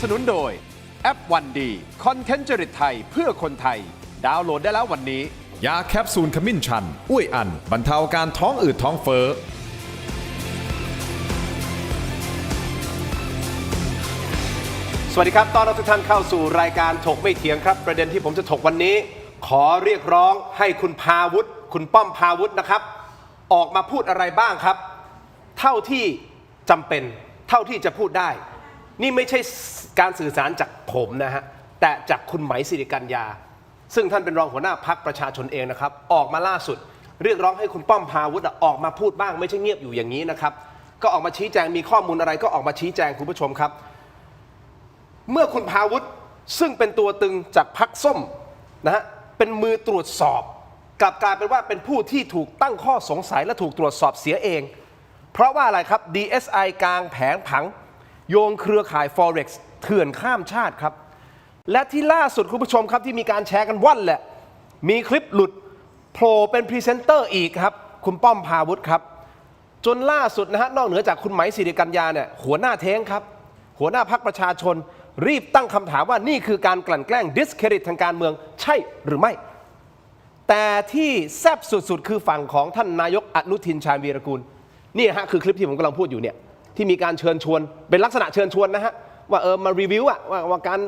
สนุนโดยแอปวันดีคอนเทนต์จริตไทยเพื่อคนไทยดาวน์โหลดได้แล้ววันนี้ยาแคปซูลขมิ้นชันอุ้ยอันบรรเทาอาการท้องอืดท้องเฟ้อสวัสดีครับต้อนรับทุกท่านเข้าสู่รายการถกไม่เถียงครับประเด็นที่ผมจะถกวันนี้ขอเรียกร้องให้คุณพาวุฒิคุณป้อมพาวุฒินะครับออกมาพูดอะไรบ้างครับเท่าที่จำเป็นเท่าที่จะพูดได้นี่ไม่ใช่การสื่อสารจากผมนะฮะแต่จากคุณไหมสิริกัญญาซึ่งท่านเป็นรองหัวหน้าพรรคประชาชนเองนะครับออกมาล่าสุดเรียกร้องให้คุณป้อมพาวุฒิออกมาพูดบ้างไม่ใช่เงียบอยู่อย่างนี้นะครับก็ออกมาชี้แจงมีข้อมูลอะไรก็ออกมาชี้แจงคุณผู้ชมครับเมื่อคุณพาวุฒิซึ่งเป็นตัวตึงจากพรรคส้มนะฮะเป็นมือตรวจสอบกลับกลายเป็นว่าเป็นผู้ที่ถูกตั้งข้อสงสัยและถูกตรวจสอบเสียเองเพราะว่าอะไรครับ DSI กลางแผงผังโยงเครือข่าย Forex เถื่อนข้ามชาติครับและที่ล่าสุดคุณผู้ชมครับที่มีการแชร์กันว่อนแหละมีคลิปหลุดโผล่เป็นพรีเซนเตอร์อีกครับคุณป้อมพาวุฒิครับจนล่าสุดนะฮะนอกเหนือจากคุณไหมสิริกัญญาเนี่ยหัวหน้าเท้งครับหัวหน้าพรรคประชาชนรีบตั้งคำถามว่านี่คือการกลั่นแกล้งดิสเครดิตทางการเมืองใช่หรือไม่แต่ที่แซ่บสุดๆคือฝั่งของท่านนายกอนุทินชาญวีรกูลนี่ฮะคือคลิปที่ผมกำลังพูดอยู่เนี่ยที่มีการเชิญชวนเป็นลักษณะเชิญชวนนะฮะว่ามารีวิวว่าการ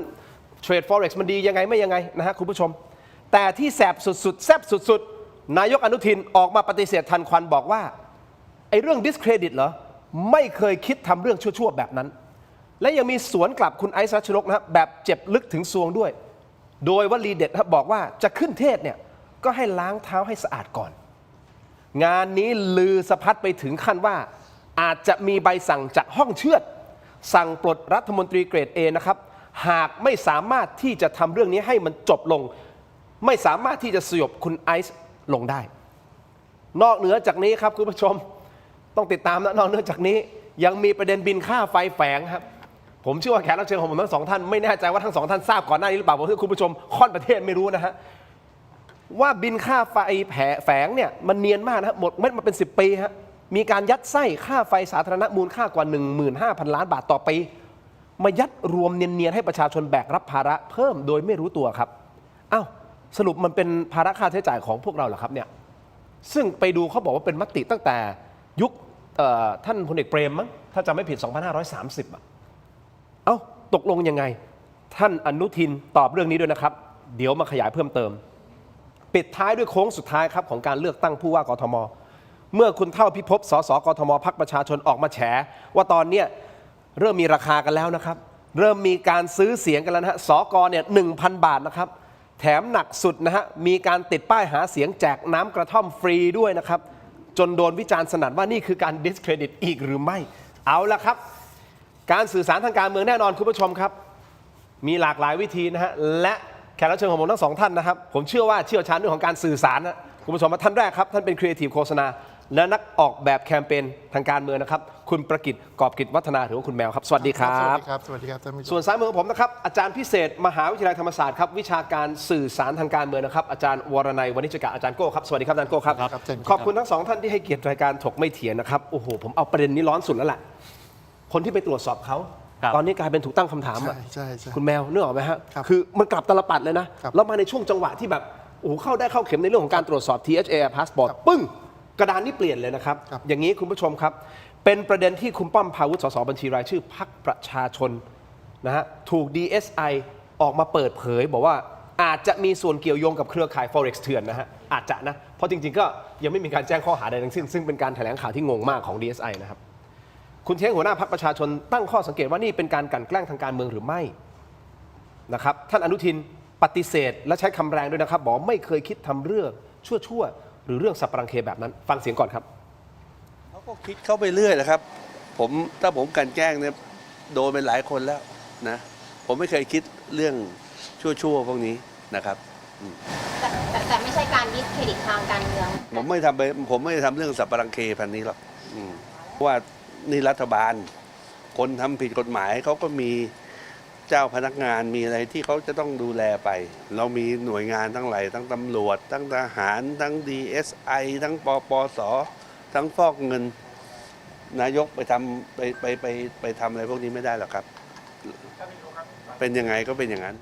เทรด Forex มันดียังไงไม่ยังไงนะฮะคุณผู้ชมแต่ที่แสบสุดๆแซ่บสุดๆนายกอนุทินออกมาปฏิเสธทันควันบอกว่าไอ้เรื่อง discredit เหรอไม่เคยคิดทำเรื่องชั่วๆแบบนั้นและยังมีสวนกลับคุณไอซ์รัชนกนะครับแบบเจ็บลึกถึงซวงด้วยโดยวลีเด็ดครับบอกว่าจะขึ้นเทศเนี่ยก็ให้ล้างเท้าให้สะอาดก่อนงานนี้ลือสะพัดไปถึงขั้นว่าอาจจะมีใบสั่งจากห้องเชือดสั่งปลดรัฐมนตรีเกรด A นะครับหากไม่สามารถที่จะทำเรื่องนี้ให้มันจบลงไม่สามารถที่จะสยบคุณไอซ์ลงได้นอกเหนือจากนี้ครับคุณผู้ชมต้องติดตามนะนอกเหนือจากนี้ยังมีประเด็นบินค่าไฟแฝงครับผมเชื่อว่าแขกรับเชิญของผมทั้งสองท่านไม่แน่ใจว่าทั้งสองท่านทราบก่อนหน้านี้หรือเปล่าผมเชื่อคุณผู้ชมค่อนประเทศไม่รู้นะฮะว่าบินค่าไฟแฝงเนี่ยมันเนียนมากนะหมดเม็ดมาเป็น10 ปีฮะมีการยัดไส้ค่าไฟสาธารณะมูลค่ากว่า 15,000 ล้านบาทต่อปีมายัดรวมเนียนๆให้ประชาชนแบกรับภาระเพิ่มโดยไม่รู้ตัวครับอ้าวสรุปมันเป็นภาระค่าใช้จ่ายของพวกเราเหรอครับเนี่ยซึ่งไปดูเขาบอกว่าเป็นมติตั้งแต่ยุคท่านพลเอกเปรมมั้งถ้าจำไม่ผิด 2530 เอ้าตกลงยังไงท่านอนุทินตอบเรื่องนี้ด้วยนะครับเดี๋ยวมาขยายเพิ่มเติมปิดท้ายด้วยโค้งสุดท้ายครับของการเลือกตั้งผู้ว่ากทมเมื่อคุณเท่าพิภพสสกทมพรรคประชาชนออกมาแฉว่าตอนนี้เริ่มมีราคากันแล้วนะครับเริ่มมีการซื้อเสียงกันแล้วนะฮะสกเนี่ย 1,000 บาทนะครับแถมหนักสุดนะฮะมีการติดป้ายหาเสียงแจกน้ำกระท่อมฟรีด้วยนะครับจนโดนวิจารณ์สนั่นว่านี่คือการดิสเครดิตอีกหรือไม่เอาละครับการสื่อสารทางการเมืองแน่นอนคุณผู้ชมครับมีหลากหลายวิธีนะฮะและแขกรับเชิญของผมทั้งสองท่านนะครับผมเชื่อว่าเชี่ยวชาญเรื่องของการสื่อสารนะคุณผู้ชมท่านแรกครับท่านเป็นครีเอทีฟโฆษณาและนักออกแบบแคมเปญทางการเมืองนะครับคุณประกิตกอบกิจวัฒนาหรือว่าคุณแมวครับสวัสดีครับสวัสดีครับท่านผู้ชมส่วนซ้ายมือของผมนะครับอาจารย์พิเศษมหาวิทยาลัยธรรมศาสตร์ครับวิชาการสื่อสารทางการเมืองนะครับอาจารย์วรนัยวณิชกะอาจารย์โก้ครับสวัสดีครับอาจารย์โก้ครับขอบคุณทั้งสองท่านที่ให้เกียรติรายการถกไม่เถียงนะครับโอ้โหผมเอาประเด็นนี้ร้อนสุดแล้วแหละคนที่ไปตรวจสอบเขาตอนนี้กลายเป็นถูกตั้งคำถามอ่ะคุณแมวนึกออกไหมฮะคือมันกลับตลปัดเลยนะแล้วมาในช่วงจังหวะที่แบบโอ้โหเข้าได้เข้าเข็มในเรื่องของการตรวจสอบ THA Passport ปึ้งกระดานนี้เปลี่ยนเลยนะครับอย่างนี้คุณผู้ชมครับเป็นประเด็นที่คุณป้อมพาวุฒิสสบัญชีรายชื่อพรรคประชาชนนะฮะถูก DSI ออกมาเปิดเผยบอกว่าอาจจะมีส่วนเกี่ยวโยงกับเครือข่าย Forex เถื่อนนะฮะอาจจะนะเพราะจริงๆก็ยังไม่มีการแจ้งข้อหาใดทั้งสิ้นซึ่งเป็นการแถลงข่าวที่งงมากของ DSI นะครับคุณเท้งหัวหน้าพรรคประชาชนตั้งข้อสังเกตว่านี่เป็นการกลั่นแกล้งทางการเมืองหรือไม่นะครับท่านอนุทินปฏิเสธและใช้คำแรงด้วยนะครับบอกไม่เคยคิดทำเรื่องชั่วหรือเรื่องสับปะรังเคแบบนั้นฟังเสียงก่อนครับเขาก็คิดเข้าไปเรื่อยนะครับถ้าผมกลั่นแกล้งเนี่ยโดนเป็นหลายคนแล้วนะผมไม่เคยคิดเรื่องชั่วพวกนี้นะครับแต่ไม่ใช่การดิสเครดิตทางการเมืองผมไม่ทำเรื่องสับปะรังเคพันนี้หรอกเพราะว่านี่รัฐบาลคนทำผิดกฎหมายเขาก็มีเจ้าพนักงานมีอะไรที่เขาจะต้องดูแลไปเรามีหน่วยงานทั้งหลายทั้งตำรวจทั้งทหารทั้ง DSI ทั้งปปสทั้งฟอกเงินนายกไปทำอะไรพวกนี้ไม่ได้หรอกครับ เป็นยังไงก็เป็นอย่างนั้น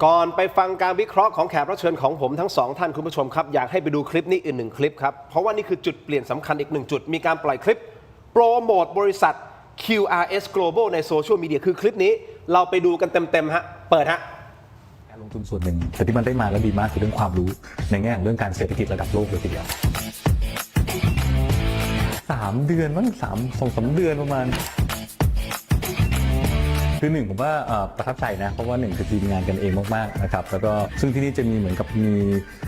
ก่อนไปฟังการวิเคราะห์ของแขกรับเชิญของผมทั้งสองท่านคุณผู้ชมครับอยากให้ไปดูคลิปนี้อีกหนึ่งคลิปครับเพราะว่านี่คือจุดเปลี่ยนสำคัญอีกหนึ่งจุดมีการปล่อยคลิปโปรโมทบริษัท QRS Global ในโซเชียลมีเดียคือคลิปนี้เราไปดูกันเต็มๆฮะเปิดฮะการลงทุนส่วนหนึ่งแต่ที่มันได้มาแล้วดีมากคือเรื่องความรู้ในแง่ของเรื่องการเศรษฐกิจระดับโลกเลยทีเดียว3 เดือนมั้ง2-3 เดือนประมาณคือหนึ่งผมว่าประทับใจนะเพราะว่าหนึ่งคือทีมงานกันเองมากๆนะครับแล้วก็ซึ่งที่นี่จะมีเหมือนกับมี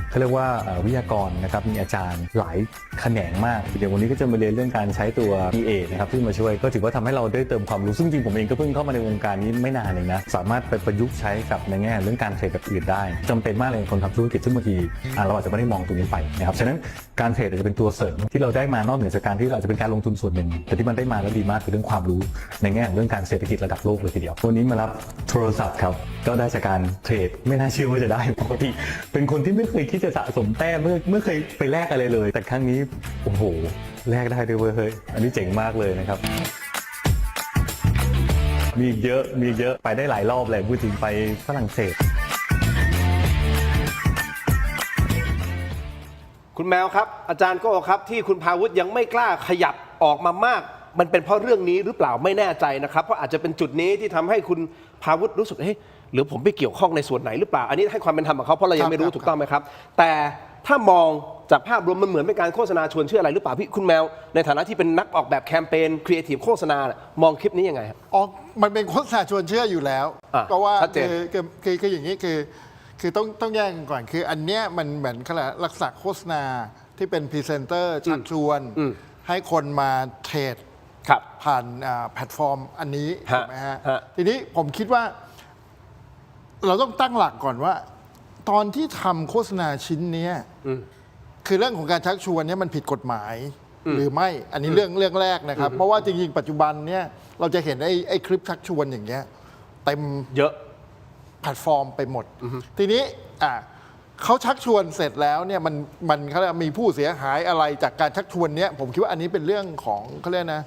เขาเรียกว่าวิทยากรนะครับมีอาจารย์หลายแขนงมากเดี๋ยววันนี้ก็จะมาเรียนเรื่องการใช้ตัว EA นะครับที่มาช่วยก็ถือว่าทำให้เราได้เติมความรู้ซึ่งจริงผมเองก็เพิ่งเข้ามาในวงการนี้ไม่นานเองนะสามารถไปประยุกต์ใช้กับในแง่เรื่องการเทรดแบบอื่นได้จำเป็นมากเลยคนทำธุรกิจซึ่งบางทีเราอาจจะไม่ได้มองตรงนี้ไปนะครับฉะนั้นการเทรดอาจจะเป็นตัวเสริมที่เราได้มานอกเหนือจากการที่เราจะเป็นการลงทุนส่วนหนึ่งแต่ที่มันได้มาแล้วดีมากคือเรื่องความรู้ในแง่ของเรื่องการเศรษฐกิจระดับโลกเลยทีเดียววันนี้มารับโทรศัพท์ครับก็ได้จากการเทรดไม่น่าเชื่อว่าจะได้ปกติเป็นคนที่ไม่เคยคิดจะสะสมแต้มไม่เคยไปแลกอะไรเลยแต่ครั้งนี้โอ้โหแลกได้ด้วยเฮ้ยอันนี้เจ๋งมากเลยนะครับมีเยอะไปได้หลายรอบเลยพูดถึงไปฝรั่งเศสคุณแมวครับอาจารย์โก้ครับที่คุณพาวุฒิยังไม่กล้าขยับออกมามากมันเป็นเพราะเรื่องนี้หรือเปล่าไม่แน่ใจนะครับเพราะอาจจะเป็นจุดนี้ที่ทำให้คุณพาวุฒิรู้สึกหรือผมไปเกี่ยวข้องในส่วนไหนหรือเปล่าอันนี้ให้ความเป็นธรรมกับเขาเพราะเรายังไม่รู้ถูกต้องไหมครับแต่ถ้ามองจากภาพรวมมันเหมือนเป็นการโฆษณาชวนเชื่ออะไรหรือเปล่าพี่คุณแมวในฐานะที่เป็นนักออกแบบแคมเปญครีเอทีฟโฆษณามองคลิปนี้ยังไงครับอ๋อมันเป็นโฆษณาชวนเชื่ออยู่แล้วเพราะว่าคืออย่างนี้คือต้องแยกกันก่อนคืออันเนี้ยมันเหมือนลักษณะโฆษณาที่เป็นพรีเซนเตอร์ชักชวนให้คนมาเทรดผ่านแพลตฟอร์มอันนี้ถูกไหมฮะทีนี้ผมคิดว่าเราต้องตั้งหลักก่อนว่าตอนที่ทำโฆษณาชิ้นนี้คือเรื่องของการชักชวนเนี่ยมันผิดกฎหมายหรือไม่อันนี้เรื่องแรกนะครับเพราะว่าจริงๆปัจจุบันเนี่ยเราจะเห็นไอ้คลิปชักชวนอย่างเงี้ยเต็มเยอะแพลตฟอร์มไปหมดทีนี้เขาชักชวนเสร็จแล้วเนี่ยมันเขาเรียกมีผู้เสียหายอะไรจากการชักชวนเนี้ยผมคิดว่าอันนี้เป็นเรื่องของเขาเรียกนะ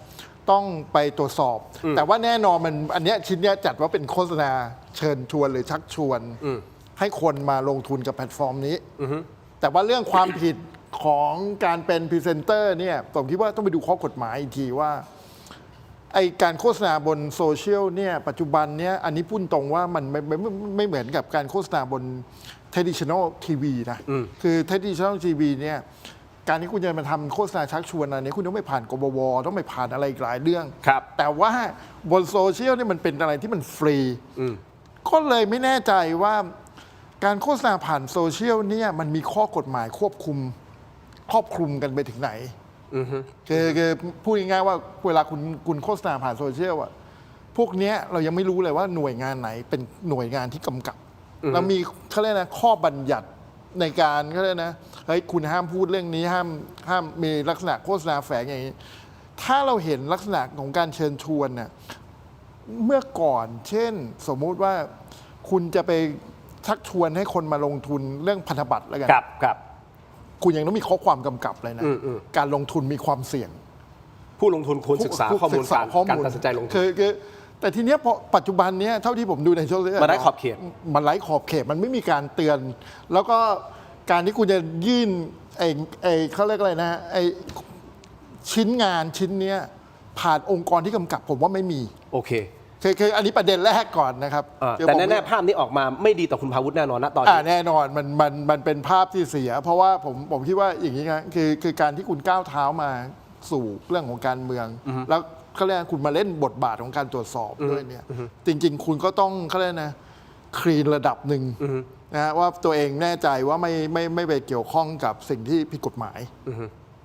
ต้องไปตรวจสอบแต่ว่าแน่นอนมันอันเนี้ยชิ้นเนี้ยจัดว่าเป็นโฆษณาเชิญชวนหรือชักชวนให้คนมาลงทุนกับแพลตฟอร์มนี้แต่ว่าเรื่องความผิดของการเป็นพรีเซนเตอร์เนี่ยผมคิดว่าต้องไปดูข้อกฎหมายอีกทีว่าไอการโฆษณาบนโซเชียลเนี่ยปัจจุบันเนี่ยอันนี้พูดตรงว่ามันไม่เหมือนกับการโฆษณาบน traditional TV นะคือ traditional TV เนี่ยการที่คุณจะมาทำโฆษณาชักชวนอะไรนี้คุณต้องไม่ผ่านกบวต้องไม่ผ่านอะไรอีกหลายเรื่องแต่ว่าบนโซเชียลนี่มันเป็นอะไรที่มันฟรีก็เลยไม่แน่ใจว่าการโฆษณาผ่านโซเชียลเนี่ยมันมีข้อกฎหมายครอบคลุมกันไปถึงไหนคือพูดง่ายๆว่าเวลาคุณโฆษณาผ่านโซเชียลอะพวกนี้เรายังไม่รู้เลยว่าหน่วยงานไหนเป็นหน่วยงานที่กำกับเรามีเขาเรียกนะข้อบัญญัติในการเขาเรียกนะเฮ้ยคุณห้ามพูดเรื่องนี้ห้ามมีลักษณะโฆษณาแฝงอย่างนี้ถ้าเราเห็นลักษณะของการเชิญชวนน่ะเมื่อก่อนเช่นสมมุติว่าคุณจะไปชักชวนให้คนมาลงทุนเรื่องพันธบัตรแล้วกันครับคุณยังต้องมีข้อความกำกับเลยนะการลงทุนมีความเสี่ยงผู้ลงทุนควรศึกษาข้อมูลการตัดสินใจลงทุนแต่ทีเนี้ยพอปัจจุบันเนี้ยเท่าที่ผมดูในโซเชียลมันไร้ขอบเขตมันไม่มีการเตือนแล้วก็การที่คุณจะยื่นเขาเรียกอะไรนะชิ้นงานชิ้นเนี้ยผ่านองค์กรที่กำกับผมว่าไม่มีโอเคคืออันนี้ประเด็นแรกก่อนนะครับแต่แน่ๆภาพนี้ออกมาไม่ดีต่อคุณพาวุฒิแน่นอนนะตอนนี้แน่นอนมันเป็นภาพที่เสียเพราะว่าผมคิดว่าอย่างนี้นะคือการที่คุณก้าวเท้ามาสู่เรื่องของการเมืองแล้วเขาเรียกคุณมาเล่นบทบาทของการตรวจสอบด้วยเนี่ยจริงๆคุณก็ต้องเขาเรียกนะคลีนระดับหนึ่งนะว่าตัวเองแน่ใจว่าไม่ไปเกี่ยวข้องกับสิ่งที่ผิดกฎหมาย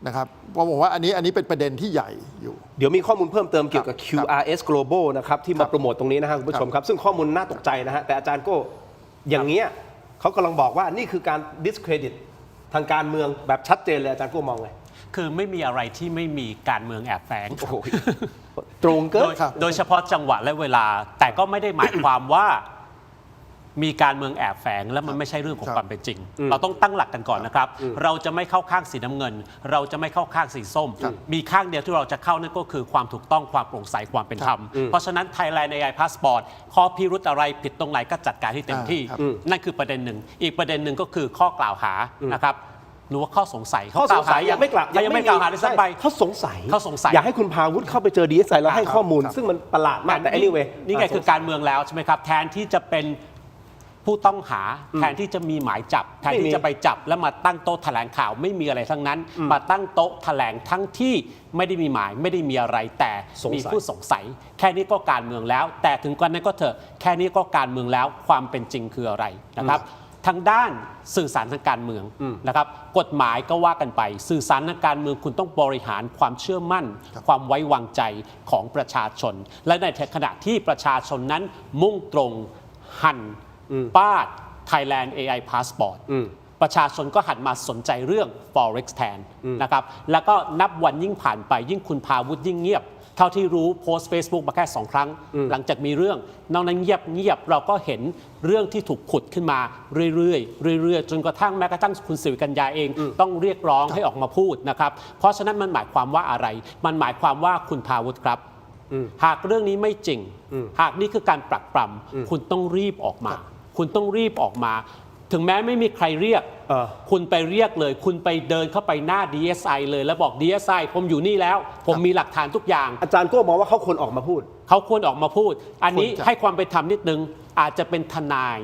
นะครับเพราะผมว่าอันนี้เป็นประเด็นที่ใหญ่อยู่เดี๋ยวมีข้อมูลเพิ่มเติมเกี่ยวกับ QRS Global นะครับที่มาโปรโมทตรงนี้นะครับคุณผู้ชมครับซึ่งข้อมูลน่าตกใจนะฮะแต่อาจารย์ก็อย่างเงี้ยเขากำลังบอกว่านี่คือการ discredit ทางการเมืองแบบชัดเจนเลยอาจารย์ก็มองไงคือไม่มีอะไรที่ไม่มีการเมืองแอบแฝงตรงเกินโดยเฉพาะจังหวะและเวลาแต่ก็ไม่ได้หมายความว่า มีการเมืองแอบแฝงและมันไม่ใช่เรื่องของ ครับ ความเป็นจริง เราต้องตั้งหลักกันก่อนนะครับ เราจะไม่เข้าข้างสีน้ำเงิน เราจะไม่เข้าข้างสีส้ม มีข้างเดียวที่เราจะเข้านั่นก็คือความถูกต้องความโปร่งใสความเป็นธรรม เพราะฉะนั้น Thailand AI Passport ข้อพิรุธอะไรผิดตรงไหนก็จัดการที่เต็มที่ นั่นคือประเด็นหนึ่งอีกประเด็นหนึ่งก็คือข้อกล่าวหานะครับหรือว่าข้อสงสัย ข้อสงสัยยังไม่กล่าว ยังไม่กล่าวหาด้วยซ้ำไป เขาสงสัย เขาสงสัย อยากให้คุณพาวุฒิเข้าไปเจอ DSI แล้วให้ข้อมูล ซึ่งมันประหลาดมากแต่ anyway นี่ไงคือการเมืองแล้วใช่ไหมครับ แทนที่จะเป็นผู้ต้องหา แทนที่จะมีหมายจับ แทนที่จะไปจับแล้วมาตั้งโต๊ะแถลงข่าวไม่มีอะไรทั้งนั้น มาตั้งโต๊ะแถลงทั้งที่ไม่ได้มีหมายไม่ได้มีอะไรแต่ สงสัย มีผู้สงสัย แค่นี้ก็การเมืองแล้ว แต่ถึงกว่านั้นก็เถอะแค่นี้ก็การเมืองแล้วความเป็นจริงคืออะไรนะครับ ทางด้านสื่อสารทางการเมืองนะครับกฎหมายก็ว่ากันไป สื่อสารทางการเมืองคุณต้องบริหารความเชื่อมั่น ความไว้วางใจของประชาชน และในขณะที่ประชาชนนั้นมุ่งตรงหันป้าด Thailand AI Passport ประชาชนก็หันมาสนใจเรื่อง Forex แทนนะครับแล้วก็นับวันยิ่งผ่านไปยิ่งคุณพาวุฒิยิ่งเงียบ เท่าที่รู้โพสต์ Facebook มาแค่ 2 ครั้ง หลังจากมีเรื่องนอกนั้นเงียบเราก็เห็นเรื่องที่ถูกขุดขึ้นมาเรื่อยๆจนกระทั่งแม้กระทั่งคุณสิริกัญญาเองต้องเรียกร้องให้ออกมาพูดนะครับเพราะฉะนั้นมันหมายความว่าอะไร มันหมายความว่าคุณพาวุฒิครับหากเรื่องนี้ไม่จริง หากนี่คือการปรักปรำคุณต้องรีบออกมา คุณต้องรีบออกมา ถึงแม้ไม่มีใครเรียก คุณไปเรียกเลย คุณไปเดินเข้าไปหน้า DSI เลยแล้วบอก DSI ผมอยู่นี่แล้ว ผมมีหลักฐานทุกอย่าง อาจารย์ก็มองว่าเขาควรออกมาพูด เขาควรออกมาพูด อันนี้ ควรจะ ให้ความเป็นธรรมนิดนึง อาจจะเป็นทนาย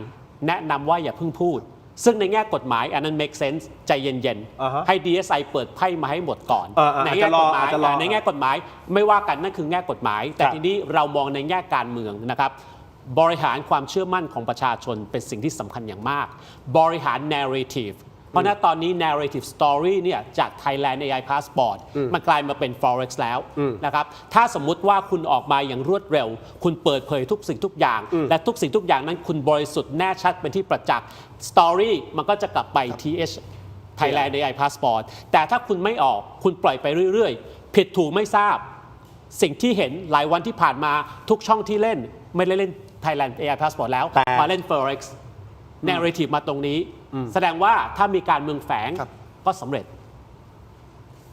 แนะนำว่าอย่าเพิ่งพูด ซึ่งในแง่กฎหมายอันนั้น make sense ใจเย็น อ่าฮะ ๆ ให้ DSI เปิดไพ่มาให้หมดก่อน ใน อาจ แง่ จะร ก อ ฎหมาย อาจจะรอ ในแง่กฎหมายไม่ว่ากันนั่นคือแง่กฎหมาย แต่ ครับ ทีนี้เรามองในแง่การเมืองนะครับ บริหารความเชื่อมั่นของประชาชนเป็นสิ่งที่สำคัญอย่างมาก บริหาร narrative เพราะณตอนนี้ narrative story เนี่ยจาก Thailand AI Passport มันกลายมาเป็น Forex แล้วนะครับถ้าสมมุติว่าคุณออกมาอย่างรวดเร็ว คุณเปิดเผยทุกสิ่งทุกอย่าง และทุกสิ่งทุกอย่างนั้นคุณบริสุทธิ์แน่ชัดเป็นที่ประจักษ์ story มันก็จะกลับไป TH Thailand AI Passport แต่ถ้าคุณไม่ออกคุณปล่อยไปเรื่อยๆ ผิดถูกไม่ทราบ สิ่งที่เห็นหลายวันที่ผ่านมาทุกช่องที่เล่นไม่ได้เล่น Thailand AI Passport แล้ว แต่ มาเล่น Forex narrative มาตรงนี้ แสดงว่าถ้ามีการเมืองแฝง ครับ ก็สำเร็จ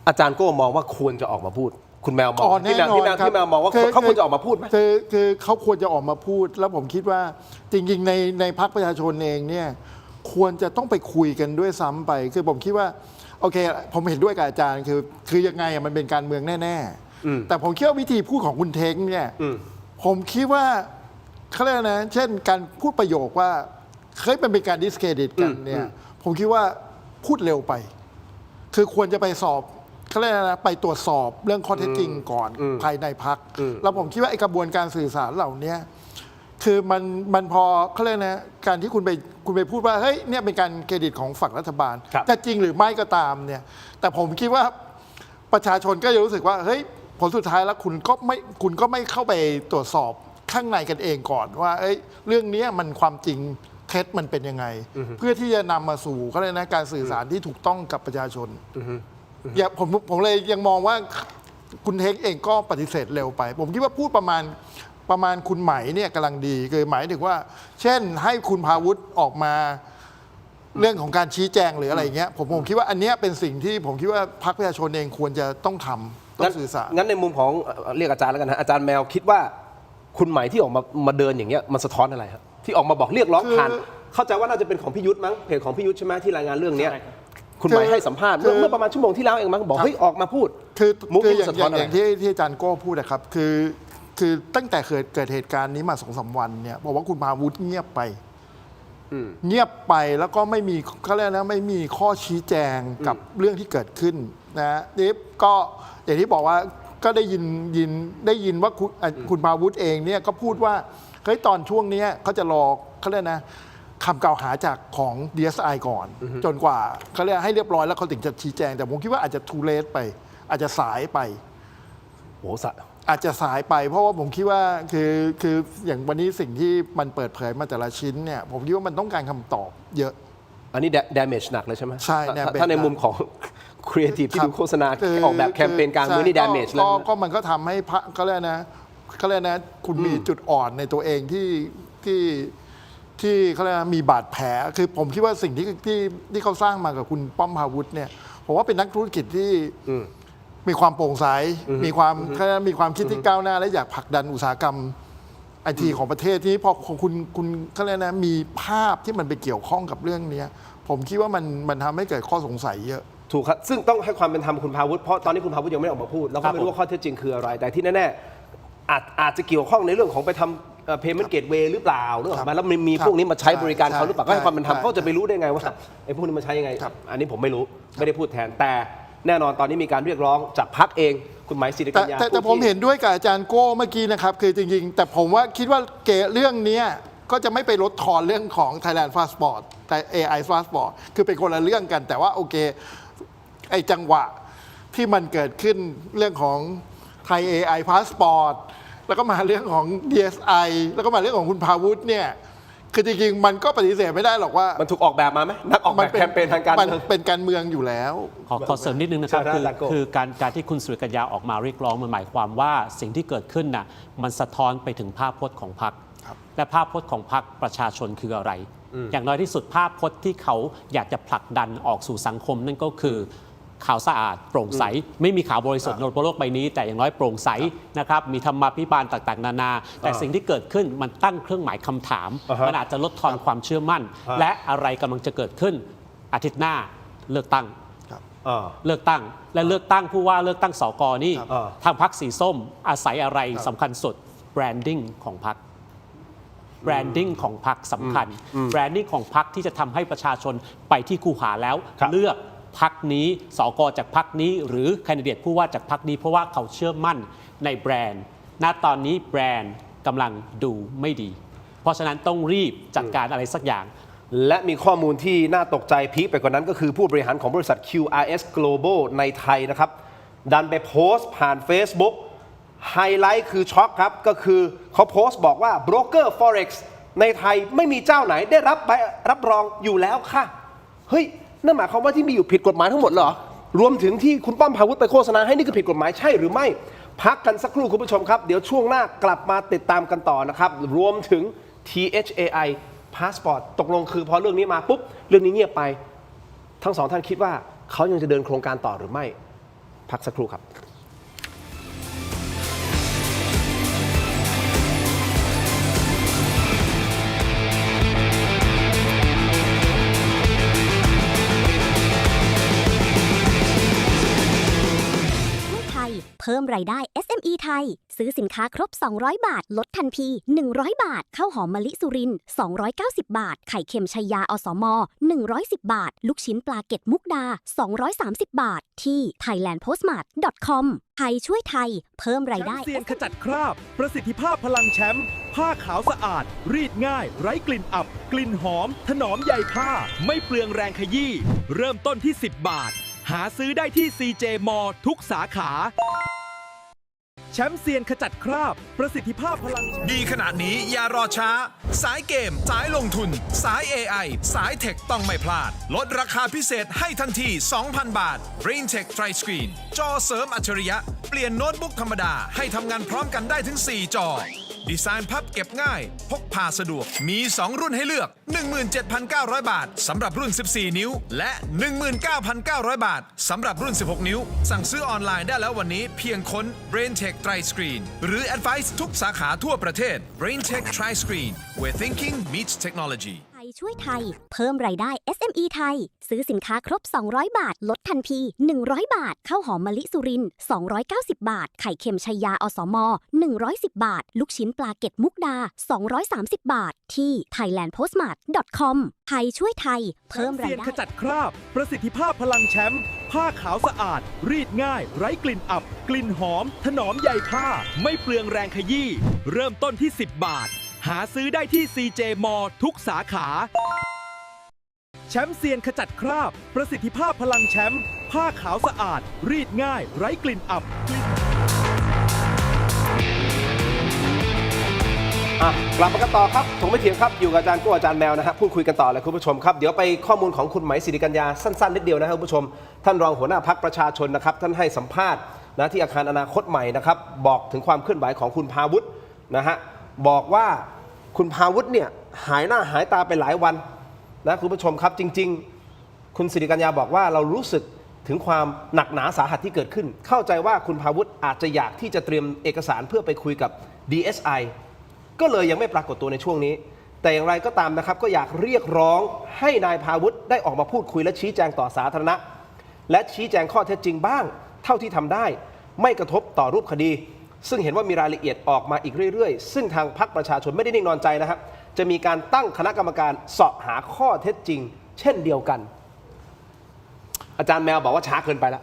อาจารย์ก็มองว่าควรจะออกมาพูด คุณแมวมอง แน่นอนครับ พี่แมวมองว่าเขาควรจะออกมาพูดไหม คือเขาควรจะออกมาพูด แล้วผมคิดว่าจริงๆในพรรคประชาชนเองเนี่ยควรจะต้องไปคุยกันด้วยซ้ำไป คือผมคิดว่าโอเคผมเห็นด้วยกับอาจารย์คือยังไงอะมันเป็นการเมืองแน่ๆแต่ผมคิดว่าวิธีพูดของคุณเท้งเนี่ยผมคิดว่าเขาเรียกนะเช่นการพูดประโยคว่าเฮ้ยมันเป็นการดิสเครดิตกันเนี่ยผมคิดว่าพูดเร็วไป คือควรจะไปสอบเขาเรียกอะไรนะไปตรวจสอบเรื่องข้อเท็จจริงก่อนภายในพักแล้วผมคิดว่าไอ้กระบวนการสื่อสารเหล่านี้คือมันพอเขาเรียกนะการที่คุณไปพูดว่าเฮ้ยเนี่ยเป็นการเครดิตของฝั่งรัฐบาล ครับ จะจริงหรือไม่ก็ตามเนี่ยแต่ผมคิดว่าประชาชนก็จะรู้สึกว่าเฮ้ยผลสุดท้ายแล้วคุณก็ไม่เข้าไปตรวจสอบข้างในกันเองก่อนว่าเอ้ยเรื่องนี้มันความจริงเท็จมันเป็นยังไง เพื่อที่จะนำมาสู่เขาเลยกนะการสื่อสารที่ถูกต้องกับประชาชนอย่าผมเลยยังมองว่าคุณเทคเองก็ปฏิเสธเร็วไป ผมคิดว่าพูดประมาณคุณไหมเนี่ยกำลังดีคือหมายถึงว่า เช่นให้คุณพาวุฒิออกมาเรื่องของการชี้แจงหรืออะไรเงี้ยผมคิดว่าอันเนี้ยเป็นสิ่งที่ผมคิดว่าพรรคประชาชนเองควรจะต้องทำต้องสื่อสาร งั้นในมุมของเรียกอาจารย์แล้วกันนะอาจารย์แมวคิดว่าคุณไหมที่ออกมาเดินอย่างเงี้ยมันสะท้อนอะไรครับที่ออกมาบอกเรียกร้องผ่านเข้าใจว่าน่าจะเป็นของพี่ยุทธมั้งเพจของพี่ยุทธใช่ไหมที่รายงานเรื่องเนี้ย ใช่ครับ คุณไหมให้สัมภาษณ์เมื่อประมาณชั่วโมงที่แล้วเองมั้งบอกเฮ้ยออกมาพูด คือ มุก คือ นี้ อย่า สะ ง ท้อน อ อะไร ย่างที่อาจารย์โก้พูดนะครับคือตั้งแต่เกิดเหตุการณ์นี้มา2-3 วันเนี่ยบอกว่าคุณพาวุฒิเงียบไปเงียบไปแล้วก็ไม่มีเขาเรียกนะไม่มีข้อชี้แจงกับเรื่องที่เกิดขึ้นนะนี่ก็อย่างที่บอกว่าก็ได้ยินว่าคุณพาวุฒิเองเนี่ยก็พูดว่าเฮ้ยตอนช่วงนี้เขาจะรอเขาเรียกนะคำกล่าวหาจากของ DSI ก่อน จนกว่าเขาเรียกให้เรียบร้อยแล้วเขาถึงจะชี้แจงแต่ผมคิดว่าอาจจะ too late ไป อาจจะสายไป โหสะ อาจจะสายไปเพราะว่าผมคิดว่าคืออย่างวันนี้สิ่งที่มันเปิดเผยมาแต่ละชิ้นเนี่ยผมคิดว่ามันต้องการคำตอบเยอะ อันนี้ damage หนักเลยใช่ไหม ใช่ damage ถ้าใน หนัก มุมของ creative ที่ดูโฆษณา คือ ออกแบบแคมเปญการเมืองนี่ ใช่ damage แล้วนะ ก็มันก็ทำให้พรรคเขาเรียกนะคุณมีจุดอ่อนในตัวเอง ที่เขาเรียกว่ามีบาดแผลคือผมคิดว่าสิ่งที่เขาสร้างมากับคุณป้อมพาวุฒิเนี่ยผมว่าเป็นนักธุรกิจที่มีความโปร่งใสมีความเขาเรียกว่ามีความคิดที่ก้าวหน้าและอยากผลักดันอุตสาหกรรมไอทีของประเทศที่พอคุณเขาเรียกนะมีภาพที่มันไปเกี่ยวข้องกับเรื่องนี้ผมคิดว่ามันทำให้เกิดข้อสงสัยเยอะ ถูกครับซึ่งต้องให้ความเป็นธรรมคุณพาวุฒิเพราะตอนนี้คุณพาวุฒิยังไม่ได้ออกมาพูดเราก็ไม่รู้ว่าข้อเท็จจริงคืออะไรแต่ที่แน่ๆอาจจะเกี่ยวข้องในเรื่องของไปทำpayment gateway หรือเปล่าหรือเปล่าแล้วมีพวกนี้มาใช้บริการเขาหรือเปล่าก็ให้ความเป็นธรรมเขาจะไปรู้ได้ไงว่าไอ้พวกนี้มาใช้ยังไงอันนี้ผมไม่รู้ไม่ได้พูดแทนแต่แน่นอนตอนนี้มีการเรียกร้องจากพรรคเองคุณหมายศิริกัญญาแต่ผมเห็นด้วยกับอาจารย์โก้เมื่อกี้นะครับคือจริงๆแต่ผมว่าคิดว่าเรื่องนี้ก็จะไม่ไปลดทอนเรื่องของ Thailand Passport แต่ AI Passport คือเป็นคนละเรื่องกันแต่ว่าโอเคไอ้จังหวะที่มันเกิดขึ้นเรื่องของไทย AI Passport แล้วก็มาเรื่องของ DSI แล้วก็มาเรื่องของคุณพาวุฒิเนี่ยคือจริงๆมันก็ปฏิเสธไม่ได้หรอกว่ามัน ถูกออกแบบมาไหมนักออกแบบแคมเปญทางการเมือง มันเป็นการเมืองอยู่แล้ว ขอเสริมนิดนึงนะครับคือการที่คุณสุริกัญญาออกมาเรียกร้องมันหมายความว่าสิ่งที่เกิดขึ้นน่ะมันสะท้อนไปถึงภาพพจน์ของพรรคและภาพพจน์ของพรรคประชาชนคืออะไร อย่างน้อยที่สุดภาพพจน์ที่เขาอยากจะผลักดันออกสู่สังคมนั่นก็คือข่าวสะอาดโปร่งใสไม่มีข่าวบริสุทธิ์บนโลกใบนี้แต่อย่างน้อยโปร่งใสนะครับมีธรรมาภิบาลต่างๆนานาแต่สิ่งที่เกิดขึ้นมันตั้งเครื่องหมายคำถามมันอาจจะลดทอนความเชื่อมั่นและอะไรกำลังจะเกิดขึ้นอาทิตย์หน้าเลือกตั้งเลือกตั้งและเลือกตั้งผู้ว่าเลือกตั้งสกนี่ทางพรรคสีส้มอาศัยอะไรสำคัญสุดแบรนดิ้งของพรรคแบรนดิ้งของพรรคสำคัญแบรนดิ้งของพรรคที่จะทำให้ประชาชนไปที่คูหาแล้วเลือกพรรคนี้สกจากพรรคนี้หรือแคนดิเดตผู้ว่าจากพรรคนี้เพราะว่าเขาเชื่อมั่นในแบรนด์ณตอนนี้แบรนด์กำลังดูไม่ดีเพราะฉะนั้นต้องรีบจัดการอะไรสักอย่างและมีข้อมูลที่น่าตกใจพีคไปกว่านั้นก็คือผู้บริหารของบริษัท QRS Global ในไทยนะครับดันไปโพสต์ผ่าน Facebook ไฮไลท์คือช็อกครับก็คือเขาโพสต์บอกว่าโบรกเกอร์ Forex ในไทยไม่มีเจ้าไหนได้รับใบรับรองอยู่แล้วค่ะเฮ้ยนั่นหมายความว่าที่มีอยู่ผิดกฎหมายทั้งหมดเหรอรวมถึงที่คุณป้อมพาวุฒิไปโฆษณาให้นี่คือผิดกฎหมายใช่หรือไม่พักกันสักครู่คุณผู้ชมครับเดี๋ยวช่วงหน้ากลับมาติดตามกันต่อนะครับรวมถึง THAI Passport ตกลงคือพอเรื่องนี้มาปุ๊บเรื่องนี้เงียบไปทั้งสองท่านคิดว่าเขายังจะเดินโครงการต่อหรือไม่พักสักครู่ครับเพิ่มรายได้ SME ไทยซื้อสินค้าครบ200 บาทลดทันที100 บาทข้าวหอมมะลิสุรินทร์290 บาทไข่เค็มชัยยาอสม110 บาทลูกชิ้นปลาเก็ดมุกดา230 บาทที่ thailandpostmart.com ไทยช่วยไทยเพิ่มรายได้แชมป์เซียนขจัดคราบประสิทธิภาพพลังแชมป์ผ้าขาวสะอาดรีดง่ายไร้กลิ่นอับกลิ่นหอมถนอมใยผ้าไม่เปลืองแรงขยี้เริ่มต้นที่10 บาทหาซื้อได้ที่ CJ มอทุกสาขาแชมป์เซียนขจัดคราบประสิทธิภาพพลังดีขนาดนี้อย่ารอช้าสายเกมสายลงทุนสาย AI สายเทคต้องไม่พลาดลดราคาพิเศษให้ทันที 2,000 บาท BrainTech Tri Screen จอเสริมอัจฉริยะเปลี่ยนโน้ตบุ๊กธรรมดาให้ทำงานพร้อมกันได้ถึง4จอดีไซน์พับเก็บง่ายพกพาสะดวกมี2รุ่นให้เลือก 17,900 บาทสำหรับรุ่น14นิ้วและ 19,900 บาทสำหรับรุ่น16นิ้วสั่งซื้อออนไลน์ได้แล้ววันนี้เพียงค้น BrainTech Tri Screen หรือ Advice ทุกสาขาทั่วประเทศ BrainTech Tri Screen where thinking meets technologyไทยช่วยไทยเพิ่มรายได้ SME ไทยซื้อสินค้าครบ200 บาทลดทันที100 บาทข้าวหอมมะลิสุรินทร์290 บาทไข่เค็มชัยยาอสม110 บาทลูกชิ้นปลาเก็ดมุกดา230 บาทที่ thailandpostmart.com ไทยช่วยไทยเพิ่มรายได้ขจัดคราบประสิทธิภาพพลังแชมป์ผ้าขาวสะอาดรีดง่ายไร้กลิ่นอับกลิ่นหอมถนอมใยผ้าไม่เปลืองแรงขยี้เริ่มต้นที่10 บาทหาซื้อได้ที่ CJ มอทุกสาขาแชมป์เซียนขจัดคราบประสิทธิภาพพลังแชมป์ผ้าขาวสะอาดรีดง่ายไร้กลิ่นอับกลับมากันต่อครับถงไม่เถียงครับอยู่กับอาจารย์กู้อาจารย์แมวนะครับพูดคุยกันต่อเลยคุณผู้ชมครับเดี๋ยวไปข้อมูลของคุณไหมศิริกัญญาสั้นๆนิดเดียวนะครับคุณผู้ชมท่านรองหัวหน้าพรรคประชาชนนะครับท่านให้สัมภาษณ์นะที่อาคารอนาคตใหม่นะครับบอกถึงความเคลื่อนไหวของคุณพาวุฒินะฮะบอกว่าคุณพาวุฒิเนี่ย หายหน้าหายตาไปหลายวันนะคุณผู้ชมครับจริง ๆ คุณสิริกัญญาบอกว่าเรารู้สึกถึงความหนักหนาสาหัสที่เกิดขึ้น เข้าใจว่าคุณพาวุฒิอาจจะอยากที่จะเตรียมเอกสารเพื่อไปคุยกับ DSI ก็เลยยังไม่ปรากฏตัวในช่วงนี้ แต่อย่างไรก็ตามนะครับก็อยากเรียกร้องให้นายพาวุฒิได้ออกมาพูดคุยและชี้แจงต่อสาธารณะและชี้แจงข้อเท็จจริงบ้างเท่าที่ทำได้ไม่กระทบต่อรูปคดีซึ่งเห็นว่ามีรายละเอียดออกมาอีกเรื่อยๆซึ่งทางพรรคประชาชนไม่ได้นิ่งนอนใจนะครับจะมีการตั้งคณะกรรมการเสาะหาข้อเท็จจริงเช่นเดียวกันอาจารย์แมวบอกว่าช้าเกินไปแล้ว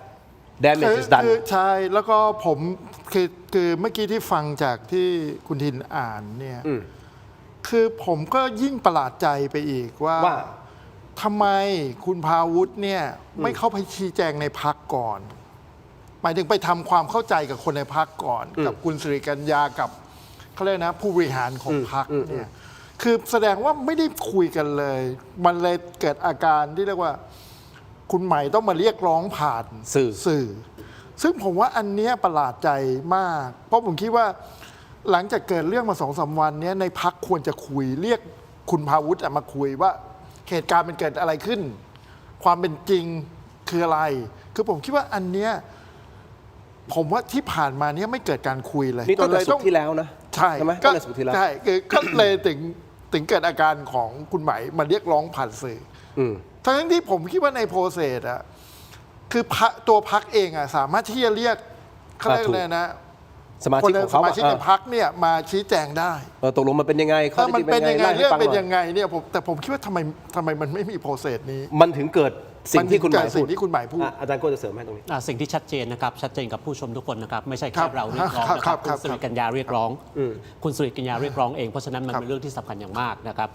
damage is done คือใช่แล้วก็ผมคือเมื่อกี้ที่ฟังจากที่คุณทินอ่านเนี่ยคือผมก็ยิ่งประหลาดใจไปอีกว่าทำไมคุณพาวุฒิเนี่ยไม่เข้าไปชี้แจงในพรรคก่อนหมายถึงไปทำความเข้าใจกับคนในพรรคก่อนกับคุณสิริกัญญากับเขาเรียกนะผู้บริหารของพรรคเนี่ยคือแสดงว่าไม่ได้คุยกันเลย มันเลยเกิดอาการที่เรียกว่าคุณใหม่ต้องมาเรียกร้องผ่านสื่อซึ่งผมว่าอันเนี้ยประหลาดใจมาก เพราะผมคิดว่าหลังจากเกิดเรื่องมา2-3 วันนี้ในพรรคควรจะคุยเรียกคุณพาวุฒิมาคุยว่าเหตุการณ์มันเกิดอะไรขึ้น ความเป็นจริงคืออะไร คือผมคิดว่าอันเนี้ยผมว่าที่ผ่านมาเนี้ยไม่เกิดการคุยเลย นี่ตั้งแต่ศุกร์ที่แล้วนะ ใช่ ไหมตั้งแต่ศุกร์ที่แล้ว ใช่ก็เลยถึงเกิดอาการของคุณไหมมาเรียกร้องผ่านสื่อทั้งที่ผมคิดว่าในโปรเซสอะคือตัวพรรคเองอะสามารถที่จะเรียกเขาเรียกอะไรนะ สมาชิกของเขา สมาชิกในพรรคเนี่ยมาชี้แจงได้ ตกลงมันเป็นยังไงข้อ มัน เท็จจริง เป็นยังไง ล่าให้ เรื่อง ฟั เป็น ห ยังไงเนี่ยแต่ผมคิดว่าทำไมมันไม่มีโปรเซสนี้ มันถึงเกิดสิ่งที่คุณหมาย มันถึงเกิดสิ่งที่คุณหมายพูด อาจารย์โก้จะเสริมให้ตรงนี้ สิ่งที่ชัดเจนนะครับชัดเจนกับผู้ชมทุกคนนะครับไม่ใช่ ครั แค่ บ เราเรียกร้องนะค ครั รั บบ คุณสิริกัญญาเรียกร้อง คุณสิริกัญญาเรียกร้องเองเพราะฉะนั้นมัน ครับ เป็นเรื่องที่สำคัญอย่างมากนะครับ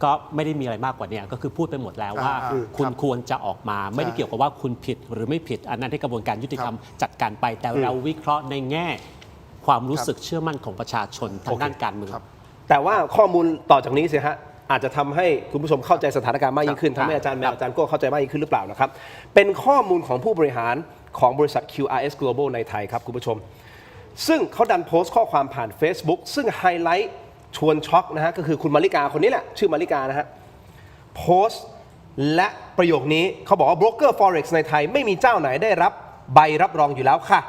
ก็ไม่ได้มีอะไรมากกว่านี้ก็คือพูดไปหมดแล้วว่า คุณ ครับ ควรจะออกมาไม่ได้ ใช่ เกี่ยวกับว่าคุณผิดหรือไม่ผิดอันนั้นให้กระบวนการยุติธรรมจัดการไปแต่เราวิเคราะห์ในแง่ความรู้สึกเชื่อมั่นของประชาชนทางด้านการเมือง แต่ว่าข้อมูลต่อจากนี้สิฮะอาจจะทำให้คุณผู้ชมเข้าใจสถานการณ์มากยิ่งขึ้นทำให้อาจารย์แมวอาจารย์โก้เข้าใจมากยิ่งขึ้นหรือเปล่านะครับเป็นข้อมูลของผู้บริหารของบริษัท QRS Global ในไทยครับคุณผู้ชมซึ่งเขาดันโพสต์ข้อความผ่าน Facebook ซึ่งไฮไลท์ชวนช็อกนะฮะก็คือคุณมาริกาคนนี้แหละชื่อมาริกานะฮะโพสต์และประโยคนี้เขาบอกว่าโบรกเกอร์ Forex ในไทยไม่มีเจ้าไหนได้รับใบรับรองอยู่แล้วค่ะ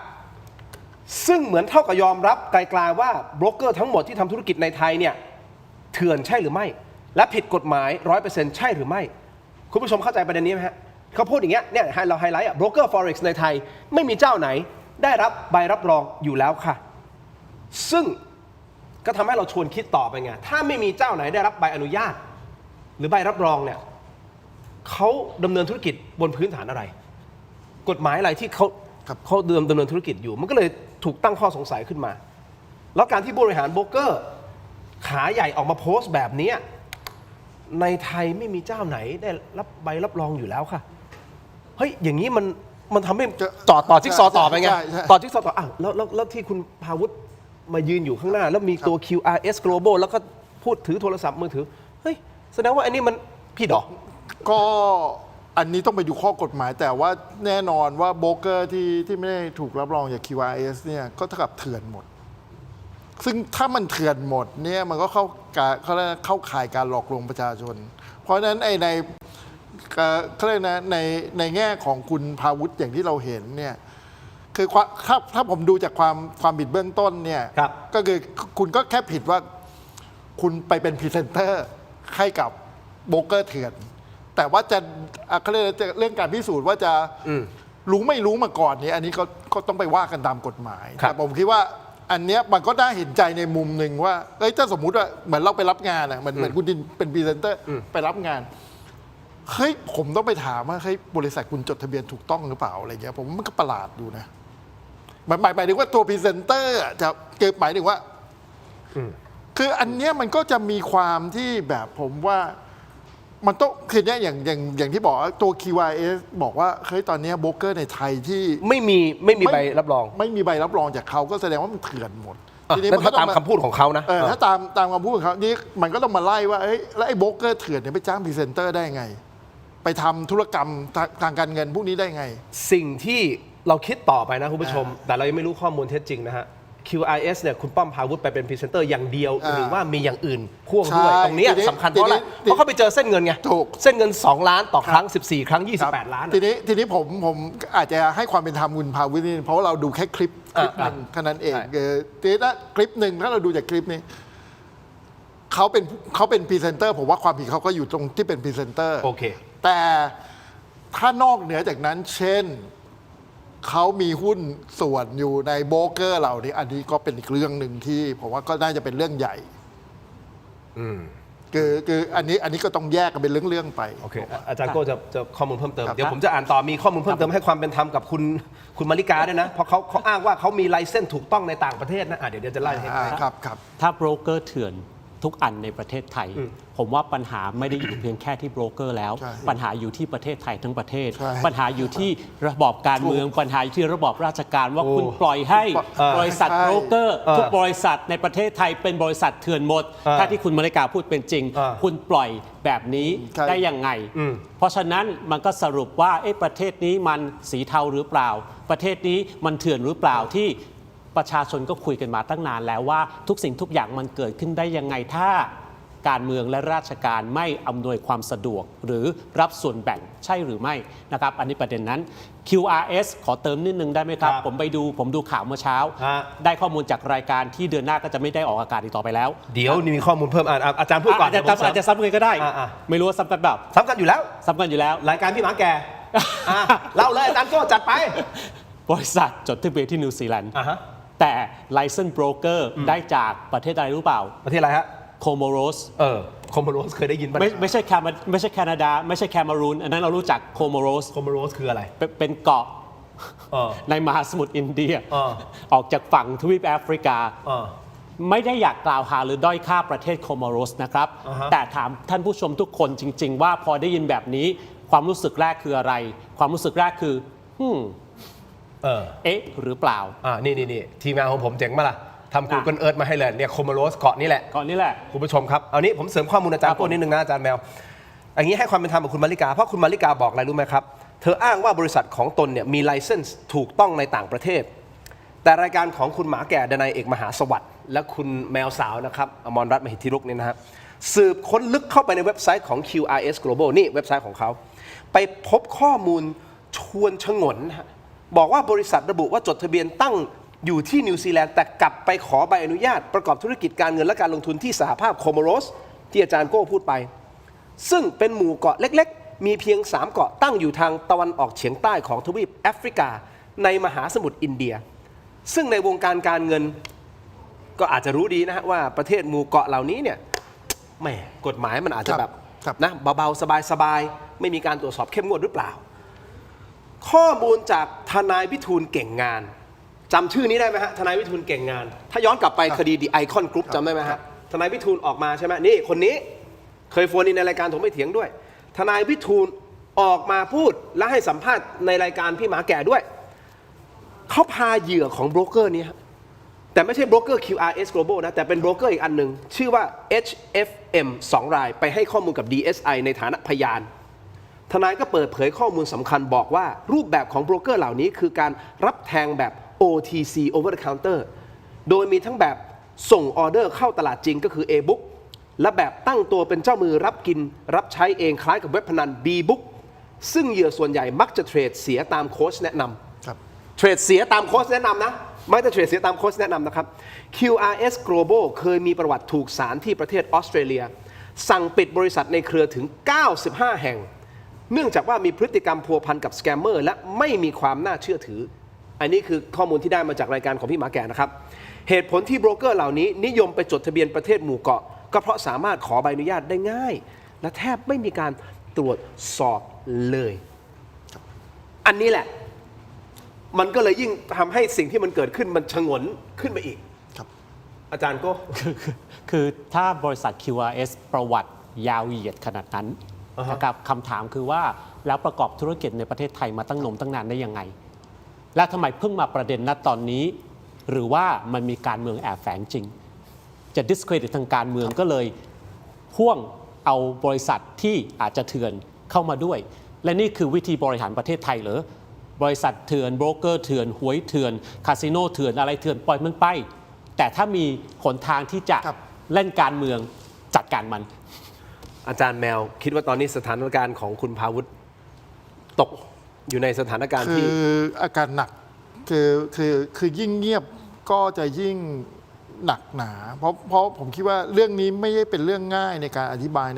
ซึ่งเหมือนเท่ากับยอมรับไกลๆว่าโบรกเกอร์ทั้งหมดที่ทำธุรกิจในไทยเนี่ยเถื่อนใช่หรือไม่และผิดกฎหมาย 100% ใช่หรือไม่คุณผู้ชมเข้าใจประเด็นนี้ไหมฮะเขาพูดอย่างเงี้ยเนี่ยเราไฮไลท์อะโบรกเกอร์ Forex ในไทยไม่มีเจ้าไหนได้รับใบรับรองอยู่แล้วค่ะซึ่งก็ทำให้เราชวนคิดต่อไปไงถ้าไม่มีเจ้าไหนได้รับใบอนุญาตหรือใบรับรองเนี่ยเขาดำเนินธุรกิจบนพื้นฐานอะไรกฎหมายอะไรที่เขาดำเนินธุรกิจอยู่มันก็เลยถูกตั้งข้อสงสัยขึ้นมาแล้วการที่ผู้บริหารโบรกเกอร์ขาใหญ่ออกมาโพสต์แบบนี้ในไทยไม่มีเจ้าไหนได้รับใบรับรองอยู่แล้วค่ะเฮ้ยอย่างนี้มันทำให้ต่อจิ๊กซอว์ต่อไปไงต่อจิ๊กซอว์ต่ออ้าวแล้วที่คุณพาวุฒิมายืนอยู่ข้างหน้าแล้วมีตัว QRS Global แล้วก็พูดถือโทรศัพท์มือถือเฮ้ยแสดงว่าอันนี้มันผิดหรอก็อันนี้ต้องไปดูข้อกฎหมายแต่ว่าแน่นอนว่าโบรกเกอร์ที่ไม่ได้ถูกรับรองจาก QRS เนี่ยก็เท่ากับเถื่อนหมดซึ่งถ้ามันเถื่อนหมดเนี่ยมันก็เข้าข่ายการหลอกลวงประชาชนเพราะฉะนั้นในเขาเรียกนะในแง่ของคุณพาวุฒิอย่างที่เราเห็นเนี่ยคือถ้าผมดูจากความผิดเบื้องต้นเนี่ยก็คือคุณก็แค่ผิดว่าคุณไปเป็นพรีเซนเตอร์ให้กับโบรกเกอร์เถื่อนแต่ว่าจะเขาเรียกเรื่องการพิสูจน์ว่าจะรู้ไม่รู้มาก่อนเนี่ยอันนี้ก็ต้องไปว่ากันตามกฎหมายแต่ผมคิดว่าอันเนี้ยมันก็น่าเห็นใจในมุมหนึ่งว่าถ้าสมมุติว่าเหมือนเราไปรับงานอ่ะเหมือนคุณดินเป็นพรีเซนเตอร์ไปรับงานเฮ้ยผมต้องไปถามว่าเฮ้ยบริษัทคุณจดทะเบียนถูกต้องหรือเปล่าอะไรเงี้ยผมมันก็ประหลาดดูนะหมายถึงว่าตัวพรีเซนเตอร์จะเกิดหมายถึงว่าคืออันเนี้ยมันก็จะมีความที่แบบผมว่ามันต้องคือเนี้ยอย่างที่บอกตัว QRS บอกว่าเฮ้ยตอนนี้โบรกเกอร์ในไทยที่ไม่มีใบรับรองไม่มีใบรับรองจากเขาก็แสดงว่ามันเถื่อนหมดทีนี้ถ้าตามคำพูดของเขานะถ้าตามคำพูดของเขานี่มันก็ต้องมาไล่ว่าแล้วไอ้โบรกเกอร์เถื่อนเนี่ยไปจ้างพรีเซนเตอร์ได้ไงไปทำธุรกรรมทางการเงินพวกนี้ได้ไงสิ่งที่เราคิดต่อไปนะคุณผู้ชมแต่เรายังไม่รู้ข้อมูลเท็จจริงนะฮะ QRS เนี่ยคุณป้อมพาวุฒิไปเป็นพรีเซนเตอร์อย่างเดียว อ่า หรือว่ามีอย่างอื่นพ่วงด้วย ใช่ ตรงเนี้ย ทีนี้ สำคัญเพราะอะไร ทีนี้ เพราะเขาไปเจอเส้นเงินไง ถูก เส้นเงิน 2 ล้านต่อครั้ง 14 ครั้ง 28 ล้าน ทีนี้ผมอาจจะให้ความเป็นธรรมคุณภาวิทย์นิดนึงเพราะว่าเราดูแค่คลิปหนึ่งแค่นั้นเอง ใช่ ทีนี้ถ้าคลิปหนึ่งถ้าเราดูจากคลิปนี้เขาเป็นพรีเซนเตอร์ผมว่าความผิดเขาก็อยู่ตรงที่เป็นพรีเซนเตอร์ โอเค แต่ถ้านอกเหนือจากนั้น เช่นเขามีหุ้นส่วนอยู่ในโบรกเกอร์เรานี่อันนี้ก็เป็นอีกเรื่องหนึ่งที่ผมว่าก็น่าจะเป็นเรื่องใหญ่คืออันนี้ก็ต้องแยกกันเป็นเรื่องๆไป โอเคอาจารย์โก้จะข้อมูลเพิ่มเติม ครับ เดี๋ยวผมจะอ่านต่อมีข้อมูลเพิ่มเติมให้ความเป็นธรรมกับคุณมาริกาด้วยนะ เพราะเขาอ้างว่าเขามีไลเซนส์ถูกต้องในต่างประเทศนะเดี๋ยวจะไล่ให้ ครับ ถ้าโบรกเกอร์เถื่อนทุกอันในประเทศไทย ผมว่าปัญหาไม่ได้อยู่เพียงแค่ที่โบรกเกอร์แล้ว ใช่ ปัญหาอยู่ที่ประเทศไทยทั้งประเทศ ใช่ ปัญหาอยู่ที่ระบอบการเมือง ปัญหาอยู่ที่ระบอบราชการว่าคุณปล่อยให้ บริษัท ใช่ โบรกเกอร์ทุกบริษัทในประเทศไทยเป็นบริษัทเถื่อนหมด ถ้าที่คุณมาริกาพูดเป็นจริง คุณปล่อยแบบนี้ ใช่ ได้ยังไง เพราะฉะนั้นมันก็สรุปว่าประเทศนี้มันสีเทาหรือเปล่า ประเทศนี้มันเถื่อนหรือเปล่าที่ประชาชนก็คุยกันมาตั้งนานแล้วว่าทุกสิ่งทุกอย่างมันเกิดขึ้นได้ยังไงถ้าการเมืองและราชการไม่อำนวยความสะดวกหรือรับส่วนแบ่งใช่หรือไม่นะครับอันนี้ประเด็นนั้น QRS ขอเติมนิดนึงได้ไหมครับ ครับ ผมดูข่าวเมื่อเช้า ฮะ ได้ข้อมูลจากรายการที่เดือนหน้าก็จะไม่ได้ออกอากาศอีกต่อไปแล้ว เดี๋ยวมีข้อมูลเพิ่มอาจารย์พูดก่อน อาจจะซ้ำกันก็ได้ อ่า ไม่รู้ว่าซ้ำกันแบบ สำคัญอยู่แล้ว ซ้ำกันอยู่แล้ว รายการพี่หมาแก่เล่าเลยอาจารย์โก้จัดไป บริษัทจดทะเบียนที่นิวซีแลนด์ ฮะ แต่ License Broker ได้จากประเทศอะไรรู้เปล่า ประเทศอะไรฮะ โคโมโรส คอมโมโรสเคยได้ยินป่ะ ไม่ใช่แคนาดา ไม่ใช่แคมารูนอันนั้นเรารู้จักโคโมโรส คอมโมโรสคืออะไร เป็นเกาะ เออ ในมหาสมุทรอินเดีย อ อกจากฝั่งทวีปแอฟริกา เออ ไม่ได้อยากกล่าวหาหรือด้อยค่าประเทศโคโมโรสนะครับ อ่าฮะ แต่ถามท่านผู้ชมทุกคนจริง ๆ ว่าพอได้ยินแบบนี้ความรู้สึกแรกคืออะไร ความรู้สึกแรกคือเอ๊ะหรือเปล่า นี่ทีมงานของผมเจ๋งมาล่ะทำ Google Earth มาให้เลยเนี่ยโคโมโรสเกาะนี่แหละ ก่อนนี้แหละ คุณผู้ชมครับ เอานี้ผมเสริมข้อมูลอาจารย์โก้นิดนึงนะอาจารย์แมว อย่างนี้ให้ความเป็นธรรมกับคุณมาริกา เพราะคุณมาริกาบอกอะไรรู้ไหมครับ เธออ้างว่าบริษัทของตนเนี่ยมีไลเซนส์ถูกต้องในต่างประเทศ แต่รายการของคุณหมาแก่ดนัยเอกมหาสวัสดิ์และคุณแมวสาวนะครับอมรรัตน์มหิทธิรุกเนี่ยนะฮะสืบค้นลึกเข้าไปในเว็บไซต์ของ QRS Global นี่เว็บไซต์ของเขาไปพบข้อมูลชวนฉงนฮะบอกว่าบริษัทระบุว่าจดทะเบียนตั้งอยู่ที่นิวซีแลนด์แต่กลับไปขอใบอนุญาตประกอบธุรกิจการเงินและการลงทุนที่สหภาพโคโมโรสที่อาจารย์โก้พูดไป ซึ่งเป็นหมู่เกาะเล็กๆ มีเพียง 3 เกาะตั้งอยู่ทางตะวันออกเฉียงใต้ของทวีปแอฟริกาในมหาสมุทรอินเดีย ซึ่งในวงการการเงินก็อาจจะรู้ดีนะฮะว่าประเทศหมู่เกาะเหล่านี้เนี่ยแหมกฎหมายมันอาจจะแบบ ครับ นะเบาๆสบายๆไม่มีการตรวจสอบเข้มงวดหรือเปล่า ข้อมูลจากทนายวิทูลเก่งงานจำชื่อนี้ได้ไหมฮะทนายวิทูลเก่งงาน ถ้าย้อนกลับไปคดีดีไอคอนกรุ๊ปจำได้ไหมฮะทนายวิทูลออกมาใช่ไหมนี่คนนี้เคยโฟนอินในรายการผมไม่เถียงด้วย ทนายวิทูลออกมาพูดและให้สัมภาษณ์ในรายการพี่หมาแก่ด้วยเขาพาเหยื่อของโบรกเกอร์นี้แต่ไม่ใช่โบรกเกอร์ QRS Global นะแต่เป็นโบรกเกอร์อีกอันหนึ่งชื่อว่า HFM 2 รายไปให้ข้อมูลกับ DSI ในฐานะพยานทนายก็เปิดเผยข้อมูลสำคัญบอกว่ารูปแบบของโบรกเกอร์เหล่านี้คือการรับแทงแบบ OTC over the counter โดยมีทั้งแบบส่งออเดอร์เข้าตลาดจริงก็คือ A-book และแบบตั้งตัวเป็นเจ้ามือรับกินรับใช้เองคล้ายกับเว็บพนัน B-book ซึ่งเหยื่อส่วนใหญ่มักจะเทรดเสียตามโค้ชแนะนำเทรดเสียตามโค้ชแนะนำนะไม่ได้เทรดเสียตามโค้ชแนะนำนะครับ QRS Global เคยมีประวัติถูกศาลที่ประเทศออสเตรเลียสั่งปิดบริษัทในเครือถึง 95 แห่งเนื่องจากว่ามีพฤติกรรมพัวพันกับสแกมเมอร์และไม่มีความน่าเชื่อถืออันนี้คือข้อมูลที่ได้มาจากรายการของพี่หมาแก่นะครับเหตุผลที่โบรกเกอร์เหล่านี้นิยมไปจดทะเบียนประเทศหมู่เกาะก็เพราะสามารถขอใบอนุญาตได้ง่ายและแทบไม่มีการตรวจสอบเลยอันนี้แหละมันก็เลยยิ่งทำให้สิ่งที่มันเกิดขึ้นมันฉงนขึ้นไปอีกอาจารย์ก็ คือถ้าบริษัท QRS ประวัติยาวเหยียดขนาดนั้นนะครับคำถามคือว่าแล้วประกอบธุรกิจในประเทศไทยมาตั้งนานได้ยังไงและทำไมเพิ่งมาประเด็นณตอนนี้หรือว่ามันมีการเมืองแอบแฝงจริงจะ discredit ทางการเมืองก็เลยพ่วงเอาบริษัทที่อาจจะเถื่อนเข้ามาด้วยและนี่คือวิธีบริหารประเทศไทยเหรอบริษัทเถื่อนโบรกเกอร์เถื่อนหวยเถื่อนคาสิโนเถื่อนอะไรเถื่อนปล่อยมันไป แต่ถ้ามีหนทางที่จะ ครับ เล่นการเมืองจัดการมัน อาจารย์แมวคิดว่าตอนนี้สถานการณ์ของคุณพาวุฒิตกอยู่ในสถานการณ์ คื ที่ ออาการหนักคือยิ่งเงียบก็จะยิ่งหนักหนา เพราะผมคิดว่าเรื่องนี้ไม่ได้เป็นเรื่องง่ายในการอธิบาย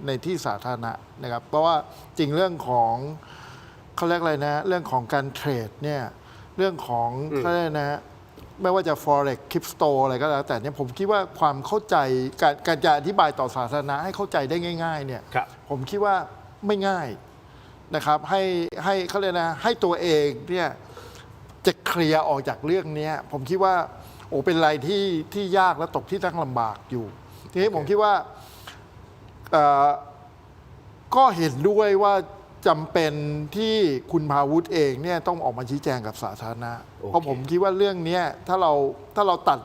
ในที่สาธารณะนะครับเพราะว่าจริงเรื่องของเขาเรียกอะไรนะเรื่องของการเทรดเนี่ยเรื่องของเขาเรียกนะไม่ว่าจะ forex crypto อะไรก็แล้วแต่เนี่ยผมคิดว่าความเข้าใจการจะอธิบายต่อสาธารณะให้เข้าใจได้ง่ายๆเนี่ย ครับ ผมคิดว่าไม่ง่ายนะครับให้เขาเรียกนะให้ตัวเองเนี่ยจะเคลียร์ออกจากเรื่องนี้ผมคิดว่าโอ้เป็นอะไรที่ยากและตกที่ตั้งลำบากอยู่ทีนี้ผมคิดว่าก็เห็นด้วยว่าจำเป็นที่คุณพาวุฒิเองเนี่ยต้องออกมาชี้แจงกับสาธารณะ โอเค เพราะผมคิดว่าเรื่องนี้ถ้าเราตัด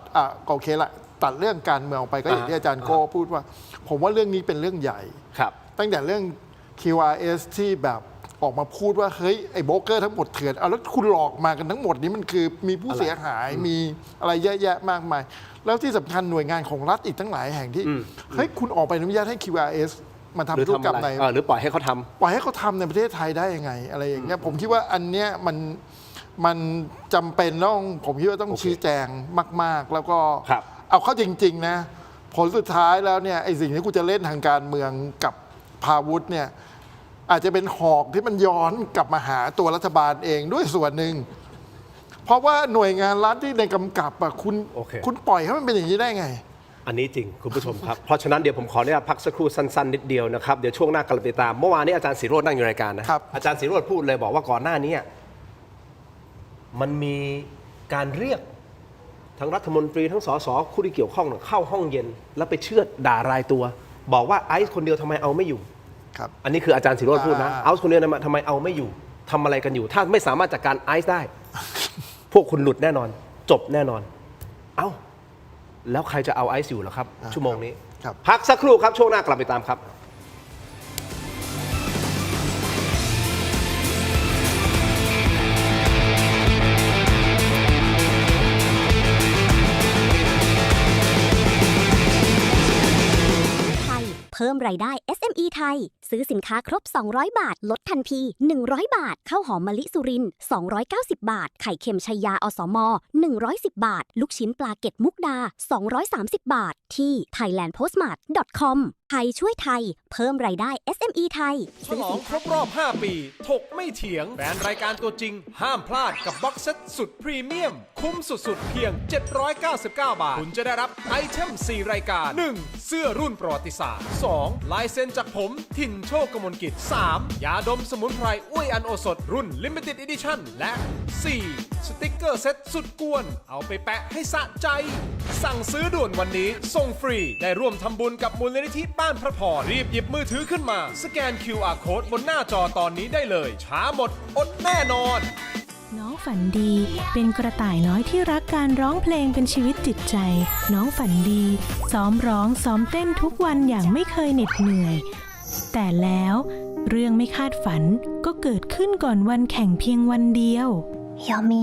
โอเคละตัดเรื่องการเมืองออกไปก็อย่างที่อาจารย์โก้พูดว่า ผมว่าเรื่องนี้เป็นเรื่องใหญ่ ครับ ตั้งแต่เรื่อง QRS ที่แบบออกมาพูดว่าเฮ้ยไอ้โบรกเกอร์ทั้งหมดเถื่อนเอาแล้วคุณหลอกมากันทั้งหมดนี้มันคือมีผู้เสียหายมีอะไรเยอะแยะมากมาย แล้วที่สำคัญหน่วยงานของรัฐอีกตั้งหลายแห่งที่เฮ้ยคุณออกไปอนุญาตให้ QRS มา หรือ ทำธุร ทำ กรร อะ ม ไร ใน หรือปล่อยให้เขาทำ ปล่อยให้เขาทำในประเทศไทยได้ยังไงอะไรอย่างเงี้ยผมคิดว่าอันเนี้ยมันจำเป็นต้องผมคิดว่าต้อง โอเค ชี้แจงมาก ๆ แล้วก็ ครับ เอาเข้าจริง ๆ นะ ผลสุดท้ายแล้วเนี่ยไอ้สิ่งที่กูจะเล่นทางการเมืองกับพาวุฒิเนี่ยอาจจะเป็นหอกที่มันย้อนกลับมาหาตัวรัฐบาลเองด้วยส่วนหนึ่ง เพราะว่าหน่วยงานรัฐที่ในกำกับอะคุณปล่อยให้มันเป็นอย่างนี้ได้ไง อันนี้จริงคุณผู้ชมครับ เพราะฉะนั้นเดี๋ยวผมขออนุญาตพักสักครู่สั้นๆนิดเดียวนะครับเดี๋ยวช่วงหน้ากลับไปตามเมื่อวานนี้อาจารย์ศิโรจน์นั่งอยู่รายการนะครับ อาจารย์ศิโรจน์พูดเลยบอกว่าก่อนหน้านี้มันมีการเรียกทั้งรัฐมนตรีทั้งสสผู้ที่เกี่ยวข้องเข้าห้องเย็น แล้วไปเชือดด่ารายตัว บอกว่าไอซ์คนเดียวทำไมเอาไม่อยู่ ครับ อันนี้คืออาจารย์ศิโรจน์พูดนะไอซ์คนเดียวทำไมเอาไม่อยู่ทำอะไรกันอยู่ ถ้าไม่สามารถจัดการไอซ์ได้ พวกคุณหลุดแน่นอน จบแน่นอน เอ้าแล้วใครจะเอาไอซ์อยู่ล่ะครับ ชั่วโมงนี้ ครับ พักสักครู่ครับช่วงหน้ากลับไปตามครับ ไทยเพิ่มรายได้ SME ไทย ซื้อสินค้าครบ 200 บาท ลดทันที 100 บาท ข้าวหอมมะลิสุรินทร์290 บาท ไข่เค็มชัยยาอสม110 บาท ลูกชิ้นปลาเก็ตมุกดา 230 บาท ที่ thailandpostmart.com ไทยช่วยไทย เพิ่มรายได้ SME ไทย ฉลองครบรอบ 5 ปี ถกไม่เถียงแฟนรายการตัวจริง ห้ามพลาดกับบ็อกเซตสุดพรีเมียม คุ้มสุดๆ เพียง 799 บาท คุณจะได้รับไอเทม 4 รายการ 1. เสื้อรุ่นประวัติศาสตร์ 2. ลายเซ็นจากผม ถิ่นโชคกมลกิจ 3. ยาดมสมุนไพรอุ้ยอันโอสถรุ่น Limited Edition และ 4. สติกเกอร์เซ็ตสุดกวน เอาไปแปะให้สะใจ สั่งซื้อด่วนวันนี้ส่งฟรีได้ร่วมทำบุญกับมูลนิธิบ้านพระพรรีบหยิบมือถือขึ้นมาสแกน QR Code บนหน้าจอตอนนี้ได้เลย ช้าหมดอดแน่นอน น้องฝันดีเป็นกระต่ายน้อยที่รักการร้องเพลงเป็นชีวิตจิตใจ น้องฝันดีซ้อมร้องซ้อมเต้นทุกวันอย่างไม่เคยเหน็ดเหนื่อย แต่แล้วเรื่องไม่คาดฝันก็เกิดขึ้นก่อนวันแข่งเพียงวันเดียว ยอมมี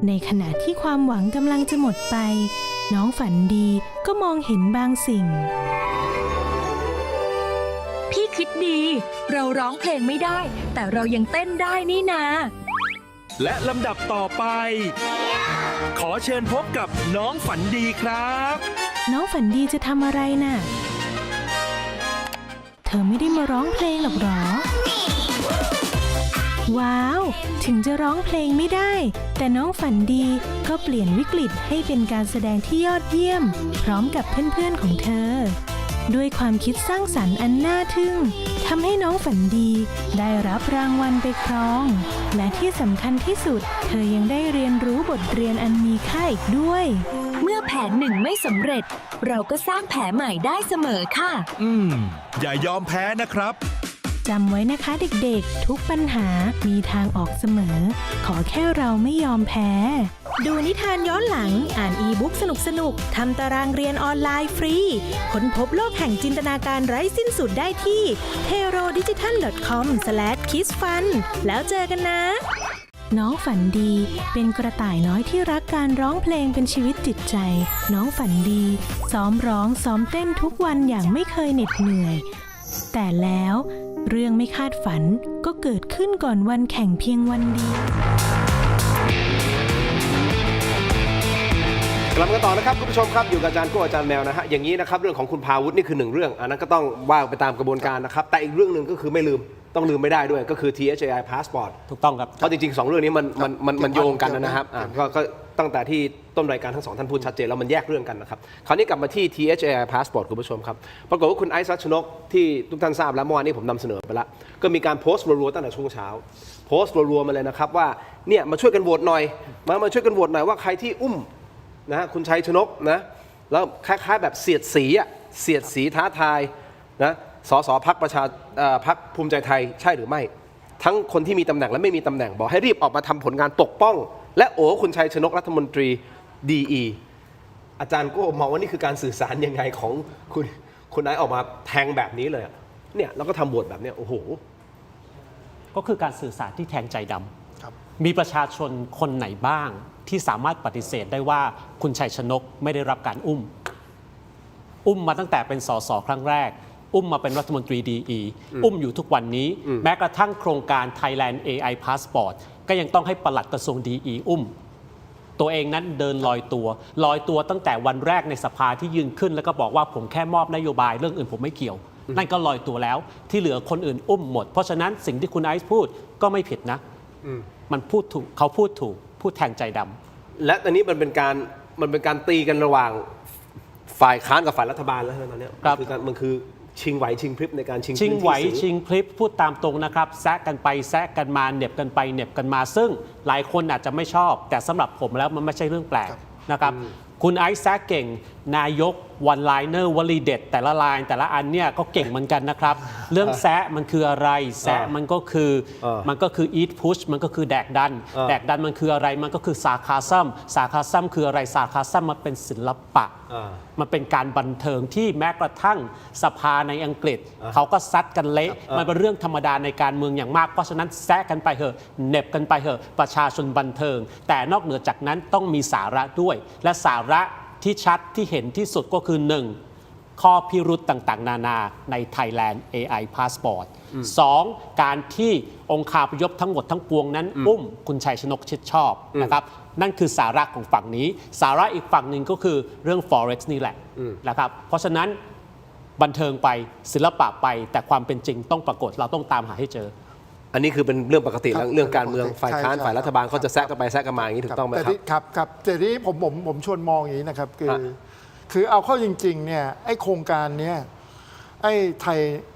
ในขณะที่ความหวังกำลังจะหมดไป น้องฝันดีก็มองเห็นบางสิ่ง พี่คิดดี เราร้องเพลงไม่ได้ แต่เรายังเต้นได้นี่นา และลำดับต่อไป ขอเชิญพบกับน้องฝันดีครับ น้องฝันดีจะทำอะไรน่ะ เธอไม่ได้มาร้องเพลงหรอกหรอ ว้าว ถึงจะร้องเพลงไม่ได้ แต่น้องฝันดีก็เปลี่ยนวิกฤตให้เป็นการแสดงที่ยอดเยี่ยม พร้อมกับเพื่อนๆของเธอ ด้วยความคิดสร้างสรรค์อันน่าทึ่งทำให้น้องฝันดีได้รับรางวัลไปครอง และที่สำคัญที่สุด เธอยังได้เรียนรู้บทเรียนอันมีค่าอีกด้วย เมื่อแผนหนึ่งไม่สำเร็จ เราก็สร้างแผนใหม่ได้เสมอค่ะ อย่ายอมแพ้นะครับ จำไว้นะคะเด็กๆ ทุกปัญหามีทางออกเสมอ ขอแค่เราไม่ยอมแพ้ ดูนิทานย้อนหลัง อ่านอีบุ๊กสนุกๆ ทำตารางเรียนออนไลน์ฟรี ค้นพบโลกแห่งจินตนาการไร้สิ้นสุดได้ที่ herodigital.com/kidsfun แล้วเจอกันนะ น้องฝันดีเป็นกระต่ายน้อยที่รักการร้องเพลงเป็นชีวิตจิตใจ น้องฝันดีซ้อมร้องซ้อมเต้นทุกวันอย่างไม่เคยเหน็ดเหนื่อย แต่แล้วเรื่องไม่คาดฝันก็เกิดขึ้นก่อนวันแข่งเพียงวันเดียว กลับมากันต่อนะครับคุณผู้ชมครับอยู่กับอาจารย์โก้อาจารย์แมวนะฮะอย่างนี้นะครับเรื่องของคุณพาวุฒินี่คือหนึ่งเรื่องอันนั้นก็ต้องว่าไปตามกระบวนการนะครับแต่อีกเรื่องหนึ่งก็คือไม่ลืมต้องลืมไม่ได้ด้วยก็คือ THAI passport ถูกต้องครับ เพราะจริงๆ2เรื่องนี้มันโยงกันนะครับก็ตั้งแต่ที่ต้นรายการทั้งสองท่านพูดชัดเจนแล้วมันแยกเรื่องกันนะครับคราวนี้กลับมาที่ THAI passport คุณผู้ชมครับปรากฏว่าคุณไอซ์รัชนกที่ทุกท่านทราบแล้วเมื่อวานนี้ผมนำเสนอไปแล้วก็มีการโพสต์รัวๆตั้งแต่ช่วงเช้าโพสต์รัวๆมาเลยนะครับว่าเนี่ยมาช่วยกันโหวตหน่อยมาช่วยกันโหวตหน่อยว่าใครที่อุ้มนะคุณชัยชนกนะแล้วคล้ายๆแบบเสียดสีท้าทายนะสสพรรคภูมิใจไทยใช่หรือไม่ทั้งคนที่มีตำแหน่งและไม่มีตำแหน่งบอกให้รีบออกมาทำผลงานปกป้องและโอ้คุณชัยชนกรัฐมนตรีดีอาจารย์ก็มองว่านี่คือการสื่อสารยังไงของคุณนายออกมาแทงแบบนี้เลยเนี่ยแล้วก็ทำบทแบบเนี้ยโอ้โห ก็คือการสื่อสารที่แทงใจดำมีประชาชนคนไหนบ้างที่สามารถปฏิเสธได้ว่าคุณชัยชนกไม่ได้รับการอุ้มมาตั้งแต่เป็นสสครั้งแรกอุ้มมาเป็นรัฐมนตรีดีอุ้มอยู่ทุกวันนี้แม้กระทั่งโครงการ Thailand AI Passport ก็ยังต้องให้ปลัดกระทรวงดีอุ้มตัวเองนั้นเดินลอยตัวตั้งแต่วันแรกในสภาที่ยืนขึ้นแล้วก็บอกว่าผมแค่มอบนโยบายเรื่องอื่นผมไม่เกี่ยวนั่นก็ลอยตัวแล้วที่เหลือคนอื่นอุ้มหมดเพราะฉะนั้นสิ่งที่คุณไอซ์พูดก็ไม่ผิดนะมันพูดถูกเขาพูดถูกพูดแทงใจดำและตอนนี้มันเป็นการตีกันระหว่างฝ่ายค้านกับฝ่ายรัฐบาลแล้วตอนนี้มันคือชิงไหวชิงพริบในการชิงพื้นที่ ชิงไหวชิงพริบพูดตามตรงนะครับแซะกันไปแซะกันมาเหน็บกันไปเหน็บกันมาซึ่งหลายคนอาจจะไม่ชอบแต่สำหรับผมแล้วมันไม่ใช่เรื่องแปลกนะครับคุณไอซ์แซะเก่งนายกวันไลเนอร์วลีเด็ดแต่ละไลน์แต่ละอันเนี่ยก็เก่งเหมือนกันนะครับเรื่องแซะมันคืออะไรแซะมันก็คือ eat push มันก็คือแดกดันมันคืออะไรมันก็คือซาคาซัมคืออะไรซาคาซัมมันเป็นศิลปะมันเป็นการบันเทิงที่แม้กระทั่งสภาในอังกฤษเขาก็ซัดกันเละมันเป็นเรื่องธรรมดาในการเมืองอย่างมากเพราะฉะนั้นแซะกันไปเถอะเหน็บกันไปเถอะประชาชนบันเทิงแต่นอกเหนือจากนั้นต้องมีสาระด้วยและสาระที่ชัดที่เห็นที่สุดก็คือ 1. ข้อพิรุธต่างๆนานาใน Thailand AI Passport 2. การที่องคาพยพทั้งหมดทั้งปวงนั้นอุ้มคุณชัยชนกชิดชอบนะครับนั่นคือสาระของฝั่งนี้สาระอีกฝั่งหนึ่งก็คือเรื่อง Forex นี่แหละนะครับเพราะฉะนั้นบันเทิงไปศิลปะไปแต่ความเป็นจริงต้องปรากฏเราต้องตามหาให้เจออันนี้คือเป็นเรื่องปกติแล้วเรื่องการเมืองฝ่ายค้านฝ่ายรัฐบาลเขาจะแซะกันไปแซะกันมาอย่างนี้ถูกต้องไหมครับครับแต่ที่ผมชวนมองอย่างนี้นะครับคือเอาเข้าจริงๆเนี่ยไอ้โครงการเนี้ยไอ้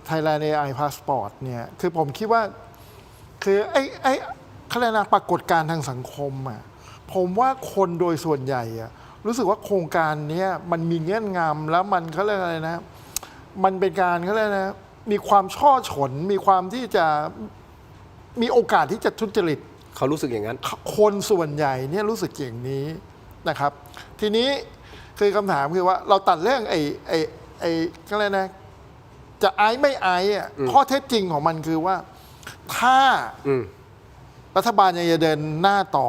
Thailand AI Passport เนี่ยคือผมคิดว่าคือไอ้เขาเรียกนะปรากฏการณ์ทางสังคมอ่ะผมว่าคนโดยส่วนใหญ่อะรู้สึกว่าโครงการนี้มันมีเงื่อนงำแล้วมันเขาเรียกอะไรนะมันเป็นการเขาเรียกนะมีความช่อฉนมีความที่จะมีโอกาสที่จะทุจริตเขารู้สึกอย่างนั้นคนส่วนใหญ่เนี่ยรู้สึกอย่างนี้นะครับทีนี้คือคำถามคือว่าเราตัดเรื่องไอ้ก็เลยนะจะไอ้ไม่ไอ้อะข้อเท็จจริงของมันคือว่าถ้ารัฐบาลยังจะเดินหน้าต่อ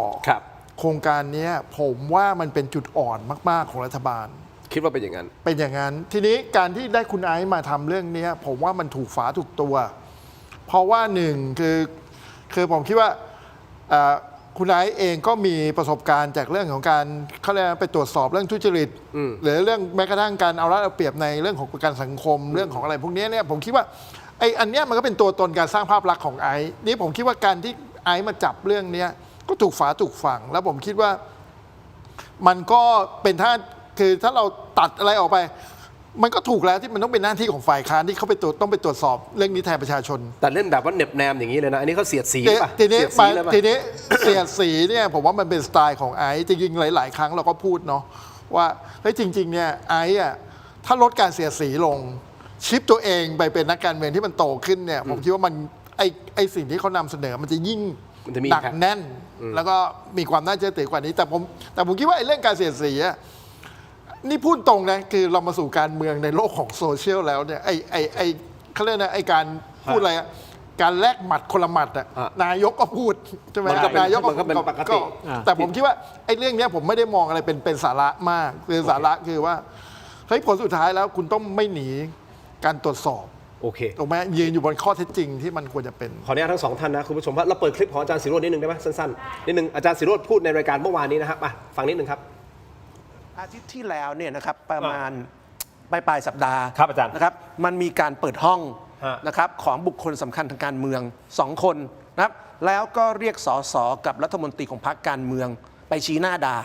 โครงการนี้ผมว่ามันเป็นจุดอ่อนมากๆของรัฐบาลคิดว่าเป็นอย่างนั้นเป็นอย่างนั้นทีนี้การที่ได้คุณไอซ์มาทำเรื่องนี้ผมว่ามันถูกฝาถูกตัวเพราะว่าหนึ่งคือผมคิดว่าคุณไอซ์เองก็มีประสบการณ์จากเรื่องของการเขาเรียกไปตรวจสอบเรื่องทุจริตหรือเรื่องแม้กระทั่งการเอารัดเอาเปรียบในเรื่องของประกันสังคมเรื่องของอะไรพวกนี้เนี่ยผมคิดว่าไอ้อันเนี้ยมันก็เป็นตัวตนการสร้างภาพลักษณ์ของไอซ์นี่ผมคิดว่าการที่ไอซ์มาจับเรื่องนี้ก็ถูกฝาถูกฝังแล้วผมคิดว่ามันก็เป็นท่าคือถ้าเราตัดอะไรออกไปมันก็ถูกแล้วที่มันต้องเป็นหน้าที่ของฝ่ายค้านที่เขาไปต้องไปตรวจสอบเรื่องนี้แทนประชาชนแต่เล่นแบบว่าเน็บแนมอย่างนี้เลยนะอันนี้เขาเสียดสีป่ะทีนี้เสียดสีเนี่ยผมว่ามันเป็นสไตล์ของไอซ์จริงๆหลายๆครั้งเราก็พูดเนาะว่าเฮ้ยจริงๆเนี่ยไอซ์อ่ะถ้าลดการเสียดสีลงชิปตัวเองไปเป็นนักการเมืองที่มันโตขึ้นเนี่ยผมคิดว่ามันไอสิ่งที่เขานำเสนอมันจะยิ่งหนักแน่นแล้วก็มีความน่าเชื่อถือกว่านี้แต่ผมคิดว่าไอ้เรื่องการเสียดสีนี่พูดตรงนะคือเรามาสู่การเมืองในโลกของโซเชียลแล้วเนี่ยไอเขาเรียกนะไอการพูดอะไร การแลกหมัดคนละหมัดอ่ะนายกก็พูดใช่ไหม มันก็เป็น นายก มันก็เป็นปกติ แต่ผมคิดว่าไอ้เรื่องเนี้ยผมไม่ได้มองอะไรเป็นสาระมากคือสาระคือว่าเฮ้ยผลสุดท้ายแล้วคุณต้องไม่หนีการตรวจสอบ โอเค ถูกไหมยืนอยู่บนข้อเท็จจริงที่มันควรจะเป็น ขออนุญาตทั้งสองท่านนะคุณผู้ชมว่าเราเปิดคลิปของอาจารย์ศิโรจน์นิดนึงได้ไหมสั้นๆนิดนึงอาจารย์ศิโรจน์พูดในรายการเมื่อวานนี้นะครับฟังนิดนึงครับ อาทิตย์ที่แล้วเนี่ยนะครับประมาณปลายสัปดาห์ ครับอาจารย์ นะครับมันมีการเปิดห้อง ฮะ นะครับของบุคคลสำคัญทางการเมือง 2 คนนะครับแล้วก็เรียกสสกับรัฐมนตรีของพรรคการเมืองไปชี้หน้าด่า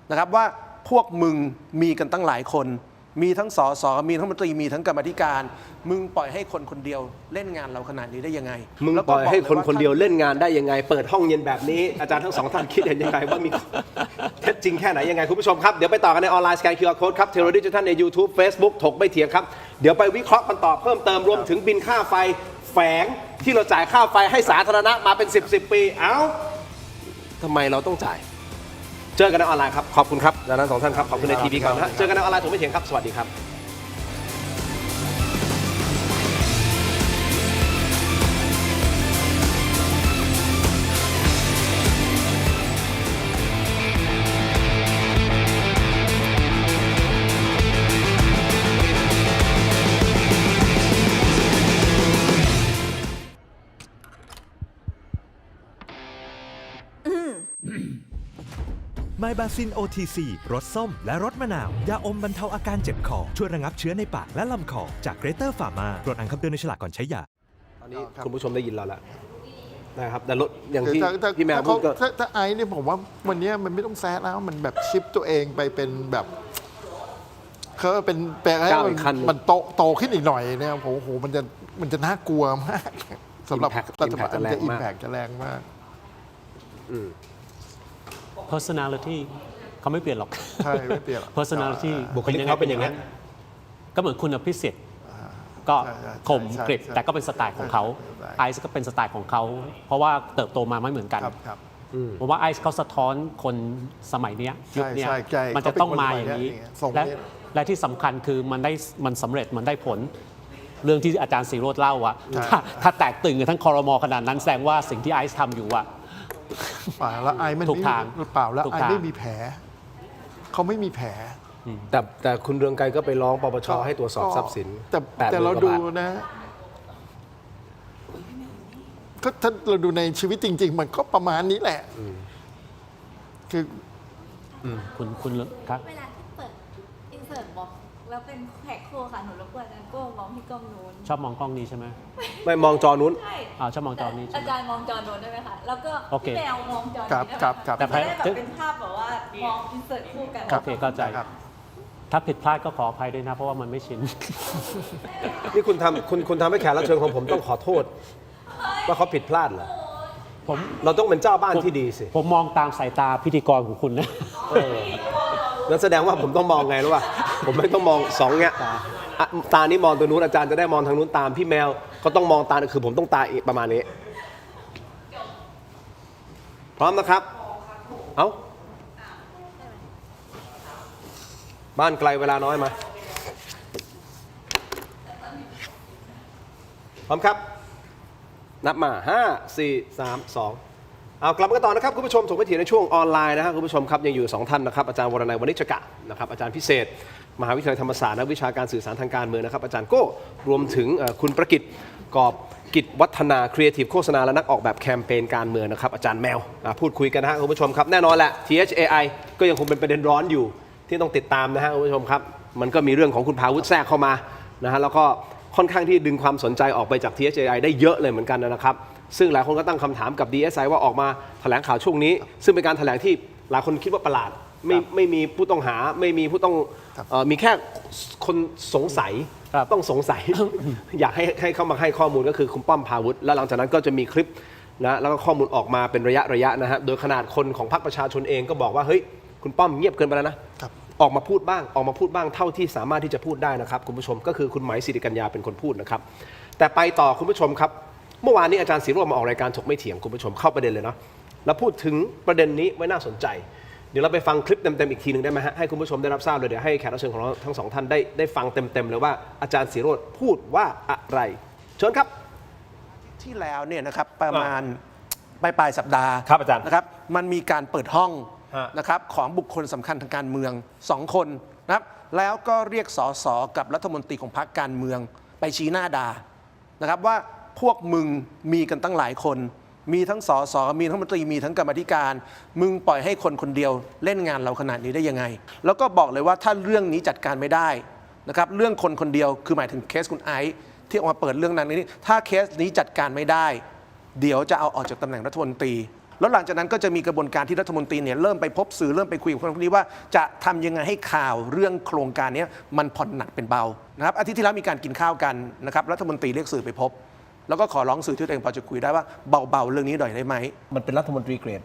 นะครับว่าพวกมึงมีกันตั้งหลายคน มีทั้งสสมีทั้งรัฐมนตรีมีทั้งกรรมาธิการมึงปล่อยให้คนคนเดียวเล่นงานเราขนาดนี้ได้ยังไง มึง แล้ว ป ก็ ล่อยให้คน บก คนเดียวเล่นงานได้ยังไง เปิดห้องเย็นแบบนี้อาจารย์ทั้งสองท่านคิดเห็นยังไงว่ามีเท็จจริงแค่ไหนยังไงคุณผู้ชมครับเดี๋ยวไปต่อกันในออนไลน์สแกน QR Code ครับเทเลดิจิทัลใน YouTube Facebook ถกไม่เถียงครับเดี๋ยวไปวิเคราะห์กันต่อเพิ่มเติมรวมถึงบินค่าไฟแฝงที่เราจ่ายค่าไฟให้สาธารณะมาเป็น10 ปีเอ้าทำไมเราต้องจ่ายเจอกันในออนไลน์ครับขอบคุณครับอาจารย์ทั้งสองท่านครับขอบคุณในทีวีก่อนนะฮะเจอกันในออนไลน์ถกไม่เถียงครับสวัสดีครับไมบาซิน OTC รสส้มและรสมะนาวยาอมบรรเทาอาการเจ็บคอช่วยระงับเชื้อในปากและลำคอจากเกรเตอร์ฟาร์มาตรวจอ่านคำเตือนในฉลากก่อนใช้ยา ตอนนี้คุณผู้ชมได้ยินเราแล้วนะครับแต่รถอย่าง คือ ที่ ถ้า พี่แมวพูดก็ ถ้าไอ้เนี่ยผมว่าวันนี้มันไม่ต้องแซะแล้วมันแบบชิปตัวเองไปเป็นแบบเขาเป็นแปลให้ ก้าวอีกขั้นหนึ่ง มันโตขึ้นอีกหน่อยเนี่ยโอ้โหมันจะน่ากลัวมากสำหรับ Impact รัฐบาล จะแรง จะอิม มาก แพกจะแรงมาก personality เขาไม่เปลี่ยนหรอก ใช่ไม่เปลี่ยนหรอก personality บุคลิกเขาเป็นอย่างนั้น ก็เหมือนคุณอภิสิทธิ์ก็ ใช่ใช่ ข่ม ใช่ กริบ ใช่ แต่ก็เป็นสไตล์ของเขา ใช่ ไอซ์ก็เป็นสไตล์ของเขาเพราะว่าเติบโตมาไม่เหมือนกัน ครับ เพราะว่าไอซ์เขาสะท้อนคนสมัยเนี้ยยุคเนี้ย ใช่ใช่ มันจะต้องมาอย่างนี้ เขาเป็นคนสมัยเนี้ย และที่สำคัญคือมันสำเร็จมันได้ผล เรื่องที่อาจารย์ศรีโรจน์เล่าอะถ้าแตกตื่นกันทั้งคอรมอขนาดนั้นแสดงว่าสิ่งที่ไอซ์ทำอยู่อะ เปล่าแล้วไอ้มัน ถูกทาง เปล่าแล้ว ถูก ไอ้ ทาง ไม่มีแผลเขาไม่มีแผล แต่คุณเรืองไกรก็ไปร้องปปชให้ตรวจสอบทรัพย์สิน แต่เรา 80,000 ดู กว่าบาท นะก็ถ้าเราดูในชีวิตจริง ๆ มันก็ประมาณนี้แหละคือ คุณครับ เวลาที่เปิดอินเสิร์ตบอกแล้วเป็นแขกโคค่ะ หนูรบกวนอาจารย์โก้มองที่กล้องนู้น ชอบมองกล้องนี้ใช่ไหม ไม่มองจอนู้น ใช่ ชอบมองจอนี้ใช่ อา ไหม จารย์มองจอนู้นได้ไหมคะ แล้วก็ โอเค พี่แมวมองจอนี้ ครับ ได้ไหม ครับครับ แต่ จะได้แบบเป็นภาพแบบว่ามองอินเสิร์ตคู่กัน โอเคเข้าใจ ครับ ถ้าผิดพลาดก็ขออภัยด้วยนะ เพราะว่ามันไม่ชิน นี่คุณทำให้แขกรับเชิญของผมต้องขอโทษว่าเขาผิดพลาดเหรอ ผม เราต้องเป็นเจ้าบ้านที่ดีสิ ผมมองตามสายตาพิธีกรของคุณนะ งั้นแสดงว่าผมต้องมองไงรู้ป่ะผมไม่ต้องมองสองเงี้ยอ่ะตานี้มองตัวนู้นอาจารย์จะได้มองทางนู้นตามพี่แมวก็ต้องมองตาคือผมต้องตาอีกประมาณนี้ พร้อมนะครับ เอ้าบ้านไกลเวลาน้อยมาพร้อมครับ นับมา 5 4 3 2 เอากลับมากันต่อนะครับคุณผู้ชมถกไม่เถียงในช่วงออนไลน์นะครับคุณผู้ชมครับยังอยู่2ท่านนะครับอาจารย์วรนัยวณิชกะนะครับอาจารย์พิเศษ มหาวิทยาลัยธรรมศาสตร์นักวิชาการสื่อสารทางการเมืองนะครับอาจารย์โก้รวมถึงคุณประกิตกอบกิจวัฒนาครีเอทีฟโฆษณาและนักออกแบบแคมเปญการเมืองนะครับอาจารย์แมวพูดคุยกันนะครับคุณผู้ชมครับแน่นอนแหละ THAI ก็ยังคงเป็นประเด็นร้อนอยู่ที่ต้องติดตามนะฮะคุณผู้ชมครับมันก็มีเรื่องของคุณภาวุฒิแทรกเข้ามานะฮะแล้วก็ค่อนข้างที่ดึงความสนใจออกไปจาก THAI ได้เยอะเลยเหมือนกันนะครับซึ่งหลายคนก็ตั้งคำถามกับ DSI ว่าออกมาแถลงข่าวช่วงนี้ซึ่งเป็นการแถลงที่หลายคนคิดว่าประหลาดไม่มีผู้ต้องหาไม่มีผู้ต้องมีแค่คนสงสัยต้องสงสัย อยากให้เข้ามาให้ข้อมูลก็คือคุณป้อมพาวุฒิแล้วหลังจากนั้นก็จะมีคลิปนะแล้วก็ข้อมูลออกมาเป็นระยะนะฮะโดยขนาดคนของพรรคประชาชนเองก็บอกว่าเฮ้ยคุณป้อมเงียบเกินไปแล้วนะออกมาพูดบ้างเท่าที่สามารถที่จะพูดได้นะครับคุณผู้ชมก็คือคุณไหมศิริกัญญาเป็นคนพูดนะครับแต่ไปต่อคุณผู้ชมครับเมื่อวานนี้อาจารย์ศรีโรจน์มาออกรายการถกไม่เถียงคุณผู้ชมเข้าประเด็นเลยเนาะแล้วพูดถึงประเด็นนี้ไว้น่าสนใจเดี๋ยวเราไปฟังคลิปเต็มๆอีกทีหนึ่งได้ไหมฮะให้คุณผู้ชมได้รับทราบเลยเดี๋ยวให้แขกรับเชิญของเราทั้งสองท่านได้ฟังเต็มๆเลยว่าอาจารย์ศรีโรจน์พูดว่าอะไรเชิญครับ ที่แล้วเนี่ยนะครับประมาณปลายสัปดาห์ ครับอาจารย์ นะครับมันมีการเปิดห้อง ฮะ นะครับของบุคคลสำคัญทางการเมือง2 คนนะครับแล้วก็เรียกสสกับรัฐมนตรีของพรรคการเมืองไปชี้หน้าด่านะครับว่าพวกมึงมีกันตั้งหลายคน มีทั้งสสมีทั้งรัฐมนตรีมีทั้งกรรมาธิการมึงปล่อยให้คนคนเดียวเล่นงานเราขนาดนี้ได้ยังไง แล้วก็บอกเลยว่าถ้าเรื่องนี้จัดการไม่ได้นะครับเรื่องคนคนเดียวคือหมายถึงเคสคุณไอซ์ที่ออกมาเปิดเรื่องนั้นนี้ถ้าเคสนี้จัดการไม่ได้เดี๋ยวจะเอาออกจากตำแหน่งรัฐมนตรีแล้วหลังจากนั้นก็จะมีกระบวนการที่รัฐมนตรีเนี่ยเริ่มไปพบสื่อเริ่มไปคุยกับคนคนนี้ว่าจะทำยังไงให้ข่าวเรื่องโครงการนี้มันผ่อนหนักเป็นเบานะครับอาทิตย์ที่แล้วมีการกินข้าวกันนะครับรัฐมนตรีเรียกสื่อไปพบแล้วก็ขอร้องสื่อที่ตัวเองพอจะคุยได้ว่าเบาๆเรื่องนี้หน่อยได้ไหม มันเป็นรัฐมนตรีเกรด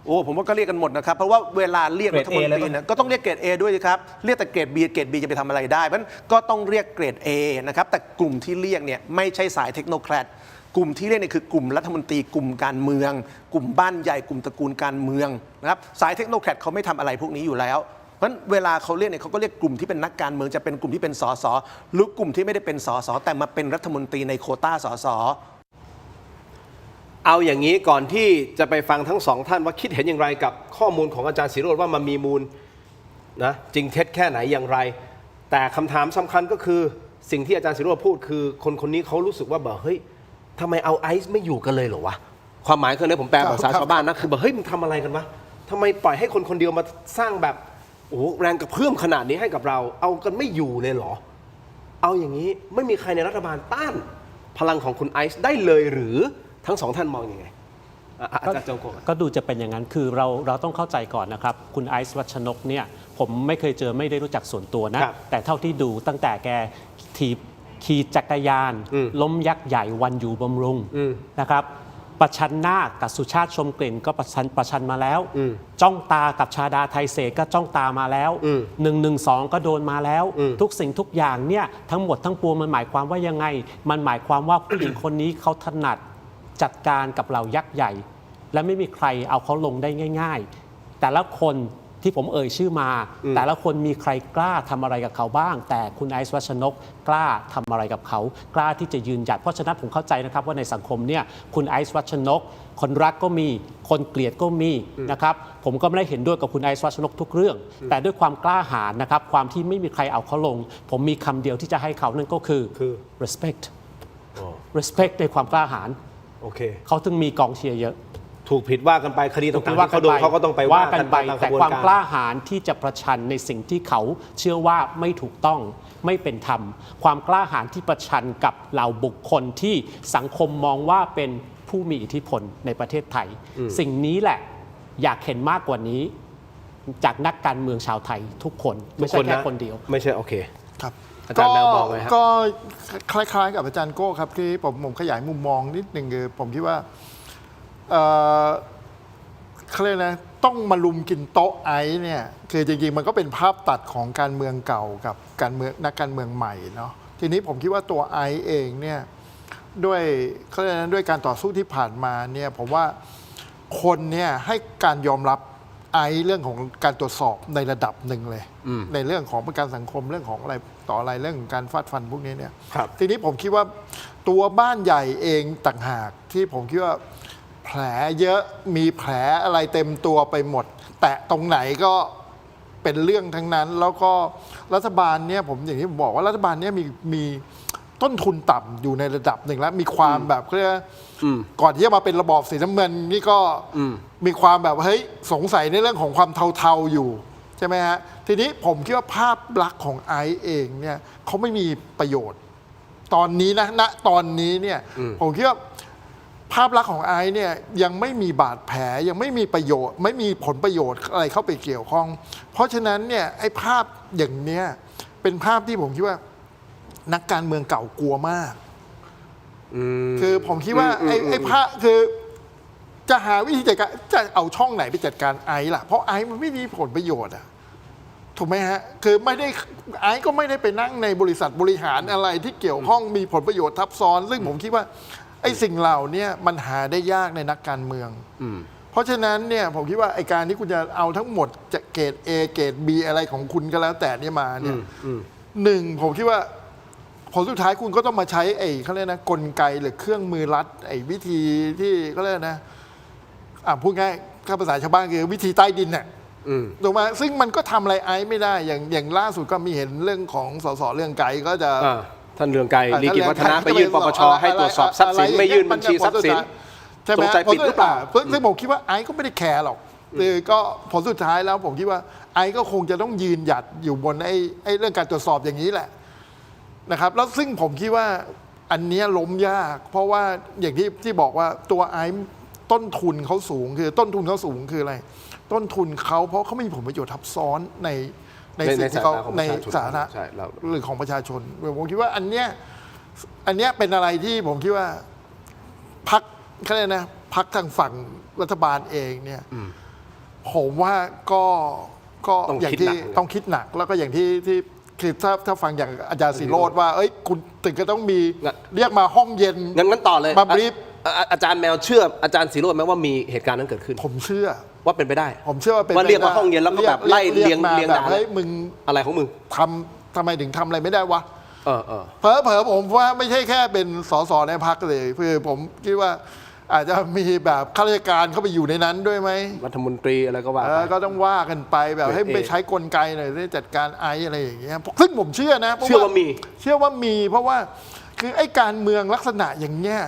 โอ้ผมว่าก็เรียกกันหมดนะครับเพราะว่าเวลาเรียกรัฐมนตรีเนี่ยก็ต้องเรียกเกรด A ด้วยครับเรียกแต่เกรด B เกรด B จะไปทำอะไรได้เพราะฉะนั้นก็ต้องเรียกเกรด A นะครับแต่กลุ่มที่เรียกเนี่ยไม่ใช่สายเทคโนแครดกลุ่มที่เรียกเนี่ยคือกลุ่มรัฐมนตรีกลุ่มการเมือง กลุ่มบ้านใหญ่กลุ่มตระกูลการเมืองนะครับสายเทคโนแครดเขาไม่ทำอะไรพวกนี้อยู่แล้วเพราะฉะนั้นเวลาเขาเรียกเนี่ยเขาก็เรียกกลุ่มที่เป็นนักการเมืองจะเป็นกลุ่มที่เป็นสสหรือกลุ่มที่ไม่ได้เป็นสสแต่มาเป็นรัฐมนตรีในโควต้าสสเอาอย่างนี้ก่อนที่จะไปฟังทั้งสองท่านว่าคิดเห็นอย่างไรกับข้อมูลของอาจารย์ศิโรจน์ว่ามันมีมูลนะจริงเท็จแค่ไหนอย่างไร แต่คำถามสำคัญก็คือสิ่งที่อาจารย์ศิโรจน์พูดคือคนคนนี้เขารู้สึกว่าแบบเฮ้ยทำไมเอาไอซ์ไม่อยู่กันเลยเหรอวะความหมายคือเนี่ยผมแปลภาษาชาวบ้านนะคือแบบเฮ้ยมึงทำอะไรกันวะทำไมปล่อยให้คนคนเดียวมาสร้างแบบโอ้แรงกระเพื่อมขนาดนี้ให้กับเราเอากันไม่อยู่เลยเหรอเอาอย่างนี้ไม่มีใครในรัฐบาลต้านพลังของคุณไอซ์ได้เลยหรือทั้งสองท่านมองอยังไงอาจารย์จงโกะก็ดูจะเป็นอย่างนั้นคือเราต้องเข้าใจก่อนนะครับคุณไอซ์วัชนกเนี่ยผมไม่เคยเจอไม่ได้รู้จักส่วนตัวนะแต่เท่าที่ดูตั้งแต่แกขี่จักรยานล้มยักษ์ใหญ่วันอยู่บำรุงนะครับประชันหน้ากับสุชาติชมกลิ่นก็ประชันมาแล้วจ้องตากับชาดาไทยเศษก็จ้องตามาแล้ว112ก็โดนมาแล้วทุกสิ่งทุกอย่างเนี่ยทั้งหมดทั้งปวงมันหมายความว่ายังไงมันหมายความว่าผู้หญิงคนนี้เขาถนัดจัดการกับเหล่ายักษ์ใหญ่และไม่มีใครเอาเขาลงได้ง่ายๆแต่ละคนที่ผมเอ่ยชื่อมาแต่ละคนมีใครกล้าทำอะไรกับเขาบ้างแต่คุณไอซ์วัชนกกล้าทำอะไรกับเขากล้าที่จะยืนหยัดเพราะฉะนั้นผมเข้าใจนะครับว่าในสังคมเนี่ยคุณไอซ์วัชนกคนรักก็มีคนเกลียดก็มีนะครับผมก็ไม่ได้เห็นด้วยกับคุณไอซ์วัชนกทุกเรื่องแต่ด้วยความกล้าหาญนะครับความที่ไม่มีใครเอาเขาลงผมมีคำเดียวที่จะให้เขานั่นก็คือ respect ในความกล้าหาญโอเคเขาถึงมีกองเชียร์เยอะถูกผิดว่ากันไปคดีต่างๆที่เขาโดนเขาก็ต้องไปว่ากันไปแต่ความกล้าหาญที่จะประชันในสิ่งที่เขาเชื่อว่าไม่ถูกต้องไม่เป็นธรรมความกล้าหาญที่ประชันกับเหล่าบุคคลที่สังคมมองว่าเป็นผู้มีอิทธิพลในประเทศไทยสิ่งนี้แหละอยากเห็นมากกว่านี้จากนักการเมืองชาวไทยทุกคนไม่ใช่แค่คนเดียวไม่ใช่โอเคครับอาจารย์แมวบอกไหมครับก็คล้ายๆกับอาจารย์โก้ครับที่ผมขยายมุมมองนิดนึงคือผมคิดว่าเขาเรียกนะต้องมาลุมกินโต๊ะไอซ์เนี่ยคือจริงๆมันก็เป็นภาพตัดของการเมืองเก่ากับการเมืองนักการเมืองใหม่เนาะทีนี้ผมคิดว่าตัวไอซ์เองเนี่ยด้วยเขาเรียกนะด้วยการต่อสู้ที่ผ่านมาเนี่ยผมว่าคนเนี่ยให้การยอมรับไอซ์เรื่องของการตรวจสอบในระดับหนึ่งเลยในเรื่องของประกันสังคมเรื่องของอะไรต่ออะไรเรื่องของการฟาดฟันพวกนี้เนี่ยทีนี้ผมคิดว่าตัวบ้านใหญ่เองต่างหากที่ผมคิดว่าแผลเยอะมีแผลอะไรเต็มตัวไปหมดแต่ตรงไหนก็เป็นเรื่องทั้งนั้นแล้วก็รัฐบาลเนี่ยผมอย่างที่ผมบอกว่ารัฐบาลเนี่ยมีต้นทุนต่ำอยู่ในระดับหนึ่งแล้วมีความแบบเรียกก่อนที่จะมาเป็นระบอบสีน้ำเงินนี่ก็มีความแบบเฮ้ยสงสัยในเรื่องของความเทาๆอยู่ใช่ไหมฮะทีนี้ผมคิดว่าภาพลักษณ์ของไอซ์เองเนี่ยเขาไม่มีประโยชน์ตอนนี้นะณตอนนี้เนี่ยผมคิดว่าภาพลักษณ์ของไอซ์เนี่ยยังไม่มีบาดแผลยังไม่มีประโยชน์ไม่มีผลประโยชน์อะไรเข้าไปเกี่ยวข้องเพราะฉะนั้นเนี่ยไอ้ภาพอย่างเนี้ยเป็นภาพที่ผมคิดว่านักการเมืองเก่ากลัวมากคือผมคิดว่าไอ้ภาพคือจะหาวิธีจัดการจะเอาช่องไหนไปจัดการไอซ์ล่ะเพราะไอซ์มันไม่มีผลประโยชน์อะถูกไหมฮะคือไม่ได้ไอซ์ก็ไม่ได้ไปนั่งในบริษัทบริหารอะไรที่เกี่ยวข้องมีผลประโยชน์ทับซ้อนซึ่งผมคิดว่าไอ้สิ่งเหล่านี้มันหาได้ยากในนักการเมืองเพราะฉะนั้นเนี่ยผมคิดว่าไอ้การที่คุณจะเอาทั้งหมดจะเกรด A เกรด B อะไรของคุณก็แล้วแต่นี่มาเนี่ยหนึ่งผมคิดว่า ผลสุดท้ายคุณก็ต้องมาใช้เขาเรียกนะกลไกหรือเครื่องมือรัดวิธีที่เขาเรียกนะพูดง่ายถ้าภาษาชาวบ้านคือวิธีใต้ดินเนี่ยถูกไหมซึ่งมันก็ทำอะไรไอ้ไม่ได้อย่างล่าสุดก็มีเห็นเรื่องของสสเรื่องไกก็จะท่านเรืองไกรลีกิจวัฒนะไปยื่นปปชให้ตรวจสอบทรัพย์สินไม่ยื่นบัญชีทรัพย์สินใช่ไหมผิดหรือเปล่าซึ่งผมคิดว่าไอ้ก็ไม่ได้แคร์หรอกคือก็ผลสุดท้ายแล้วผมคิดว่าไอ้ก็คงจะต้องยืนหยัดอยู่บนไอ้เรื่องการตรวจสอบอย่างนี้แหละนะครับแล้วซึ่งผมคิดว่าอันนี้ล้มยากเพราะว่าอย่างที่บอกว่าตัวไอ้ต้นทุนเขาสูงคือต้นทุนเขาสูงคืออะไรต้นทุนเขาเพราะเขาไม่มีผลประโยชน์ทับซ้อนในสิ่งที่เขาในสาธารณะหรือของประชาชนผมคิดว่าอันเนี้ยเป็นอะไรที่ผมคิดว่าพรรคเขาเรียกนะพรรคทางฝั่งรัฐบาลเองเนี่ยผมว่าก็อย่างที่ต้องคิดหนักแล้วก็อย่างที่คือถ้าฟังอย่างอาจารย์ศิโรจน์ว่าคุณถึงก็ต้องมีเรียกมาห้องเย็นงั้นต่อเลยมาบรีฟอาจารย์แมวเชื่ออาจารย์ศิโรจน์ไหมว่ามีเหตุการณ์นั้นเกิดขึ้นผมเชื่อว่าเป็นไปได้ผมเชื่อว่าเป็นไปได้ว่าเรียกมาห้องเย็นแล้วก็แบบไล่เรียงด่าให้มึงอะไรของมึงทำไมถึงทำอะไรไม่ได้วะเผลอผมว่าไม่ใช่แค่เป็นสสในพรรคเลยคือผมคิดว่าอาจจะมีแบบข้าราชการเข้าไปอยู่ในนั้นด้วยไหมรัฐมนตรีอะไรก็ว่าก็ต้องว่ากันไปแบบให้ไปใช้กลไกหน่อยได้จัดการอะไรอย่างเงี้ยซึ่งผมเชื่อนะเชื่อว่ามี เพราะว่าคือไอ้การเมืองลักษณะอย่างเงี้ย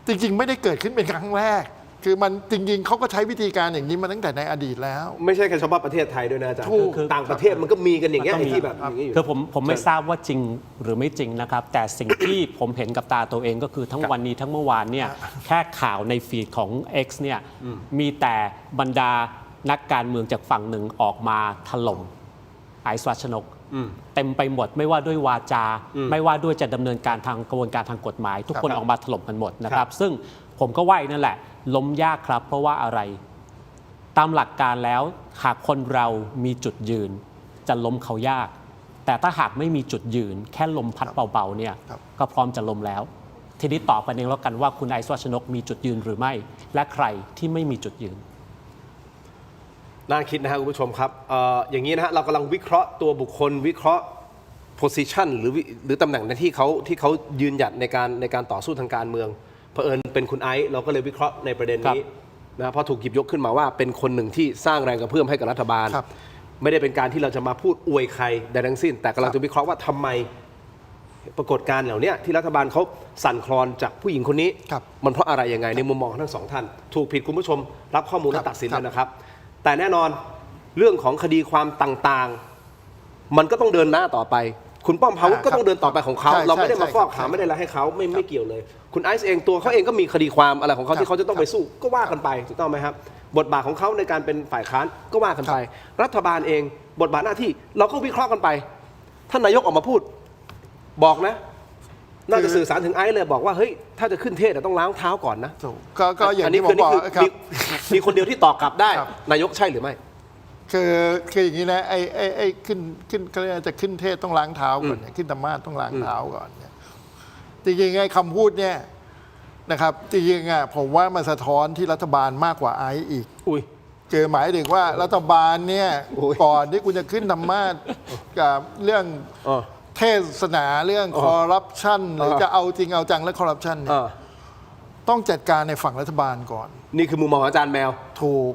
จริงๆไม่ได้เกิดขึ้นเป็นครั้งแรกคือมันจริงๆเขาก็ใช้วิธีการอย่างนี้มาตั้งแต่ในอดีตแล้วไม่ใช่แค่เฉพาะประเทศไทยด้วยนะอาจารย์คือต่างประเทศมันก็มีกันอย่างเงี้ยที่แบบอย่างนี้อยู่คือผมไม่ทราบว่าจริงหรือไม่จริงนะครับแต่สิ่งที่ผมเห็นกับตาตัวเองก็คือทั้งวันนี้ทั้งเมื่อวานเนี่ยแค่ข่าวในฟีดของ X เนี่ยมีแต่บรรดานักการเมืองจากฝั่งหนึ่งออกมาถล่มไอซ์ รัชนกเต็มไปหมดไม่ว่าด้วยวาจาไม่ว่าด้วยจะดำเนินการทางกระบวนการทางกฎหมายทุกคนออกมาถล่มกันหมดนะครับซึ่งผมก็ว่านั่นแหละล้มยากครับเพราะว่าอะไรตามหลักการแล้วหากคนเรามีจุดยืนจะล้มเขายากแต่ถ้าหากไม่มีจุดยืนแค่ลมพัดเบาๆเนี่ยก็พร้อมจะล้มแล้วทีนี้ตอบกันเองแล้วกันว่าคุณไอซ์ รัชนกมีจุดยืนหรือไม่และใครที่ไม่มีจุดยืนน่าคิดนะครับคุณผู้ชมครับอย่างนี้นะฮะเรากำลังวิเคราะห์ตัวบุคคลวิเคราะห์ position หรือตำแหน่งที่เขายืนหยัดในการต่อสู้ทางการเมืองเผอิญเป็นคุณไอซ์เราก็เลยวิเคราะห์ในประเด็นนี้นะเพราะถูกหยิบยกขึ้นมาว่าเป็นคนหนึ่งที่สร้างแรงกระเพื่อมให้กับรัฐบาลไม่ได้เป็นการที่เราจะมาพูดอวยใครใดทั้งสิ้นแต่กำลังจะวิเคราะห์ว่าทำไมปรากฏการณ์เหล่านี้ที่รัฐบาลเขาสั่นคลอนจากผู้หญิงคนนี้มันเพราะอะไรยังไงในมุมมองของทั้งสองท่านถูกผิดคุณผู้ชมรับข้อมูลและตัดสินเลยนะครับแต่แน่นอนเรื่องของคดีความต่างๆมันก็ต้องเดินหน้าต่อไปคุณป้อมพาวุฒิก็ต้องเดินต่อไปของเขาเราไม่ได้มาฟอกขาวไม่ได้อะไรให้เขาไม่เกี่ยวเลยคุณไอซ์เองตัวเขาเองก็มีคดีความอะไรของเขาที่เขาจะต้องไปสู้ก็ว่ากันไปถูกต้องไหมครับบทบาทของเขาในการเป็นฝ่ายค้านก็ว่ากันไปรัฐบาลเองบทบาทหน้าที่เราก็วิเคราะห์กันไปท่านนายกออกมาพูดบอกนะน่าจะสื่อสารถึงไอซ์เลยบอกว่าเฮ้ยถ้าจะขึ้นเทศต้องล้างเท้าก่อนนะก็อย่างที่ผมบอกครับมีคนเดียวที่ตอบกลับได้นายกใช่หรือไม่คืออย่างนี้นะไอ้ขึ้นเขาเรียกจะขึ้นเทศต้องล้างเท้าก่อนเนี่ยขึ้นธรรมาสต้องล้างเท้าก่อนเนี่ยจริงๆไอ้คำพูดเนี่ยนะครับจริงๆผมว่ามันสะท้อนที่รัฐบาลมากกว่าไอซ์อีกคือหมายถึงว่ารัฐบาลเนี่ยก่อนที่คุณจะขึ้นธรรมาสกับเรื่องเทศนาเรื่องคอร์รัปชันหรือจะเอาจริงเอาจังและคอร์รัปชันเนี่ยต้องจัดการในฝั่งรัฐบาลก่อนนี่คือมุมมองอาจารย์แมวถูก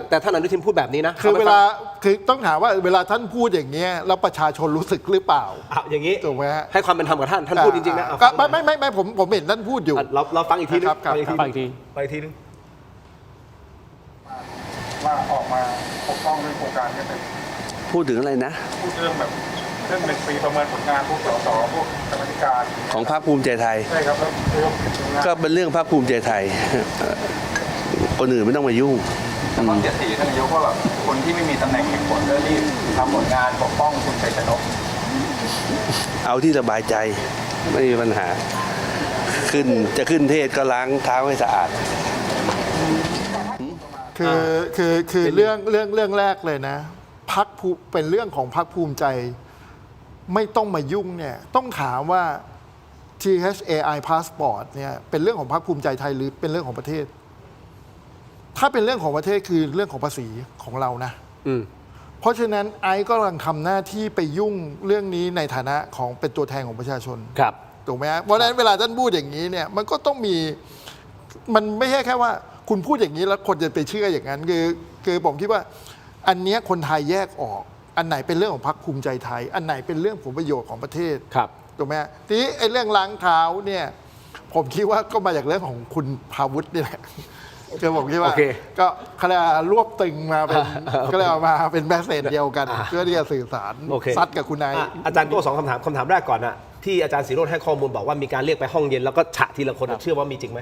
แต่ท่านอนุทินพูดแบบนี้นะคือเวลาคือต้องถามว่าเวลาท่านพูดอย่างเงี้ยแล้วประชาชนรู้สึกหรือเปล่าอย่างนี้ถูกไหมฮะให้ความเป็นธรรมกับท่านพูดจริงๆนะไม่ผมเห็นท่านพูดอยู่เราฟังอีกทีนึงฟังอีกทีนึงว่าออกมาปกป้องเรื่องโครงการนี้เป็นพูดถึงอะไรนะพูดเรื่องแบบเรื่องเป็นปีประเมินผลงานพวกสสพวกกรรมการของพรรคภูมิใจไทยใช่ครับก็เป็นเรื่องพรรคภูมิใจไทยคนอื่นไม่ต้องมายุ่งข้อเสียสีท่านนายกว่าแบบคนที่ไม่มีตำแหน่งแห่งผลก็รีบทำผลงานปกป้องคุณชัยชนกเอาที่สบายใจไม่มีปัญหาจะขึ้นเทศก็ล้างเท้าให้สะอาดคือเรื่องแรกเลยนะพรรคเป็นเรื่องของพรรคภูมิใจไม่ต้องมายุ่งเนี่ยต้องถามว่า THAI passport เนี่ยเป็นเรื่องของพรรคภูมิใจไทยหรือเป็นเรื่องของประเทศถ้าเป็นเรื่องของประเทศคือเรื่องของภาษีของเรานะ เพราะฉะนั้นไอซ์ก็กำลังทำหน้าที่ไปยุ่งเรื่องนี้ในฐานะของเป็นตัวแทนของประชาชน ครับ ถูกไหมฮะเพราะฉะนั้นเวลาท่านพูดอย่างนี้เนี่ยมันก็ต้องมีมันไม่ใช่แค่ว่าคุณพูดอย่างนี้แล้วคนจะไปเชื่ออย่างนั้นคือผมคิดว่าอันเนี้ยคนไทยแยกออกอันไหนเป็นเรื่องของพรรคภูมิใจไทยอันไหนเป็นเรื่องผลประโยชน์ของประเทศ ครับ ถูกไหมฮะทีนี้ไอ้เรื่องล้างเท้าเนี่ยผมคิดว่าก็มาจากเรื่องของคุณพาวุฒินี่แหละคือผมคิดว่า โอเค ก็เขาเรียกว่ารวบตึงมาเป็นก็เรียกว่ามาเป็นแมสเซจเดียวกันเพื่อที่จะสื่อสาร โอเค ซัดกับคุณนาย อาจารย์โก้2 คำถามแรกก่อนนะที่อาจารย์ศิโรจน์ให้ข้อมูลบอกว่ามีการเรียกไปห้องเย็นแล้วก็ฉะทีละคนเชื่อว่ามีจริงไหม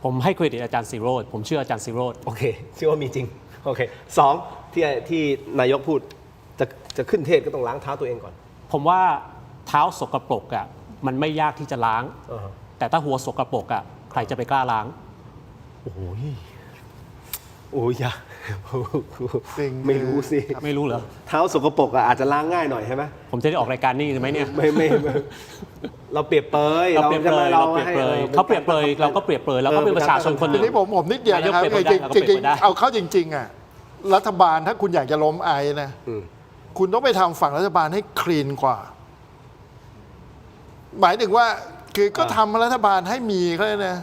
ผมให้เครดิตอาจารย์ศิโรจน์ผมเชื่ออาจารย์ศิโรจน์ โอเคเชื่อว่ามีจริงโอเค2ที่นายกพูดจะขึ้นเทศก็ต้องล้างเท้าตัวเองก่อน ผมว่าเท้าสกปรกอ่ะมันไม่ยากที่จะล้าง แต่ถ้าหัวสกปรกอ่ะใครจะไปกล้าล้าง โอ้ยอย่าไม่รู้สิ ไม่รู้เหรอ เท้าสกปรกอะอาจจะล้างง่ายหน่อยใช่ไหม ผมจะได้ออกรายการนี้ใช่ไหมเนี่ย ไม่เราเปรียบเปรย เราเปรียบเปรยเราเปรียบเปรยเขาเปรียบเปรยเราก็เปรียบเปรยแล้วก็เป็นประชาชนคนห ที นึ่ง นี้ผมนิดเดียวนะครับ นายกเปรียบเปรยได้เราก็ จ เปรียบ ริง เปรยได้ ๆเอาเข้าจริงๆอ่ะรัฐบาลถ้าคุณอยากจะล้มไอนะ คุณต้องไปทำฝั่งรัฐบาลให้คลีนกว่า หมายถึงว่าคือก็ทำรัฐบาลให้มีเขาเรียกนะ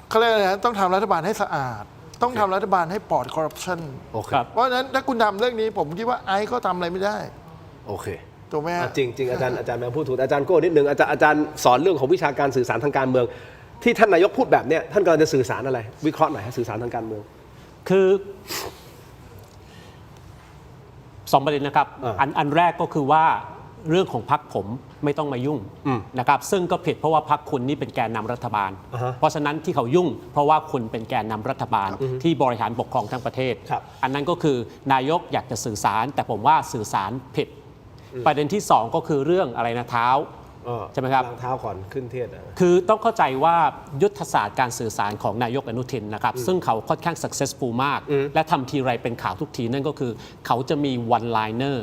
เขาเรียกอะไรนะต้องทำรัฐบาลให้สะอาด ต้องทำรัฐบาลให้ปลอดคอร์รัปชัน โอเค เพราะฉะนั้นถ้าคุณทำเรื่องนี้ผมคิดว่าไอซ์ก็ทำอะไรไม่ได้ โอเค ถูกไหมฮะ จริงอาจารย์แมวพูดถูกอาจารย์โก้นิดนึงอาจารย์สอนเรื่องของวิชาการสื่อสารทางการเมือง ที่ท่านนายกพูดแบบเนี้ยท่านกำลังจะสื่อสารอะไรวิเคราะห์หน่อยให้สื่อสารทางการเมือง คือ2 ประเด็นนะครับอันแรกก็คือว่าเรื่องของพรรคผมไม่ต้องมายุ่งนะครับซึ่งก็ผิดเพราะว่าพรรคคุณนี่เป็นแกนนำรัฐบาล เพราะฉะนั้นที่เขายุ่ง เพราะว่าคุณเป็นแกนนำรัฐบาลที่บริหารปกครองทั้งประเทศ อันนั้นก็คือนายกอยากจะสื่อสาร แต่ผมว่าสื่อสารผิด ประเด็นที่ 2 ก็คือเรื่องอะไรนะเท้าใช่ไหมครับ ล้างเท้าก่อนขึ้นเทศ คือต้องเข้าใจว่ายุทธศาสตร์การสื่อสารของนายกอนุทินนะครับซึ่งเขาค่อนข้าง successful มาก และทำทีไรเป็นข่าวทุกทีนั่นก็คือเขาจะมี one liner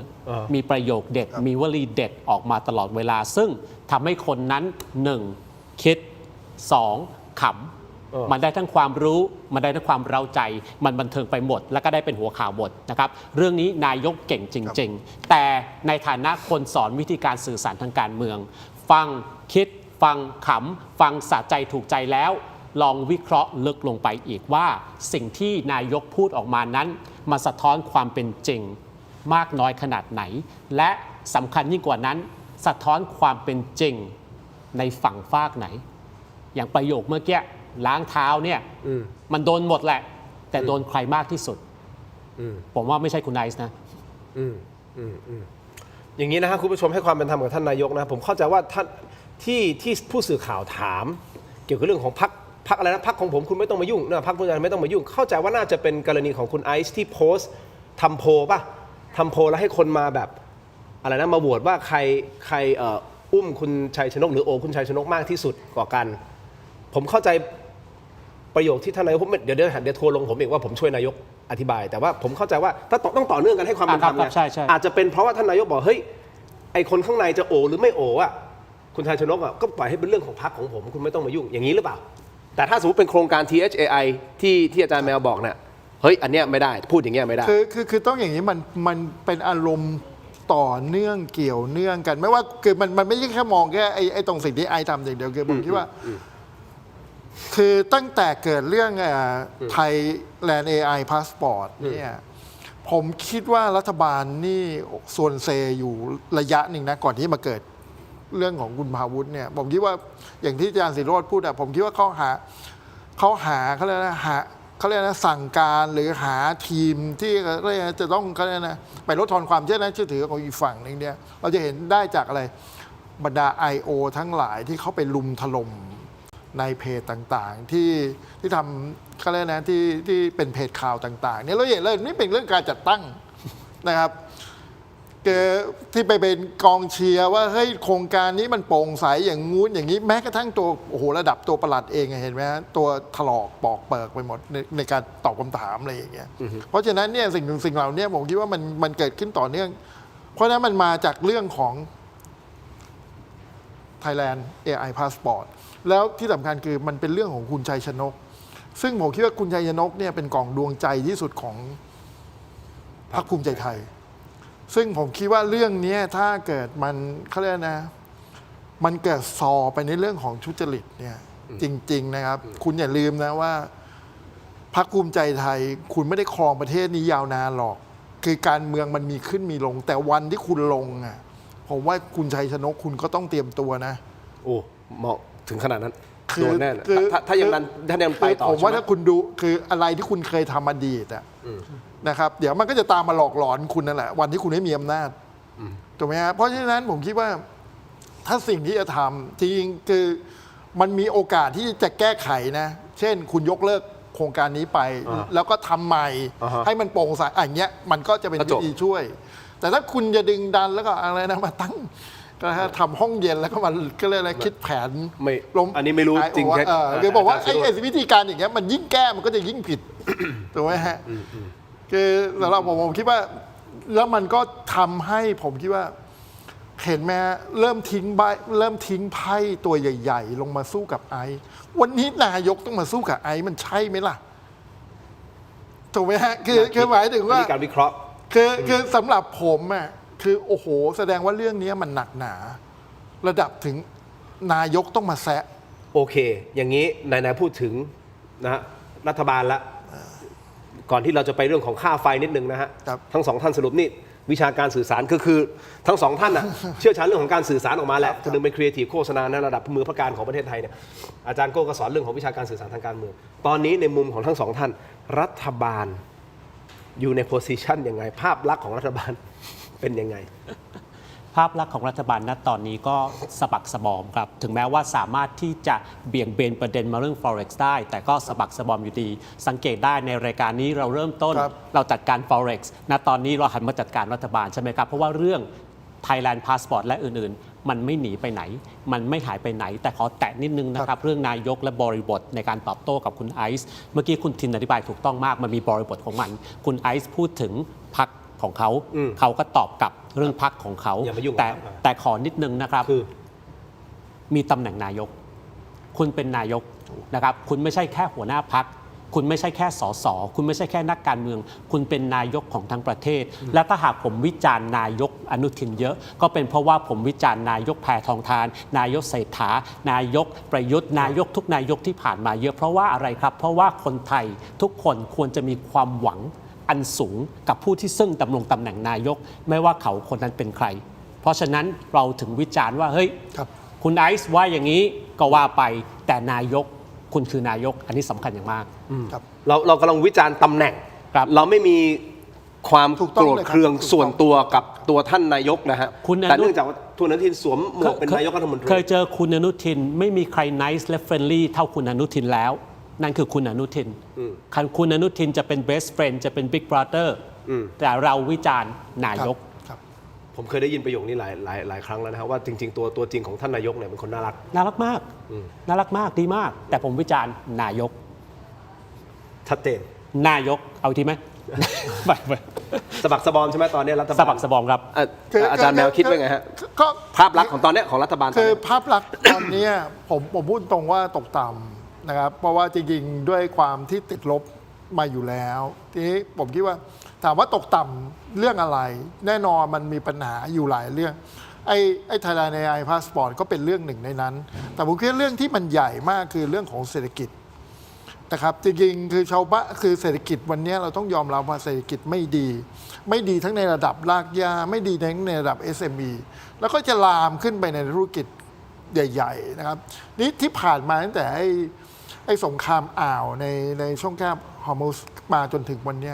มีประโยคเด็ด มีวลีเด็ดออกมาตลอดเวลา ซึ่งทำให้คนนั้น 1. คิด 2. ขำมันได้ทั้งความรู้มันได้ทั้งความเร้าใจมันบันเทิงไปหมด แล้วก็ได้เป็นหัวข่าวบทนะครับเรื่องนี้นายกเก่งจริง ๆ แต่ในฐานะคนสอนวิธีการสื่อสารทางการเมืองฟังคิดฟังขำฟังสะใจถูกใจแล้ว ลองวิเคราะห์ลึกลงไปอีกว่าสิ่งที่นายกพูดออกมานั้นมาสะท้อนความเป็นจริงมากน้อยขนาดไหน และสำคัญยิ่งกว่านั้นสะท้อนความเป็นจริงในฝั่งฝากไหน อย่างประโยคเมื่อกี้ล้างเท้าเนี่ยมันโดนหมดแหละ แต่โดนใครมากที่สุดผมว่าไม่ใช่คุณไนซ์นะอย่างนี้นะครับคุณผู้ชมให้ความเป็นธรรมกับท่านนายกนะผมเข้าใจว่าท่านที่ผู้สื่อข่าวถามเกี่ยวกับเรื่องของพรรคอะไรนะพรรคของผมคุณไม่ต้องมายุ่งนะพรรคคุณไม่ต้องมายุ่งเข้าใจว่าน่าจะเป็นกรณีของคุณไอซ์ที่โพสต์ทำโพลป่ะทำโพลแล้วให้คนมาแบบอะไรนะมาโหวตว่าใครอุ้มคุณชัยชนกหรือโอคุณชัยชนกมากที่สุดกว่ากันผมเข้าใจประโยคที่ท่านนายกเดี๋ยวทัวร์ลงผมอีกว่าผมช่วยนายกอธิบายแต่ว่าผมเข้าใจว่าถ้าต้องต่อเนื่องกันให้ความเป็นธรรมเนี่ยอาจจะเป็นเพราะว่าท่านนายกบอกเฮ้ยไอคนข้างในจะโอหรือไม่โออ่ะคุณชัยชนกอ่ะก็ปล่อยให้เป็นเรื่องของพรรคของผมคุณไม่ต้องมายุ่งอย่างนี้หรือเปล่าแต่ถ้าสมมติเป็นโครงการ THAI ที่อาจารย์แมวบอกเนี่ยเฮ้ยอันเนี้ยไม่ได้พูดอย่างเงี้ยไม่ได้คือต้องอย่างนี้มันเป็นอารมณ์ต่อเนื่องเกี่ยวเนื่องกันไม่ว่าคือมันไม่ใช่แค่มองแค่ไอ้ตรงสิ่งที่ไอทำอย่างเดียวคือผมคิดว่าคือตั้งแต่เกิดเรื่องไทยแลนด์ AI Passport เนี่ยผมคิดว่ารัฐบาลนี่ส่วนเซอยู่ระยะหนึ่งนะก่อนที่มาเกิดเรื่องของคุณพาวุฒิเนี่ยผมคิดว่าอย่างที่อาจารย์ศิโรจน์พูดอะผมคิดว่าเขาหาเขาเรียกนะสั่งการหรือหาทีมที่จะต้องเขาเรียกนะไปลดทอนความเชื่อถือของอีกฝั่งนึงเนี่ยเราจะเห็นได้จากอะไรบรรดา I.O. ทั้งหลายที่เขาไปลุมถล่มในเพจต่างๆที่ทำเขาเรียกนะที่เป็นเพจข่าวต่างๆเนี่ยเราเห็นเลยนี่เป็นเรื่องการจัดตั้งนะครับที่ไปเป็นกองเชียร์ว่าเฮ้ยโครงการนี้มันโปร่งใสอย่างงู้นอย่างนี้แม้กระทั่งตัวโอ้โหระดับตัวประหลัดเองเห็นไหมฮะตัวถลอกปอกเปิกไปหมดในการตอบคำถามอะไรอย่างเงี้ยเพราะฉะนั้นเนี่ยสิ่งเหล่านี้ผมคิดว่ามันเกิดขึ้นต่อเนื่องเพราะนั้นมันมาจากเรื่องของ Thailand AI Passport แล้วที่สำคัญคือมันเป็นเรื่องของคุณชัยชนกซึ่งผมคิดว่าคุณชัยชนกเนี่ยเป็นกล่องดวงใจที่สุดของ พรรคภูมิใจไทย ซึ่งผมคิดว่าเรื่องนี้ถ้าเกิดมันเขาเรียกนะมันเกิดซอไปในเรื่องของทุจริตเนี่ยจริงๆนะครับคุณอย่าลืมนะว่าพรรคภูมิใจไทยคุณไม่ได้ครองประเทศนี้ยาวนานหรอกคือการเมืองมันมีขึ้นมีลง แต่วันที่คุณลงอ่ะผมว่าคุณชัยชนกคุณก็ต้องเตรียมตัวนะโอ้เหมาะถึงขนาดนั้น คือ โดนแน่นะถ้ายังนั้นถ้ายังไปต่อ ผมว่า ใช่ไห ถ้าคุณดูคืออะไรที่คุณเคยทำอดีตอ่ะนะครับเดี๋ยวมันก็จะตามมาหลอกหลอนคุณนั่นแหละวันที่คุณไม่มีอำนาจถูกไหมฮะเพราะฉะนั้นผมคิดว่าถ้าสิ่งที่จะทำจริงๆคือมันมีโอกาสที่จะแก้ไขนะเช่นคุณยกเลิกโครงการนี้ไป แล้วก็ทำใหม่ให้มันโปร่งใสอย่างเงี้ยมันก็จะเป็นวิธีช่วย แต่ถ้าคุณจะดึงดันแล้วก็อะไรนะมาตั้งก็ทำห้องเย็นแล้วก็มันก็เลยอะไรคิดแผน ไม่อันนี้ไม่รู้จริงแค่ คือบอกว่าไอ้วิธีการอย่างเงี้ยมันยิ่งแก้มันก็จะยิ่งผิดถูกไหมฮะคือสำหรับผมคิดว่าแล้วมันก็ทำให้ผมคิดว่าเห็นไหมเริ่มทิ้งไพ่ตัวใหญ่ ๆ ลงมาสู้กับไอซ์วันนี้นายกต้องมาสู้กับไอซ์มันใช่ไหมล่ะถูกไหมฮะคือหมายถึงว่าการวิเคราะห์คือสำหรับผมอ่ะคือโอ้โหแสดงว่าเรื่องนี้มันหนักหนาระดับถึงนายกต้องมาแซะโอเคอย่างนี้นายพูดถึงนะฮะรัฐบาลละก่อนที่เราจะไปเรื่องของค่าไฟนิดนึงนะฮะทั้งสองท่านสรุปนี่วิชาการสื่อสารคือทั้งสองท่านน่ะ เชี่ยวชาญเรื่องของการสื่อสารออกมาแหละคนนึงเป็นครีเอทีฟโฆษณาในระดับมือพระการของประเทศไทยเนี่ยอาจารย์โก้ก็สอนเรื่องของวิชาการสื่อสารทางการเมืองตอนนี้ในมุมของทั้งสองท่านรัฐบาลอยู่ในโพสิชันยังไงภาพลักษณ์ของรัฐบาลเป็นยังไงภาพลักษณ์ของรัฐบาลณตอนนี้ก็สะบักสะบอมครับถึงแม้ว่าสามารถที่จะเบี่ยงเบนประเด็นมาเรื่อง Forex ได้แต่ก็สะบักสะบอมอยู่ดีสังเกตได้ในรายการนี้เราเริ่มต้นเราจัดการ Forex ณตอนนี้เราหันมาจัดการรัฐบาลใช่ไหมครับเพราะว่าเรื่อง Thailand Passport และอื่นๆมันไม่หนีไปไหนมันไม่หายไปไหนแต่ขอแตะนิดนึงนะครับเรื่องนายกและบริบทในการตอบโต้กับคุณไอซ์เมื่อกี้คุณทินอธิบายถูกต้องมากมันมีบริบทของมันคุณไอซ์พูดถึงพรรคของเขาก็ตอบกลับเรื่องพรรคของเขาแต่ขอนิดนึงนะครับมีตำแหน่งนายกคุณเป็นนายกนะครับคุณไม่ใช่แค่หัวหน้าพรรคคุณไม่ใช่แค่สสคุณไม่ใช่แค่นักการเมืองคุณเป็นนายกของทั้งประเทศและถ้าหากผมวิจารณ์นายกอนุทินเยอะก็เป็นเพราะว่าผมวิจารณ์นายกแพทองธารนายกเศรษฐานายกประยุทธ์นายกทุกนายกที่ผ่านมาเยอะเพราะว่าอะไรครับเพราะว่าคนไทยทุกคนควรจะมีความหวังอันสูงกับผู้ที่ซึ่งดำรงตำแหน่งนายกไม่ว่าเขาคนนั้นเป็นใครเพราะฉะนั้นเราถึงวิจารณ์ว่าเฮ้ยคุณไอซ์ว่าอย่างนี้ก็ว่าไปแต่นายกคุณคือนายกอันนี้สำคัญอย่างมากเรากำลังวิจารณ์ตำแหน่งเราไม่มีความโกรธเคืองส่วนตัวกับตัวท่านนายกนะฮะแต่เนื่องจากว่าคุณอนุทินสวมหมวกเป็นนายกรัฐมนตรีเคยเจอคุณอนุทินไม่มีใคร nice และ friendly เท่าคุณอนุทินแล้วนั่นคือคุณอนุทินคุณอนุทินจะเป็น best friend จะเป็น big brother แต่เราวิจารณ์นายกผมเคยได้ยินประโยคนี้หลายครั้งแล้วนะครับว่าจริงๆตัวจริงของท่านนายกเนี่ยเป็นคนน่ารักมากน่ารักมากดีมากแต่ผมวิจารณ์นายกชัดเจนนายกเอาทีไหมสะบักสะบอมใช่ไหมตอนนี้รัฐบาลสะบักสะบอมครับอาจารย์แมวคิดว่าไงฮะภาพลักษณ์ของตอนนี้ของรัฐบาลคือภาพลักษณ์ตอนนี้ผมพูดตรงว่าตกต่ำนะครับเพราะว่าจริงๆด้วยความที่ติดลบมาอยู่แล้วทีนี้ผมคิดว่าถามว่าตกต่ำเรื่องอะไรแน่นอนมันมีปัญหาอยู่หลายเรื่องไอ้ Thailand AI Passport ก็เป็นเรื่องหนึ่งในนั้นแต่ผมคิดเรื่องที่มันใหญ่มากคือเรื่องของเศรษฐกิจนะครับจริงๆคือชาวบ้านคือเศรษฐกิจวันนี้เราต้องยอมรับว่าเศรษฐกิจไม่ดีทั้งในระดับรากหญ้าไม่ดีทั้งในระดับ SME แล้วก็จะลามขึ้นไปในธุรกิจใหญ่ๆนะครับนี่ที่ผ่านมาตั้งแต่ไอ้สงครามอ่าวในช่องแคบฮอร์มุสมาจนถึงวันนี้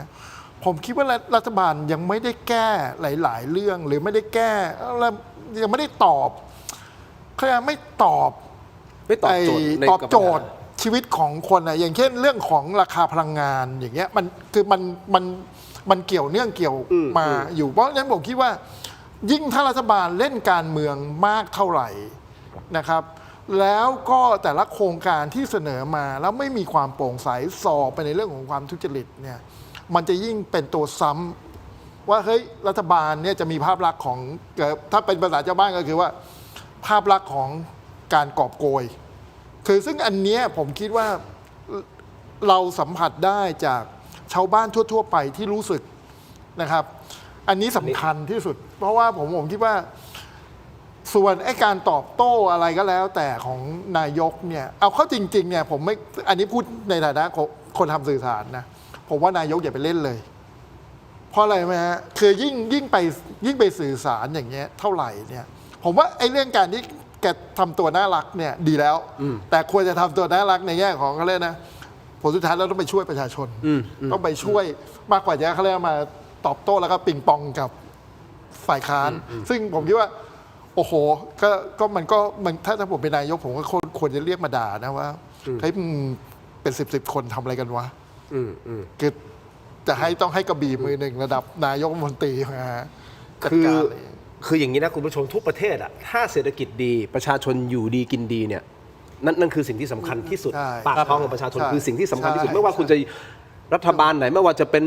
ผมคิดว่ารัฐบาลยังไม่ได้แก้หลายๆเรื่องหรือไม่ได้แก้แล้วยังไม่ได้ตอบเขาไม่ตอบโจทย์ชีวิตของคนนะอย่างเช่นเรื่องของราคาพลังงานอย่างเงี้ยมันคือมันเกี่ยวเนื่องเกี่ยวมาอยู่เพราะฉะนั้นผมคิดว่ายิ่งถ้ารัฐบาลเล่นการเมืองมากเท่าไหร่นะครับแล้วก็แต่ละโครงการที่เสนอมาแล้วไม่มีความโปร่งใสสอบไปในเรื่องของความทุจริตเนี่ยมันจะยิ่งเป็นตัวซ้ำว่าเฮ้ยรัฐบาลเนี่ยจะมีภาพลักษณ์ของถ้าเป็นภาษาชาวบ้านก็คือว่าภาพลักษณ์ของการกอบโกยคือซึ่งอันนี้ผมคิดว่าเราสัมผัสได้จากชาวบ้านทั่วๆไปที่รู้สึก นะครับ อันนี้สำคัญที่สุด เพราะว่าผมคิดว่าส่วนไอ้การตอบโต้อะไรก็แล้วแต่ของนายกเนี่ยเอาเข้าจริงๆเนี่ยผมไม่อันนี้พูดในฐานะคนทำสื่อสารนะผมว่านายกอย่าไปเล่นเลย เพราะอะไรไหมฮะคือยิ่งไปสื่อสารอย่างเงี้ยเท่าไหร่เนี่ยผมว่าไอ้เรื่องการที่แกทำตัวน่ารักเนี่ยดีแล้วแต่ควรจะทำตัวน่ารักในแง่ของเขาเรียกนะผลสุดท้ายเราต้องไปช่วยประชาชนต้องไปช่วยมากกว่าจะเขาเรียกมาตอบโต้แล้วก็ปิงปองกับฝ่ายค้านซึ่งผมคิดว่าโอ้โหมันถ้าผมเป็นนายกผมก็ควรจะเรียกมาด่านะว่าเฮ้ยเป็น10 คนทำอะไรกันวะคือจะต้องให้กระบี่มือหนึ่งระดับนายกรัฐมนตรีมาจัดการคืออย่างนี้นะคุณผู้ชมทุกประเทศอะถ้าเศรษฐกิจดีประชาชนอยู่ดีกินดีเนี่ยนั่นคือสิ่งที่สำคัญที่สุดปากท้องของประชาชนคือสิ่งที่สำคัญที่สุดไม่ว่าคุณจะรัฐบาลไหนไม่ว่าจะเป็น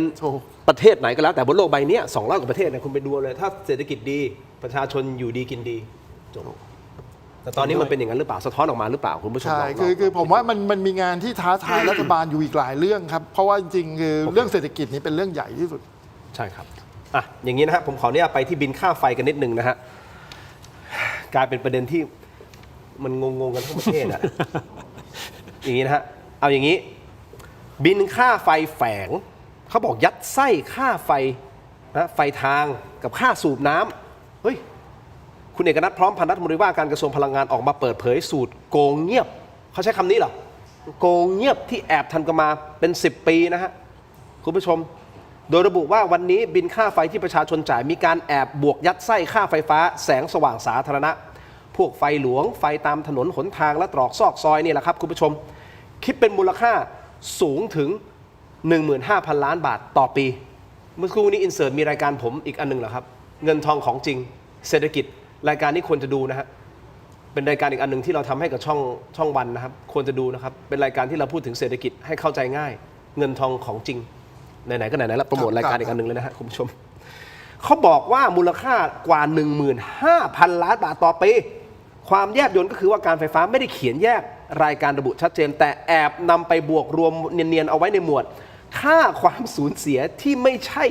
ประเทศไหนก็แล้วแต่บนโลกใบนี้200 กว่าประเทศเนี่ยคุณไปดูเลยถ้าเศรษฐกิจดีประชาชนอยู่ดีกินดีจบแต่ตอนนี้มันเป็นอย่างนั้นหรือเปล่าสะท้อนออกมาหรือเปล่าคุณผู้ชมใช่คือผมว่ามันมีงานที่ท้าทายรัฐบาลอยู่อีกหลายเรื่องครับเพราะว่าจริงๆคือเรื่องเศรษฐกิจนี้เป็นเรื่องใหญ่ที่สุดใช่ครับอ่ะอย่างนี้นะฮะผมขอเนี่ยไปที่บินค่าไฟกันนิดนึงนะฮะกลายเป็นประเด็นที่มันงงกันทั้งประเทศอะ อย่างนี้นะฮะเอาอย่างนี้บินค่าไฟแฝงเขาบอกยัดไส้ค่าไฟนะไฟทางกับค่าสูบน้ำเฮ้ยคุณเอกนัทพร้อมพันธ์รัฐมนตรีว่าการกระทรวงพลังงานออกมาเปิดเผยสูตรโกงเงียบเขาใช้คำนี้เหรอโกงเงียบที่แอบทำกันมาเป็น10 ปีนะฮะคุณผู้ชมโดยระบุว่าวันนี้บินค่าไฟที่ประชาชนจ่ายมีการแอบบวกยัดไส้ค่าไฟฟ้าแสงสว่างสาธารณะพวกไฟหลวงไฟตามถนนหนทางและตรอกซอกซอยนี่แหละครับคุณผู้ชมคิดเป็นมูลค่าสูงถึง 15,000 ล้านบาทต่อปีเมื่อสักครู่นี้อินเสิร์ตมีรายการผมอีกอันนึงเหรอครับเงินทองของจริงเศรษฐกิจรายการนี้ควรจะดูนะฮะเป็นรายการอีกอันนึงที่เราทำให้กับช่องวันนะครับควรจะดูนะครับเป็นรายการที่เราพูดถึงเศรษฐกิจให้เข้าใจง่ายเงินทองของจริงไหนๆก็ไหนๆแล้วโปรโมทรายการอีกอันนึงเลยนะฮะคุณผู้ชมเขาบอกว่ามูลค่ากว่า 15,000 ล้านบาทต่อปีความแยบยลก็คือว่าการไฟฟ้าไม่ได้เขียนแยกรายการระบุชัดเจนแต่แอบนำไปบวกรวมเนียนๆเอาไว้ในหมวดค่าความสูญเสียที่ไม่ใช่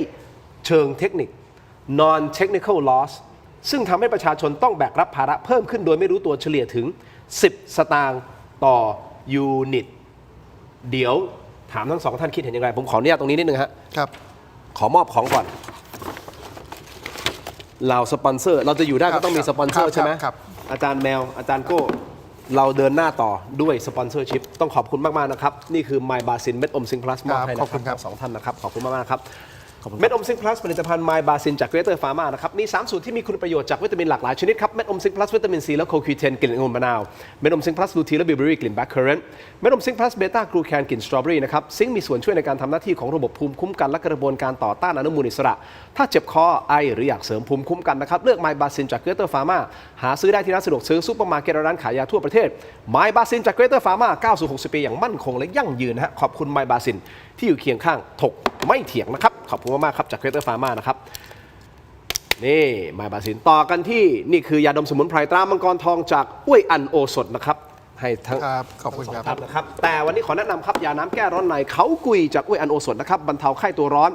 เชิงเทคนิค non technical loss ซึ่งทำให้ประชาชนต้องแบกรับภาระเพิ่มขึ้นโดยไม่รู้ตัวเฉลี่ยถึง10 สตางค์ต่อยูนิตเดี๋ยวถามทั้งสองท่านคิดเห็นอย่างไรผมขออนุญาตตรงนี้นิดนึงครับขอมอบของก่อนเราสปอนเซอร์เราจะอยู่ได้ก็ต้องมีสปอนเซอร์ใช่ไหมอาจารย์แมวอาจารย์โก้เราเดินหน้าต่อด้วยสปอนเซอร์ชิพต้องขอบคุณมากๆนะครับนี่คือ My Basin เม็ดอมซิงค์พลัสมอบให้นะครับ2 ท่านนะครับขอบคุณมากๆครับเม็ดอมซิงค์พลัสผลิตภัณฑ์ My Basin จาก Greater Pharma นะครับมี3 สูตรที่มีคุณประโยชน์จากวิตามินหลากหลายชนิดครับเม็ดอมซิงค์พลัสวิตามินซีและโคคิวเทนกลิ่นองุ่นมะนาวเม็ดอมซิงค์พลัสลูทีและบิวเบอรี่กลิ่นแบล็คเคอร์เรนต์เม็ดอมซิงค์พลัสเบต้ากลูแคนกลิ่นสตรอเบอรี่นะครับซิงค์มีส่วนช่วยในการทำหน้าที่ของระบบภูมิคุ้มกันและกระบวนการต่อต้านอนุมูลอิสระถ้าเจ็บคอไอหรืออยากเสริมภูมิคุ้มกันนะครับเลือก My Basin จาก Greater Pharma หาซื้อได้ที่ร้านสะดวกซื้อซุปเปอร์มาร์เก็ตและร้านขายยาทั่วประเทศ My Basin จาก Greater Pharma ก้าวสู่60 ปีอย่างมั่นคงและยั่งยืนนะฮะขอบคุณ My Basin ที่อยู่เคียงข้างถกไม่เถียงนะครับขอบคุณมากๆครับจาก Greater Pharma นะครับนี่My Basin ต่อกันที่นี่คือยาดมสมุนไพรตรามังกรทองจากอ้วยอันโอสถนะครับให้ทั้งขอบคุณครับนะครับแต่วันนี้ขอแนะนำครับยาน้ำแก้ร้อนในเขากุยจากอ้วยอันโอสถนะครับบรรเทาไข้ตัวร้อน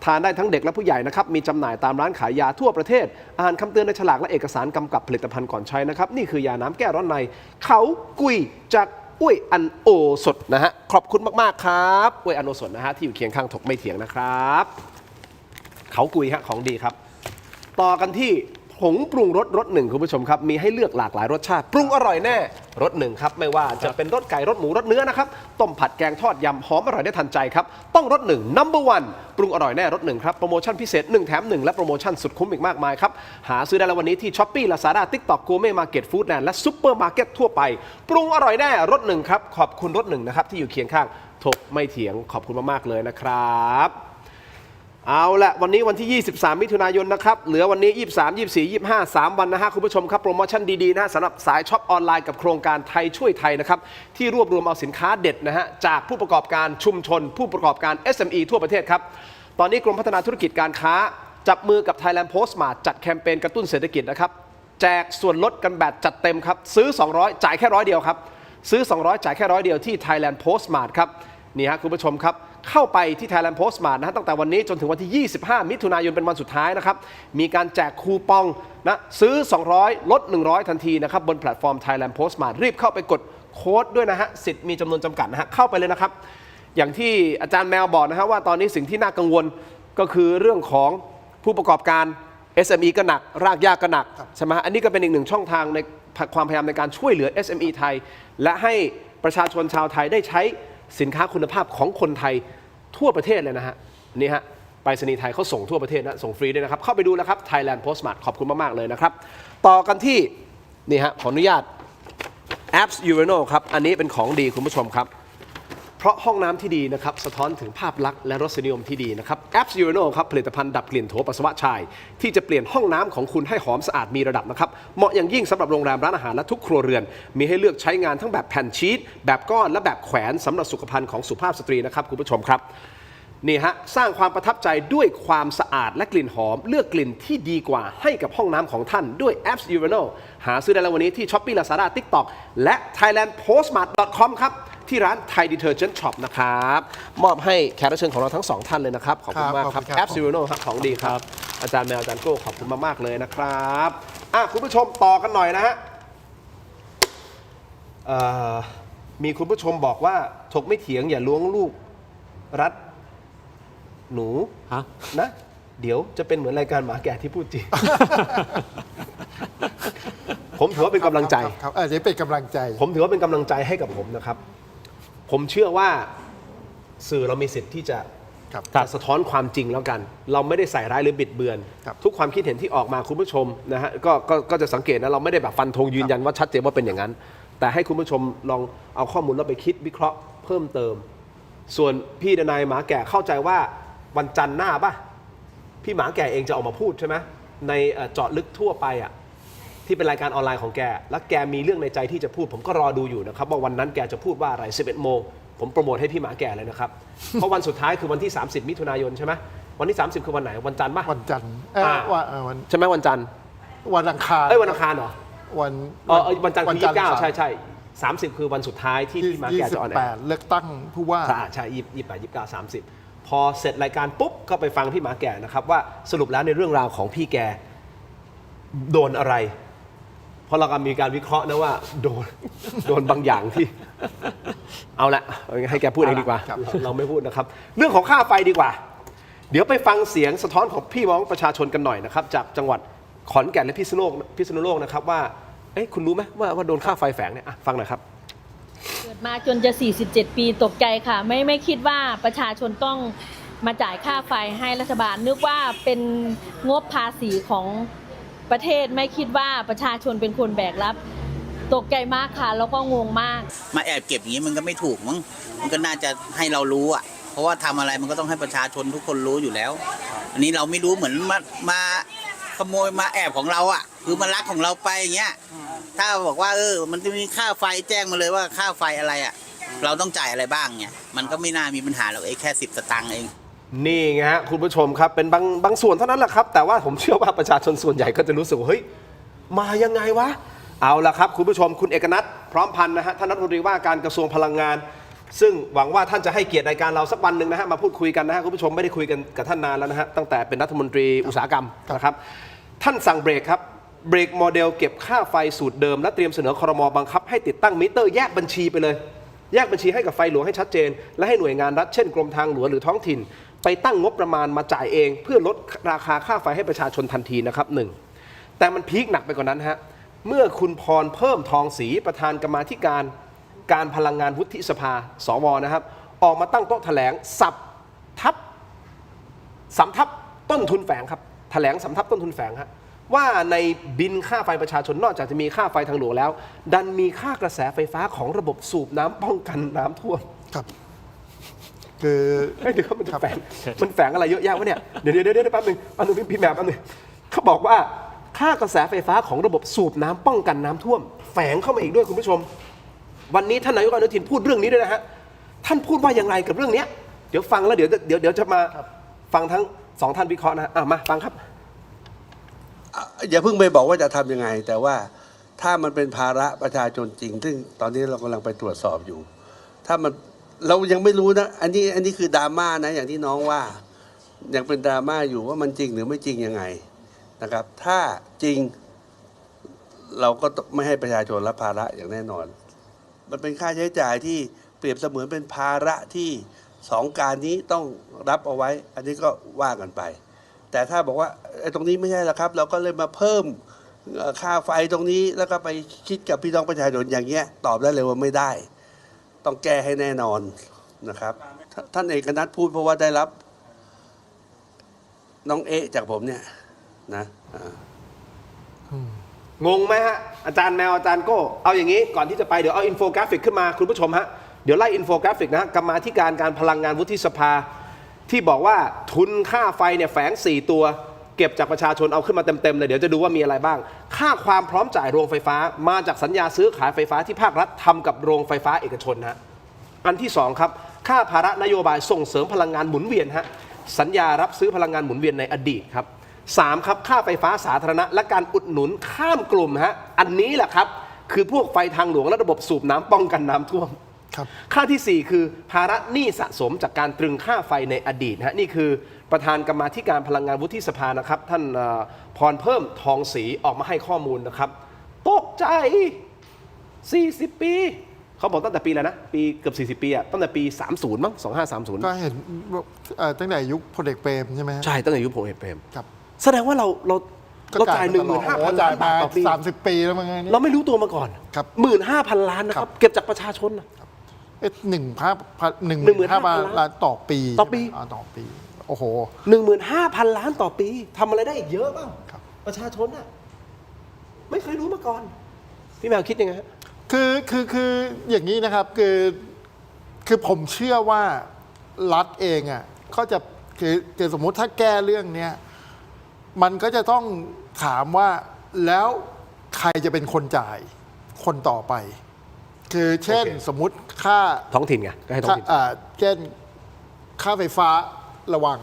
ทานได้ทั้งเด็กและผู้ใหญ่นะครับมีจำหน่ายตามร้านขายยาทั่วประเทศอ่านคำเตือนในฉลากและเอกสารกำกับผลิตภัณฑ์ก่อนใช้นะครับนี่คือยาน้ำแก้ร้อนในเขากุยจากอ้วยอันโอสถนะฮะขอบคุณมากๆครับอ้วยอันโอสถนะฮะที่อยู่เคียงข้างถกไม่เถียงนะครับเขากุยฮะของดีครับต่อกันที่ผงปรุงรสหนึ่งคุณผู้ชมครับมีให้เลือกหลากหลายรสชาติปรุงอร่อยแน่รสหนึ่งครับไม่ว่าจะเป็นรสไก่รสหมูรสเนื้อนะครับต้มผัดแกงทอดยำหอมอร่อยได้ทันใจครับต้องรสหนึ่ง number one ปรุงอร่อยแน่รสหนึ่งครับโปรโมชั่นพิเศษ1 แถม 1และโปรโมชั่นสุดคุ้มอีกมากมายครับหาซื้อได้แล้ววันนี้ที่ Shopee Lazada TikTok Gourmet Market Foodland และซุปเปอร์มาร์เก็ตทั่วไปปรุงอร่อยแน่รสหนึ่งครับขอบคุณรสหนึ่งนะครับที่อยู่เคียงข้างถกไม่เถียงขอบคุณมากๆเลยนะครับเอาละวันนี้วันที่ 23 มิถุนายนนะครับเหลือวันนี้ 23 24 25 3 วันนะฮะคุณผู้ชมครับโปรโมชั่นดีๆนะสำหรับสายช็อปออนไลน์กับโครงการไทยช่วยไทยนะครับที่รวบรวมเอาสินค้าเด็ดนะฮะจากผู้ประกอบการชุมชนผู้ประกอบการ SME ทั่วประเทศครับตอนนี้กรมพัฒนาธุรกิจการค้าจับมือกับ Thailand Postmart จัดแคมเปญกระตุ้นเศรษฐกิจนะครับแจกส่วนลดกันแบบจัดเต็มครับซื้อ200จ่ายแค่100เดียวครับซื้อ200จ่ายแค่100เดียวที่ Thailand Postmart ครับนี่ฮะคุณผู้ชมครับ เข้าไปที่ Thailand Postmart นะฮะตั้งแต่วันนี้จนถึงวันที่ 25 มิถุนายนเป็นวันสุดท้ายนะครับมีการแจกคูปองนะซื้อ 200 ลด 100 ทันทีนะครับบนแพลตฟอร์ม Thailand Postmart รีบเข้าไปกดโค้ดด้วยนะฮะสิทธิ์มีจำนวนจำกัดนะฮะเข้าไปเลยนะครับอย่างที่อาจารย์แมวบอกนะฮะว่าตอนนี้สิ่งที่น่ากังวลก็คือเรื่องของผู้ประกอบการ SME ก็หนักรากหญ้าก็หนักใช่ไหมอันนี้ก็เป็นอีกหนึ่งช่องทางในความพยายามในการช่วยเหลือ SME ไทยและให้ประชาชนชาวไทยได้ใช้สินค้าคุณภาพของคนไทยทั่วประเทศเลยนะฮะนี่ฮะไปรษณีย์ไทยเขาส่งทั่วประเทศนะส่งฟรีด้วยนะครับเข้าไปดูนะครับ Thailand Postmart ขอบคุณมากๆเลยนะครับต่อกันที่นี่ฮะขออนุญาต Apps Urinal ครับอันนี้เป็นของดีคุณผู้ชมครับเพราะห้องน้ำที่ดีนะครับสะท้อนถึงภาพลักษณ์และรสนิยมที่ดีนะครับ Apps Urinal ครับผลิตภัณฑ์ดับกลิ่นโถปัสสาวะชายที่จะเปลี่ยนห้องน้ำของคุณให้หอมสะอาดมีระดับนะครับเหมาะอย่างยิ่งสำหรับโรงแรมร้านอาหารและทุกครัวเรือนมีให้เลือกใช้งานทั้งแบบแผ่นชีทแบบก้อนและแบบแขวนสำหรับสุขภัณฑ์ของสุภาพสตรีนะครับคุณผู้ชมครับนี่ฮะสร้างความประทับใจด้วยความสะอาดและกลิ่นหอมเลือกกลิ่นที่ดีกว่าให้กับห้องน้ำของท่านด้วย Apps Urinal หาซื้อได้แล้ววันนี้ที่ Shopee Lazada TikTok และ thailandpostmart.com ครับที่ร้าน Thai Detergent Shop นะครับมอบให้แขกรับเชิญของเราทั้ง2ท่านเลยนะครับขอบคุณมากครับ Apps Urinal ครับของดีครับอาจารย์แมวอาจารย์โก้ขอบคุณมากๆเลยนะครับคุณผู้ชมต่อกันหน่อยนะฮะมีคุณผู้ชมบอกว่าถกไม่เถียงอย่าล้วงลูกรัดหนูนะเดี๋ยวจะเป็นเหมือนรายการหมาแก่ที่พูดจริง ผมถือว่าเป็นกำลังใจจะเป็นกำลังใจผมถือว่าเป็นกำลังใจให้กับผมนะครับผมเชื่อว่าสื่อเรามีสิทธิ์ที่จะสะท้อนความจริงแล้วกันเราไม่ได้ใส่ร้ายหรือบิดเบือนทุกความคิดเห็นที่ออกมาคุณผู้ชมนะฮะก็จะสังเกตนะเราไม่ได้แบบฟันธงยืนยันว่าชัดเจนว่าเป็นอย่างนั้นแต่ให้คุณผู้ชมลองเอาข้อมูลแล้วไปคิดวิเคราะห์เพิ่มเติมส่วนพี่ดนายหมาแก่เข้าใจว่าวันจันทร์หน้าป่ะพี่หมาแก่เองจะออกมาพูดใช่ไหมในเจาะลึกทั่วไปอ่ะที่เป็นรายการออนไลน์ของแกแล้วแกมีเรื่องในใจที่จะพูดผมก็รอดูอยู่นะครับว่าวันนั้นแกจะพูดว่าอะไร 11 โมงผมโปรโมทให้พี่หมาแก่เลยนะครับ เพราะวันสุดท้ายคือวันที่ 30 มิถุนายนใช่ไหมวันที่ 30 คือวันไหนวันจันทร์ป่ะวันจันทร์ใช่ไหมวันจันทร์วันอังคารวันอังคารเหรอวันจันทร์คือ29ใช่30 คือวันสุดท้ายที่พี่หมาแก่จะออนแอร์เลือกตั้งผู้ว่าใช่28 29 30พอเสร็จรายการปุ๊บก็ไปฟังพี่หมาแก่นะครับว่าสรุปแล้วในเรื่องราวของพี่แกโดนอะไรเพราะเราก็มีการวิเคราะห์นะว่าโดนบางอย่างที่เอาละให้แกพูดเองดีกว่าเราไม่พูดนะครับเรื่องของค่าไฟดีกว่าเดี๋ยวไปฟังเสียงสะท้อนของพี่น้องประชาชนกันหน่อยนะครับจากจังหวัดขอนแก่นและพิษณุโลกนะครับว่าคุณรู้ไหมว่าโดนค่าไฟแฝงเนี่ยฟังหน่อยครับเกิดมาจนจะ47 ปีตกใจค่ะไม่คิดว่าประชาชนต้องมาจ่ายค่าไฟให้รัฐบาลนึกว่าเป็นงบภาษีของประเทศไม่คิดว่าประชาชนเป็นคนแบกรับตกใจมากค่ะแล้วก็งงมากมาแอบเก็บอย่างนี้มันก็ไม่ถูกมั้งมันก็น่าจะให้เรารู้อ่ะเพราะว่าทำอะไรมันก็ต้องให้ประชาชนทุกคนรู้อยู่แล้วอันนี้เราไม่รู้เหมือนมาขโมยมาแอบของเราอ่ะคือมาลักของเราไปอย่างเงี้ยถ้าบอกว่ามันจะมีค่าไฟแจ้งมาเลยว่าค่าไฟอะไรอ่ะเราต้องจ่ายอะไรบ้างเนี่ยมันก็ไม่น่ามีปัญหาหรอกแค่10 สตางค์เองนี่ไงฮะคุณผู้ชมครับเป็นบางส่วนเท่านั้นแหละครับแต่ว่าผมเชื่อว่าประชาชนส่วนใหญ่ก็จะรู้สึกว่าเฮ้ยมายังไงวะเอาละครับคุณผู้ชมคุณเอกนัทพร้อมพันธ์นะฮะท่านรัฐมนตรีว่าการกระทรวงพลังงานซึ่งหวังว่าท่านจะให้เกียรติรายการเราสักวันหนึ่งนะฮะมาพูดคุยกันนะฮะคุณผู้ชมไม่ได้คุยกันกับท่านนานแล้วนะฮะตั้งแต่เป็นรัฐมนตรีอุตสาหกรรมนะครับท่านสั่งเบรกครับเบรกโมเดลเก็บค่าไฟสูตรเดิมและเตรียมเสนอครม.บังคับให้ติดตั้งมิเตอร์แยกบัญชีไปเลยแยกบัญชีให้กับไฟหลวงให้ชัดเจนและให้หน่วยงานรัฐเช่นกรมทางหลวงหรือท้องถิ่นไปตั้งงบประมาณมาจ่ายเองเพื่อลดราคาค่าไฟให้ประชาชนทันทีนะครับ1แต่มันพีคหนักไปกว่านั้นฮะเมื่อคุณพรเพิ่มทองศรีประธานกรรมาธิการพลังงานวุฒิสภาสวนะครับออกมาตั้งโต๊ะแถลงสำทับต้นทุนแฝงครับแถลงสำทับต้นทุนแฝงฮะว่าในบินค่าไฟประชาชนนอกจากจะมีค่าไฟทางหลวงแล้วดันมีค่ากระแสไฟฟ้าของระบบสูบน้ำป้องกันน้ำท่วมครับคือเดี๋ยวมันแฝงอะไรเยอะแยะวะเนี่ยเดี๋ยวแป๊บนึงพี่แมวแป๊บนึงเขาบอกว่าค่ากระแสไฟฟ้าของระบบสูบน้ำป้องกันน้ำท่วมแฝงเข้ามาอีกด้วยคุณผู้ชมวันนี้ท่านนายกอนุทินพูดเรื่องนี้ด้วยนะฮะท่านพูดว่าอย่างไรกับเรื่องนี้เดี๋ยวฟังแล้วเดี๋ยวจะมาฟังทั้ง2ท่านวิเคราะห์นะมาฟังครับอย่าเพิ่งไปบอกว่าจะทำยังไงแต่ว่าถ้ามันเป็นภาระประชาชนจริงซึ่งตอนนี้เรากำลังไปตรวจสอบอยู่ถ้ามัน เรายังไม่รู้นะอันนี้คือดราม่านะอย่างที่น้องว่ายังเป็นดราม่าอยู่ว่ามันจริงหรือไม่จริงยังไงนะครับ ถ้าจริงเราก็ไม่ให้ประชาชนรับภาระอย่างแน่นอน มันเป็นค่าใช้จ่ายที่เปรียบเสมือนเป็นภาระที่สองการนี้ต้องรับเอาไว้ อันนี้ก็ว่ากันไป แต่ถ้าบอกว่าไอ้ตรงนี้ไม่ใช่ละครับ เราก็เลยมาเพิ่มค่าไฟตรงนี้แล้วก็ไปคิดกับพี่น้องประชาชนอย่างเงี้ยตอบได้เลยว่าไม่ได้ ต้องแก้ให้แน่นอนนะครับ ท่านเอกนัทพูดเพราะว่าได้รับน้องเอะจากผมเนี่ยนะ งงไหมฮะอาจารย์แมวอาจารย์โก้เอาอย่างนี้ก่อนที่จะไปเดี๋ยวเอาอินโฟกราฟิกขึ้นมาคุณผู้ชมฮะเดี๋ยวไล่อินโฟกราฟิกนะกรรมาธิการพลังงานวุฒิสภาที่บอกว่าทุนค่าไฟเนี่ยแฝง4ตัวเก็บจากประชาชนเอาขึ้นมาเต็มๆเลยเดี๋ยวจะดูว่ามีอะไรบ้างค่าความพร้อมจ่ายโรงไฟฟ้ามาจากสัญญาซื้อขายไฟฟ้าที่ภาครัฐทำกับโรงไฟฟ้าเอกชนฮะอันที่2ครับค่าภาระนโยบายส่งเสริมพลังงานหมุนเวียนฮะสัญญารับซื้อพลังงานหมุนเวียนในอดีตครับ3ครับค่าไฟฟ้าสาธารณะและการอุดหนุนข้ามกลุ่มฮะอันนี้แหละครับคือพวกไฟทางหลวงและระบบสูบน้ำป้องกันน้ำท่วมค่าที่4คือภาระหนี้สะสมจากการตรึงค่าไฟในอดีตฮะนี่คือประธานกรรมาธิการพลังงานวุฒิสภานะครับท่านพรเพิ่มทองศรีออกมาให้ข้อมูลนะครับตกใจ40 ปีเขาบอกตั้งแต่ปีอะไรนะปีเกือบ40 ปีอะตั้งแต่ปี30มั้ง2530ก็เห็นตั้งแต่ยุคพลเอกเปรมใช่ไหมใช่ตั้งแต่ยุคพลเอกเปรมครับแสดงว่าเราจ่าย 15,000 ล้านบาทต่อปี30 ปีแล้วมั้งเนี่ยเราไม่รู้ตัวมาก่อน 15,000 ล้านนะครับเก็บจากประชาชนนะ15,000 ล้านต่อปีต่อปีโอ้โห 15,000 ล้านต่อปีทำอะไรได้อีกเยอะบ้างประชาชนน่ะไม่เคยรู้มาก่อนพี่แมวคิดยังไงฮะคืออย่างนี้นะครับคือผมเชื่อว่ารัฐเองอ่ะก็จะคือสมมุติถ้าแก้เรื่องเนี้ยมันก็จะต้องถามว่าแล้วใครจะเป็นคนจ่ายคนต่อไปคือเช่นสมมุติค่าท้องถิ่นไงก็ให้ท้องถิ่นเช่นค่าไฟฟ้าระหว่าง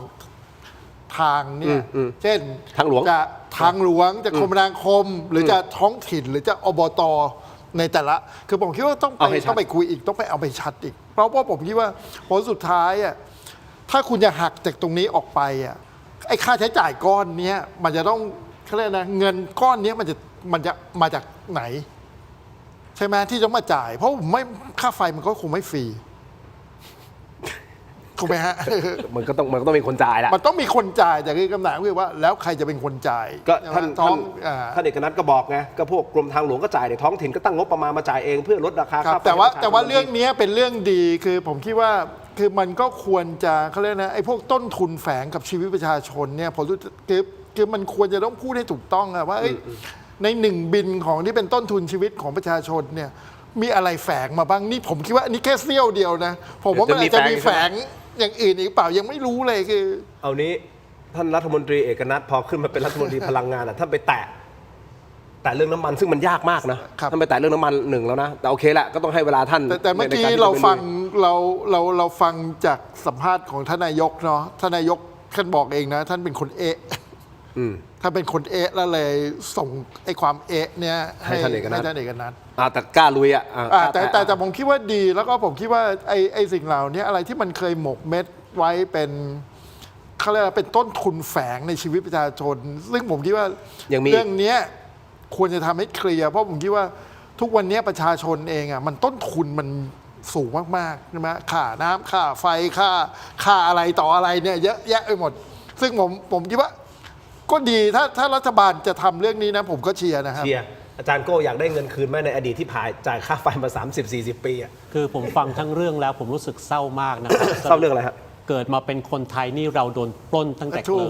ทางเนี่ยเช่นทางหลวงจะทางหลวงจะคมนาคมหรือจะท้องถิ่นหรือจะอบต.ในแต่ละคือผมคิดว่าต้องไปคุยอีกต้องไปเอาไปชัดอีกเพราะว่าผมคิดว่าผลสุดท้ายอ่ะถ้าคุณจะหักจากตรงนี้ออกไปอ่ะไอ้ค่าใช้จ่ายก้อนนี้มันจะต้องเขาเรียกนะเงินก้อนนี้มันจะมาจากไหนใช่ไหมที่จะมาจ่ายเพราะไม่ค่าไฟมันก็คงไม่ฟรีถูกไหมฮะมันก็ต้องมีคนจ่ายแหละมันต้องมีคนจ่ายแต่คือกำหนังคือว่าแล้วใครจะเป็นคนจ่ายก็ท่านเอกนัทก็บอกไงก็พวกกรมทางหลวงก็จ่ายในท้องถิ่นก็ตั้งงบประมาณมาจ่ายเองเพื่อลดราคาค่าไฟแต่ว่าเรื่องนี้เป็นเรื่องดีคือผมคิดว่าคือมันก็ควรจะเขาเรียกนะไอ้พวกต้นทุนแฝงกับชีวิตประชาชนเนี่ยผมคือมันควรจะต้องพูดให้ถูกต้องอะว่าใน1 บินของที่เป็นต้นทุนชีวิตของประชาชนเนี่ยมีอะไรแฝงมาบ้างนี่ผมคิดว่าอันนี้แค่เสี้ยวเดียวนะผมว่ามันอาจจะมีแฝงอย่างอื่นอีกเปล่ายังไม่รู้เลยคือเอานี้ท่านรัฐมนตรีเอกนัทพอขึ้นมาเป็นรัฐมนตรีพลังงานท่านไปแตะเรื่องน้ำมันซึ่งมันยากมากนะท่านไปแตะเรื่องน้ำมัน1แล้วนะแต่โอเคแหละก็ต้องให้เวลาท่านแต่เมื่อกี้เราฟังจากสัมภาษณ์ของท่านนายกเนาะท่านนายกท่านบอกเองนะท่านเป็นคนถ้าเป็นคนแล้วเลยส่งไอ้ความเนี่ยให้ท่านเอกนัทแต่กล้าลุยแต่ผมคิดว่าดีแล้วก็ผมคิดว่าไอ้สิ่งเหล่านี้อะไรที่มันเคยหมกเม็ดไว้เป็นเขาเรียกว่าเป็นต้นทุนแฝงในชีวิตประชาชนซึ่งผมคิดว่าเรื่องนี้ควรจะทำให้เคลียร์เพราะผมคิดว่าทุกวันนี้ประชาชนเองอ่ะมันต้นทุนมันสูงมากๆใช่ไหมค่าน้ำค่าไฟค่าอะไรต่ออะไรเนี่ยเยอะแยะไปหมดซึ่งผมคิดว่าก็ดีถ้ารัฐบาลจะทำเรื่องนี้นะผมก็เชียร์นะครับเชียร์อาจารย์โก้อยากได้เงินคืนไหมในอดีตที่จ่ายค่าไฟมา 30-40 ปีอ่ะคือผมฟังทั้งเรื่องแล้วผมรู้สึกเศร้ามากนะครับ เศร้าเรื่องอะไรครับเกิดมาเป็นคนไทยนี่เราโดนปล้นตั้งแต่เกิด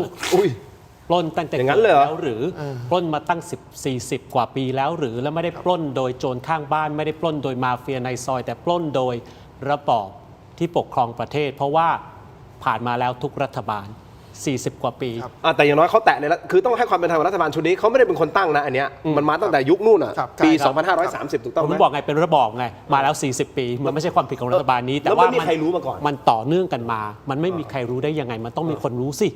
ปล้นตั้งแต่เกิดแล้วหรือปล้นมาตั้ง40 กว่าปีแล้วหรือแล้วไม่ได้ปล้นโดยโจรข้างบ้านไม่ได้ปล้นโดยมาเฟียในซอยแต่ปล้นโดยระบอบที่ปกครองประเทศเพราะว่าผ่านมาแล้วทุกรัฐบาล40 กว่าปีแต่อย่างน้อยเขาแตะในคือต้องให้ความเป็นธรรมกับรัฐบาลชุดนี้เขาไม่ได้เป็นคนตั้งนะอันเนี้ยมันมาตั้งแต่ยุคนู่นอ่ะปี 2530 ถูกต้องไหมผมบอกไงเป็นระบอบไงมาแล้ว40 ปีมันไม่ใช่ความผิดของรัฐบาลนี้แต่ว่าใครรู้มาก่อนมันต่อเนื่องกันมามันไม่มีใครรู้ได้ยังไงมันต้องมีคนรู้สิ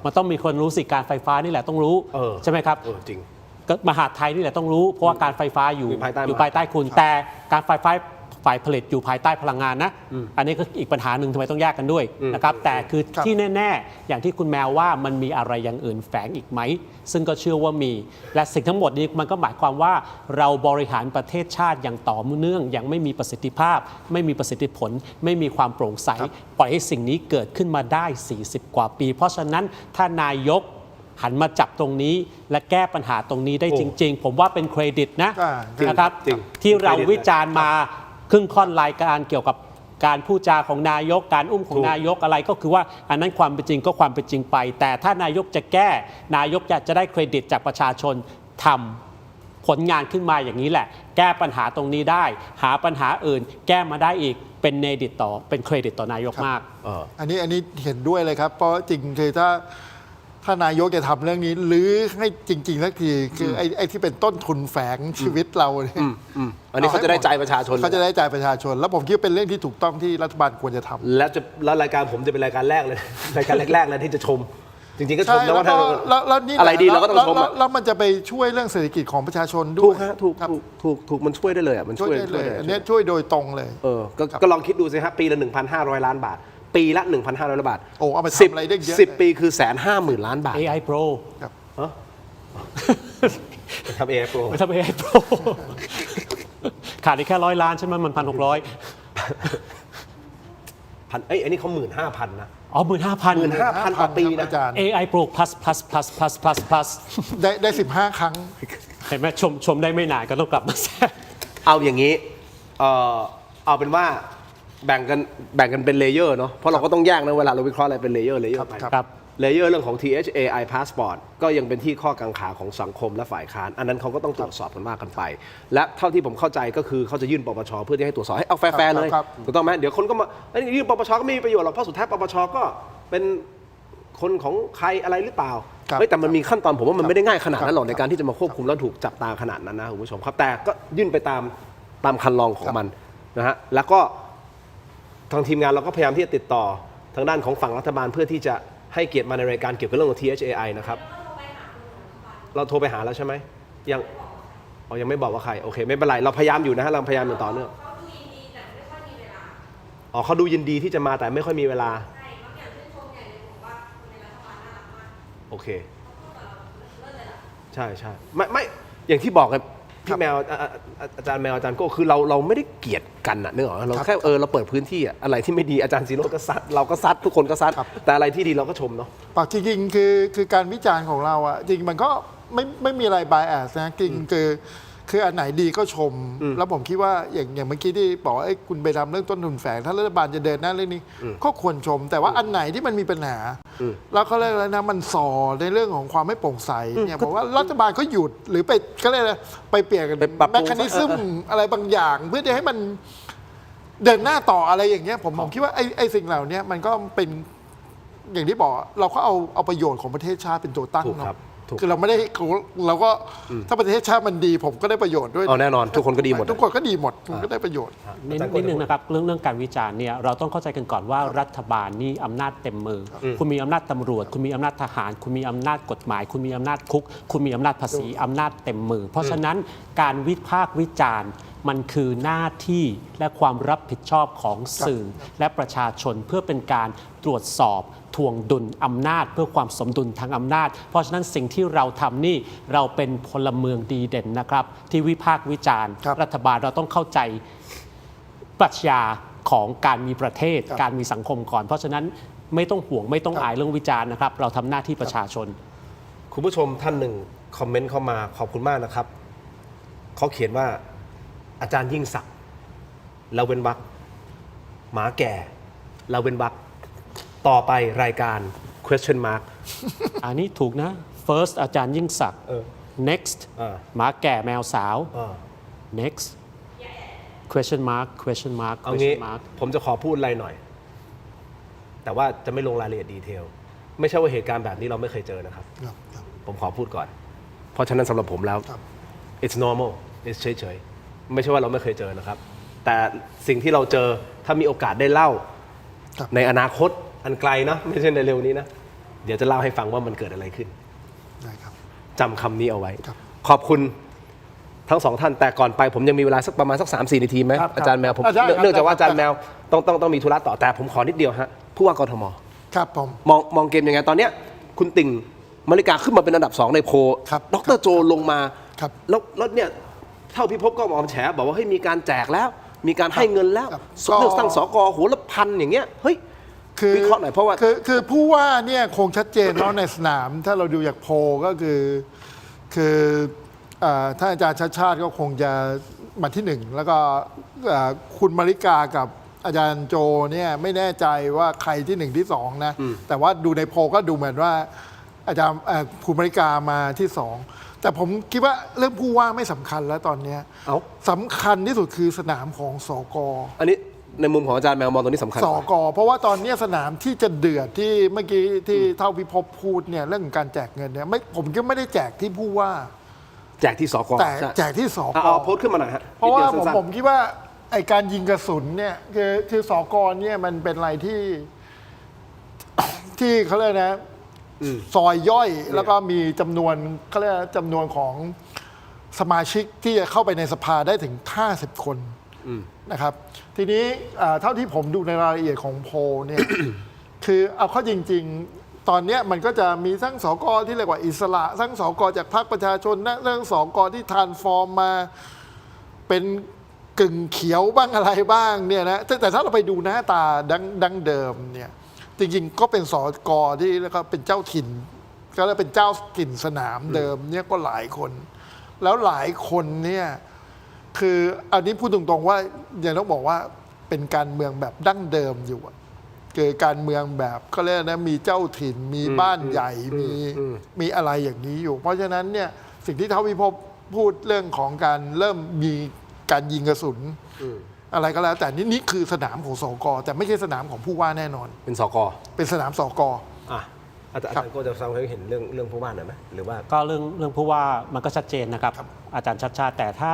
มันต้องมีคนรู้สิการไฟฟ้านี่แหละต้องรู้ใช่ไหมครับจริงมหาดไทยนี่แหละต้องรู้เพราะว่าการไฟฟ้าอยู่ภายใต้คุณแต่การไฟฟ้า ฝ่ายผลิตอยู่ภายใต้พลังงานนะอันนี้ก็อีกปัญหาหนึ่งทำไมต้องแยกกันด้วยนะครับแต่คือที่แน่ๆอย่างที่คุณแมวว่ามันมีอะไรอย่างอื่นแฝงอีกไหมซึ่งก็เชื่อว่ามีและสิ่งทั้งหมดนี้มันก็หมายความว่าเราบริหารประเทศชาติอย่างต่อเนื่องอย่างไม่มีประสิทธิภาพไม่มีประสิทธิผลไม่มีความโปร่งใสปล่อยให้สิ่งนี้เกิดขึ้นมาได้40 กว่าปีเพราะฉะนั้นถ้านายกหันมาจับตรงนี้และแก้ปัญหาตรงนี้ได้จริงๆผมว่าเป็นเครดิตนะครับที่เราวิจารณ์มาครึ่งค่อนรายการเกี่ยวกับการพูดจาของนายกการอุ้มของนายกอะไรก็คือว่าอันนั้นความเป็นจริงก็ความเป็นจริงไปแต่ถ้านายกจะแก้นายกจะได้เครดิตจากประชาชนทำผลงานขึ้นมาอย่างนี้แหละแก้ปัญหาตรงนี้ได้หาปัญหาอื่นแก้มาได้อีกเป็นเครดิตต่อนายกมากอันนี้เห็นด้วยเลยครับเพราะจริงคือถ้านายกจะทำเรื่องนี้หรือให้จริงๆสักทีคือไอ้ที่เป็นต้นทุนแฝงชีวิตเราเนี่ยอันนี้เขาจะได้ใจประชาชนเขาจะได้ใจประชาชนแล้วผมคิดว่าเป็นเรื่องที่ถูกต้องที่รัฐบาลควรจะทำแล้วรายการผมจะเป็นรายการแรกเลย รายการแรกๆเลยที่จะชมจริงๆก็ชมแล้วว่าอะไรดีเราก็ต้องชมแล้วมันจะไปช่วยเรื่องเศรษฐกิจของประชาชนด้วยถูกมันช่วยได้เลยมันช่วยได้เลยอันนี้ช่วยโดยตรงเลยก็ลองคิดดูสิครับปีละ 1,500 ล้านบาทปีละ 1,500 ล้านบาทโอ้เอาไปทำอะไรได้เยอะ10 ปีคือ150,000 ล้านบาท AI Pro ครับทำ AI Pro ทำ AI Pro ขาดอีกแค่100 ล้านใช่ไหมมัน1,600อันนี้เขา 15,000 นะอ๋อ 15,000 ต่อปีนะ AI Pro plus ได้15 ครั้งเห็นไหมชมได้ไม่นานก็ต้องกลับมาแทรกเอาอย่างนี้เอาเป็นว่าแบ่งกันเป็นเลเยอร์เนาะเพราะเราก็ต้องแยกนะเวลาเราวิเคราะห์อะไรเป็นเลเยอร์ไปเลเยอร์เรื่องของ THAI Passport ก็ยังเป็นที่ข้อกังขาของสังคมและฝ่ายค้านอันนั้นเขาก็ต้องตรวจสอบกันมากกันไปและเท่าที่ผมเข้าใจก็คือเขาจะยื่นปปชเพื่อที่ให้ตรวจสอบให้เอาแฟร์เลยถูกต้องไหมเดี๋ยวคนก็มายื่นปปชก็ไม่มีประโยชน์หรอกเพราะสุดท้ายปปชก็เป็นคนของใครอะไรหรือเปล่าแต่มันมีขั้นตอนผมว่ามันไม่ได้ง่ายขนาดนั้นหรอกในการที่จะมาควบคุมแล้วถูกจับตาขนาดนั้นนะคุณผู้ชมครับแต่ก็ยื่นไปตามคันลองของมันนะฮะแล้วก็ทางทีมงานเราก็พยายามที่จะติดต่อทางด้านของฝั่งรัฐบาลเพื่อที่จะให้เกียรติมาในรายการเกี่ยวกับเรื่องของ THAI นะครับเราโทรไปหาแล้วใช่ไหมยังไม่บอกว่าใครโอเคไม่เป็นไรเราพยายามอยู่นะฮะเราพยายามอย่างต่อเนื่องเขาดูยินดีที่จะมาแต่ไม่ค่อยมีเวลาโอเคใช่ไม่อย่างที่บอกไงพี่แมวอาจารย์แมวอาจารย์โก้คือเราไม่ได้เกลียดกันนะนึกออกเราแค่เราเปิดพื้นที่อะไรที่ไม่ดีอาจารย์ซีโร่ก็ซัดเราก็ซัดทุกคนก็ซัดแต่อะไรที่ดีเราก็ชมเนาะจริงๆคือการวิจารณ์ของเราอ่ะจริงมันก็ไม่มีอะไรบายแอสนะจริงคืออันไหนดีก็ชมแล้วผมคิดว่าอย่างเมื่อกี้ที่บอกว่าคุณไปทำเรื่องต้นทุนแฝงถ้ารัฐบาลจะเดินหน้าเรื่องนี้ก็ควรชมแต่ว่าอันไหนที่มันมีปัญหาแล้วเขาเรียกอะไรนะมันส่อในเรื่องของความไม่โปร่งใสเนี่ยบอกว่ารัฐบาลก็หยุดหรือไปก็เรียกอะไรไปเปลี่ยนแมคคานิซึมอะไรบางอย่างเพื่อจะให้มันเดินหน้าต่ออะไรอย่างเงี้ยผมคิดว่าไอ้สิ่งเหล่านี้มันก็เป็นอย่างที่บอกเราก็เอาประโยชน์ของประเทศชาติเป็นตัวตั้งเนาะคือเราไม่ได้เราก็ถ้าประเทศชาติมันดีผมก็ได้ประโยชน์ด้วยแน่นอนทุกคนก็ดีหมดทุกคนก็ดีหมดผมก็ได้ประโยชน์นิดนึงนะครับเรื่องการวิจารณ์เนี่ยเราต้องเข้าใจกันก่อนว่ารัฐบาลนี่อำนาจเต็มมือคุณมีอำนาจตำรวจคุณมีอำนาจทหารคุณมีอำนาจกฎหมายคุณมีอำนาจคุกคุณมีอำนาจภาษีอำนาจเต็มมือเพราะฉะนั้นการวิพากษ์วิจารณ์มันคือหน้าที่และความรับผิดชอบของสื่อและประชาชนเพื่อเป็นการตรวจสอบทวงดุลอำนาจเพื่อความสมดุลทางอำนาจเพราะฉะนั้นสิ่งที่เราทำนี่เราเป็นพลเมืองดีเด่นนะครับที่วิพากษ์วิจารณ์รัฐบาลเราต้องเข้าใจปรัชญาของการมีประเทศการมีสังคมก่อนเพราะฉะนั้นไม่ต้องห่วงไม่ต้องอายเรื่องวิจารณ์นะครับเราทำหน้าที่ประชาชนคุณผู้ชมท่านหนึ่งคอมเมนต์เข้ามาขอบคุณมากนะครับเขาเขียนว่าอาจารย์ยิ่งศักดิ์เราเว้นวรรคหมาแก่เราเว้นวรรคต่อไปรายการ question mark อันนี้ถูกนะ first อาจารย์ยิ่งศักดิ์ next หมาแก่แมวสาว next question mark เอางี้ผมจะขอพูดอะไรหน่อยแต่ว่าจะไม่ลงรายละเอียดดีเทลไม่ใช่ว่าเหตุการณ์แบบนี้เราไม่เคยเจอนะครับผมขอพูดก่อนเพราะฉะนั้นสำหรับผมแล้ว it's normal it's เฉยๆไม่ใช่ว่าเราไม่เคยเจอนะครับแต่สิ่งที่เราเจอถ้ามีโอกาสได้เล่าในอนาคตอันไกลนะไม่ใช่ในเร็วนี้นะเดี๋ยวจะเล่าให้ฟังว่ามันเกิดอะไรขึ้นได้ครับจำคำนี้เอาไว้ขอบคุณ ทั้งสองท่านแต่ก่อนไปผมยังมีเวลาสักประมาณสัก 3-4 นาทีไหม ครับ อาจารย์แมวผม ได้ครับ เนื่องจากว่าอาจารย์ ได้ แม ครับ วต้องมีธุระต่อแต่ผมขอนิดเดียวฮะผู้ว่ากทม ครับผม มองเกมยังไงตอนเนี้ยคุณติ่งมาริกาขึ้นมาเป็นอันดับ 2 ในโพลดรโจลงมาแล้วเนี่ยเท่าพิภพก็ออกมาแฉบอกว่าเฮ้ยมีการแจกแล้ว มีการให้เงินแล้วเลือกตั้งสกหัวละพันอย่างเงี้ยเฮ้ยวิเคราะห์หน่อยเพราะว่าคือผู้ว่าเนี่ยคงชัดเจนเนาะในสนามถ้าเราดูจากโพลก็คือท่านอาจารย์ชาติชาติก็คงจะมาที่หนึ่งแล้วก็คุณมาริกากับอาจารย์โจเนี่ยไม่แน่ใจว่าใครที่หนึ่งที่สองนะแต่ว่าดูในโพลก็ดูเหมือนว่าอาจารย์คุณมาริกามาที่สองแต่ผมคิดว่าเรื่องผู้ว่าไม่สำคัญแล้วตอนนี้สำคัญที่สุดคือสนามของสก.อันนี้ในมุมของอาจารย์แมวมองตรงนี้สำคัญ สก.เพราะว่าตอนนี้สนามที่จะเดือดที่เมื่อกี้ที่เท่าพิภพพูดเนี่ยเรื่องการแจกเงินเนี่ยผมก็ไม่ได้แจกที่ผู้ว่าแจกที่สก.แต่แจกที่สก.เอาโพสต์ขึ้นมาหน่อยฮะเพราะว่าผมคิดว่าไอการยิงกระสุนเนี่ยคือสก.เนี่ยมันเป็นอะไรที่เขาเรียกนะซอยย่อยแล้วก็มีจำนวนเขาเรียกจำนวนของสมาชิกที่จะเข้าไปในสภาได้ถึง50 คนนะครับทีนี้เท่าที่ผมดูในรายละเอียดของโพลเนี่ย คือเอาเข้าจริงๆตอนนี้มันก็จะมีทั้งสก.ที่เรียกว่าอิสระทั้งสก.จากพรรคประชาชนนะเรื่องสก.ที่ทรานส์ฟอร์มมาเป็นกึ่งเขียวบ้างอะไรบ้างเนี่ยนะแต่ถ้าเราไปดูหน้าตาดั้งเดิมเนี่ยจริงๆก็เป็นสก.ที่แล้วก็เป็นเจ้าถิ่นก็แล้วเป็นเจ้าถิ่นสนามเดิมเนี่ยก็หลายคนแล้วหลายคนเนี่ยคืออันนี้พูดตรงๆว่ายังต้องบอกว่าเป็นการเมืองแบบดั้งเดิมอยู่เกิดการเมืองแบบก็เรียกนะมีเจ้าถิ่นมีบ้านใหญ่มีอะไรอย่างนี้อยู่เพราะฉะนั้นเนี่ยสิ่งที่เท่าพิภพพูดเรื่องของการเริ่มมีการยิงกระสุนอะไรก็แล้วแต่นี่คือสนามของสก.แต่ไม่ใช่สนามของผู้ว่าแน่นอนเป็นสก.เป็นสนามสก.อาจารย์ก็จะฟังให้เห็นเรื่องผู้ว่าหน่อยไหมหรือว่าก็เรื่องผู้ว่ามันก็ชัดเจนนะครับอาจารย์ชัดชาติแต่ถ้า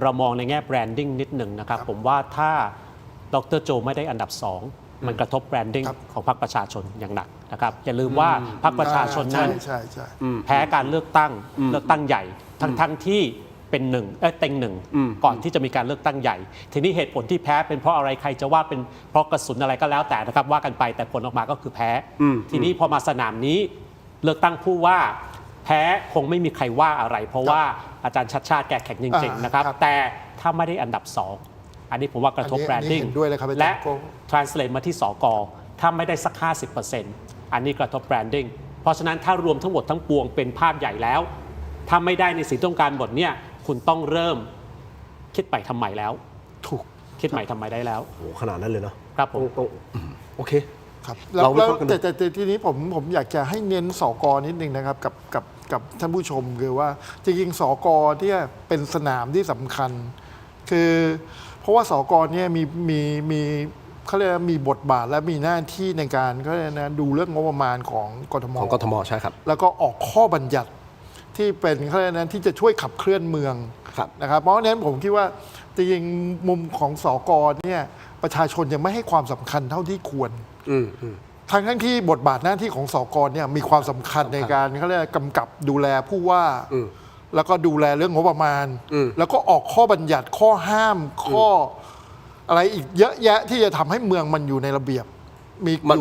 เรามองในแง่แบรนดิ้งนิดหนึ่งนะครับผมว่าถ้าดร.โจไม่ได้อันดับ 2มันกระทบแบรนดิ้งของพรรคประชาชนอย่างหนักนะครับอย่าลืมว่าพรรคประชาชนนั้นแพ้การเลือกตั้งใหญ่ทั้งที่เป็นเต็งหนึ่งก่อนที่จะมีการเลือกตั้งใหญ่ทีนี้เหตุผลที่แพ้เป็นเพราะอะไรใครจะว่าเป็นเพราะกระสุนอะไรก็แล้วแต่นะครับว่ากันไปแต่ผลออกมาก็คือแพ้ทีนี้พอมาสนามนี้เลือกตั้งผู้ว่าแพ้คงไม่มีใครว่าอะไรเพราะว่าอาจารย์ชัดชาติแกแข็งจริงๆนะครับแต่ถ้าไม่ได้อันดับ 2อันนี้ผมว่ากระทบแบรนดิ้งและ translate มาที่สก.ถ้าไม่ได้สัก 50% อันนี้กระทบแบรนดิ้งเพราะฉะนั้นถ้ารวมทั้งหมดทั้งปวงเป็นภาพใหญ่แล้วถ้าไม่ได้ในสิ่งต้องการหมดเนี่ยคุณต้องเริ่มคิดใหม่ทำใหม่แล้วถูกคิดใหม่ทำใหม่ได้แล้วโอ้ขนาดนั้นเลยเนาะครับผมโอเคครับแล้วแต่ทีนี้ผมอยากจะให้เน้นสก.นิดนึงนะครับกับท่านผู้ชมคือว่าจริงๆสก.ที่เป็นสนามที่สำคัญคือเพราะว่าสก.เนี่ยมีเขาเรียกมีบทบาทและมีหน้าที่ในการเขาเรียกนะดูเรื่องงบประมาณของกทมใช่ครับแล้วก็ออกข้อบัญญัติที่เป็นเขาเรียกนั้นที่จะช่วยขับเคลื่อนเมืองนะครับเพราะฉะนั้นผมคิดว่าจริงๆมุมของสก.เนี่ยประชาชนยังไม่ให้ความสำคัญเท่าที่ควรทั้งที่บทบาทหน้าที่ของสก.เนี่ยมีความสำคัญในการเขาเรียกกำกับดูแลผู้ว่าแล้วก็ดูแลเรื่องงบประมาณแล้วก็ออกข้อบัญญัติข้อห้ามข้ออะไรอีกเยอะแยะที่จะทำให้เมืองมันอยู่ในระเบียบ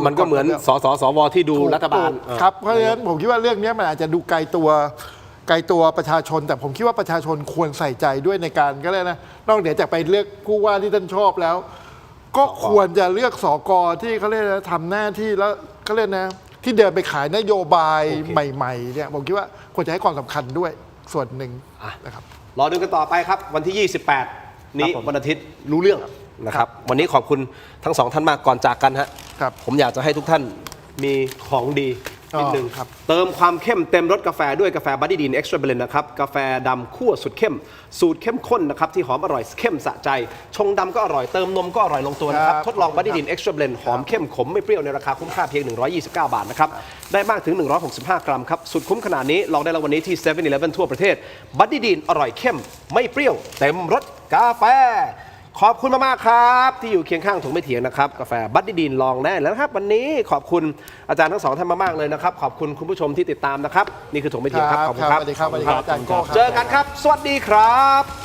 มันก็เหมือนสวที่ดูรัฐบาลครับเพราะฉะนั้นผมคิดว่าเรื่องนี้มันอาจจะดูไกลตัวประชาชนแต่ผมคิดว่าประชาชนควรใส่ใจด้วยในการก็เลยนะนอกเหนือจากไปเลือกผู้ว่าที่ท่านชอบแล้วก็ควรจะเลือกสก.ที่เขาเรียกทำหน้าที่แล้วเขาเรียกนะที่เดินไปขายนโยบายใหม่ๆเนี่ยผมคิดว่าควรจะให้ความสำคัญด้วยส่วนหนึ่งนะครับรอดูกันต่อไปครับวันที่28นี้วันอาทิตย์รู้เรื่องนะครับวันนี้ขอบคุณทั้งสองท่านมากก่อนจากกันฮะผมอยากจะให้ทุกท่านมีของดีนิดนึงเติมความเข้มเต็มรสกาแฟด้วยกาแฟบัดดี้ดีนเอ็กซ์ตร้าเบลนด์นะครับกาแฟดำคั่วสุดเข้มสูตรเข้มข้นนะครับที่หอมอร่อยเข้มสะใจชงดำก็อร่อยเติมนมก็อร่อยลงตัวนะครับทดลองบัดดี้ดีนเอ็กซ์ตร้าเบลนด์หอมเข้มขมไม่เปรี้ยวในราคาคุ้มค่าเพียง129 บาทนะครับได้มากถึง165 กรัมครับสุดคุ้มขนาดนี้ลองได้แล้ววันนี้ที่ 7-Eleven ทั่วประเทศบัดดี้ดีนอร่อยเข้มไม่เปรี้ยวเต็มรสกาแฟ ขอบคุณมากๆครับที่อยู่เคียงข้างถกไม่เถียงนะครับกาแฟบัดดี้ดีนลองได้แล้วนะครับวันนี้ขอบคุณอาจารย์ทั้งสองท่านมากๆเลยนะครับขอบคุณคุณผู้ชมที่ติดตามนะครับนี่คือถกไม่เถียงครับขอบคุณครับ สวัสดีครับอาจารย์โก้ครับ เจอกันครับ สวัสดีครับ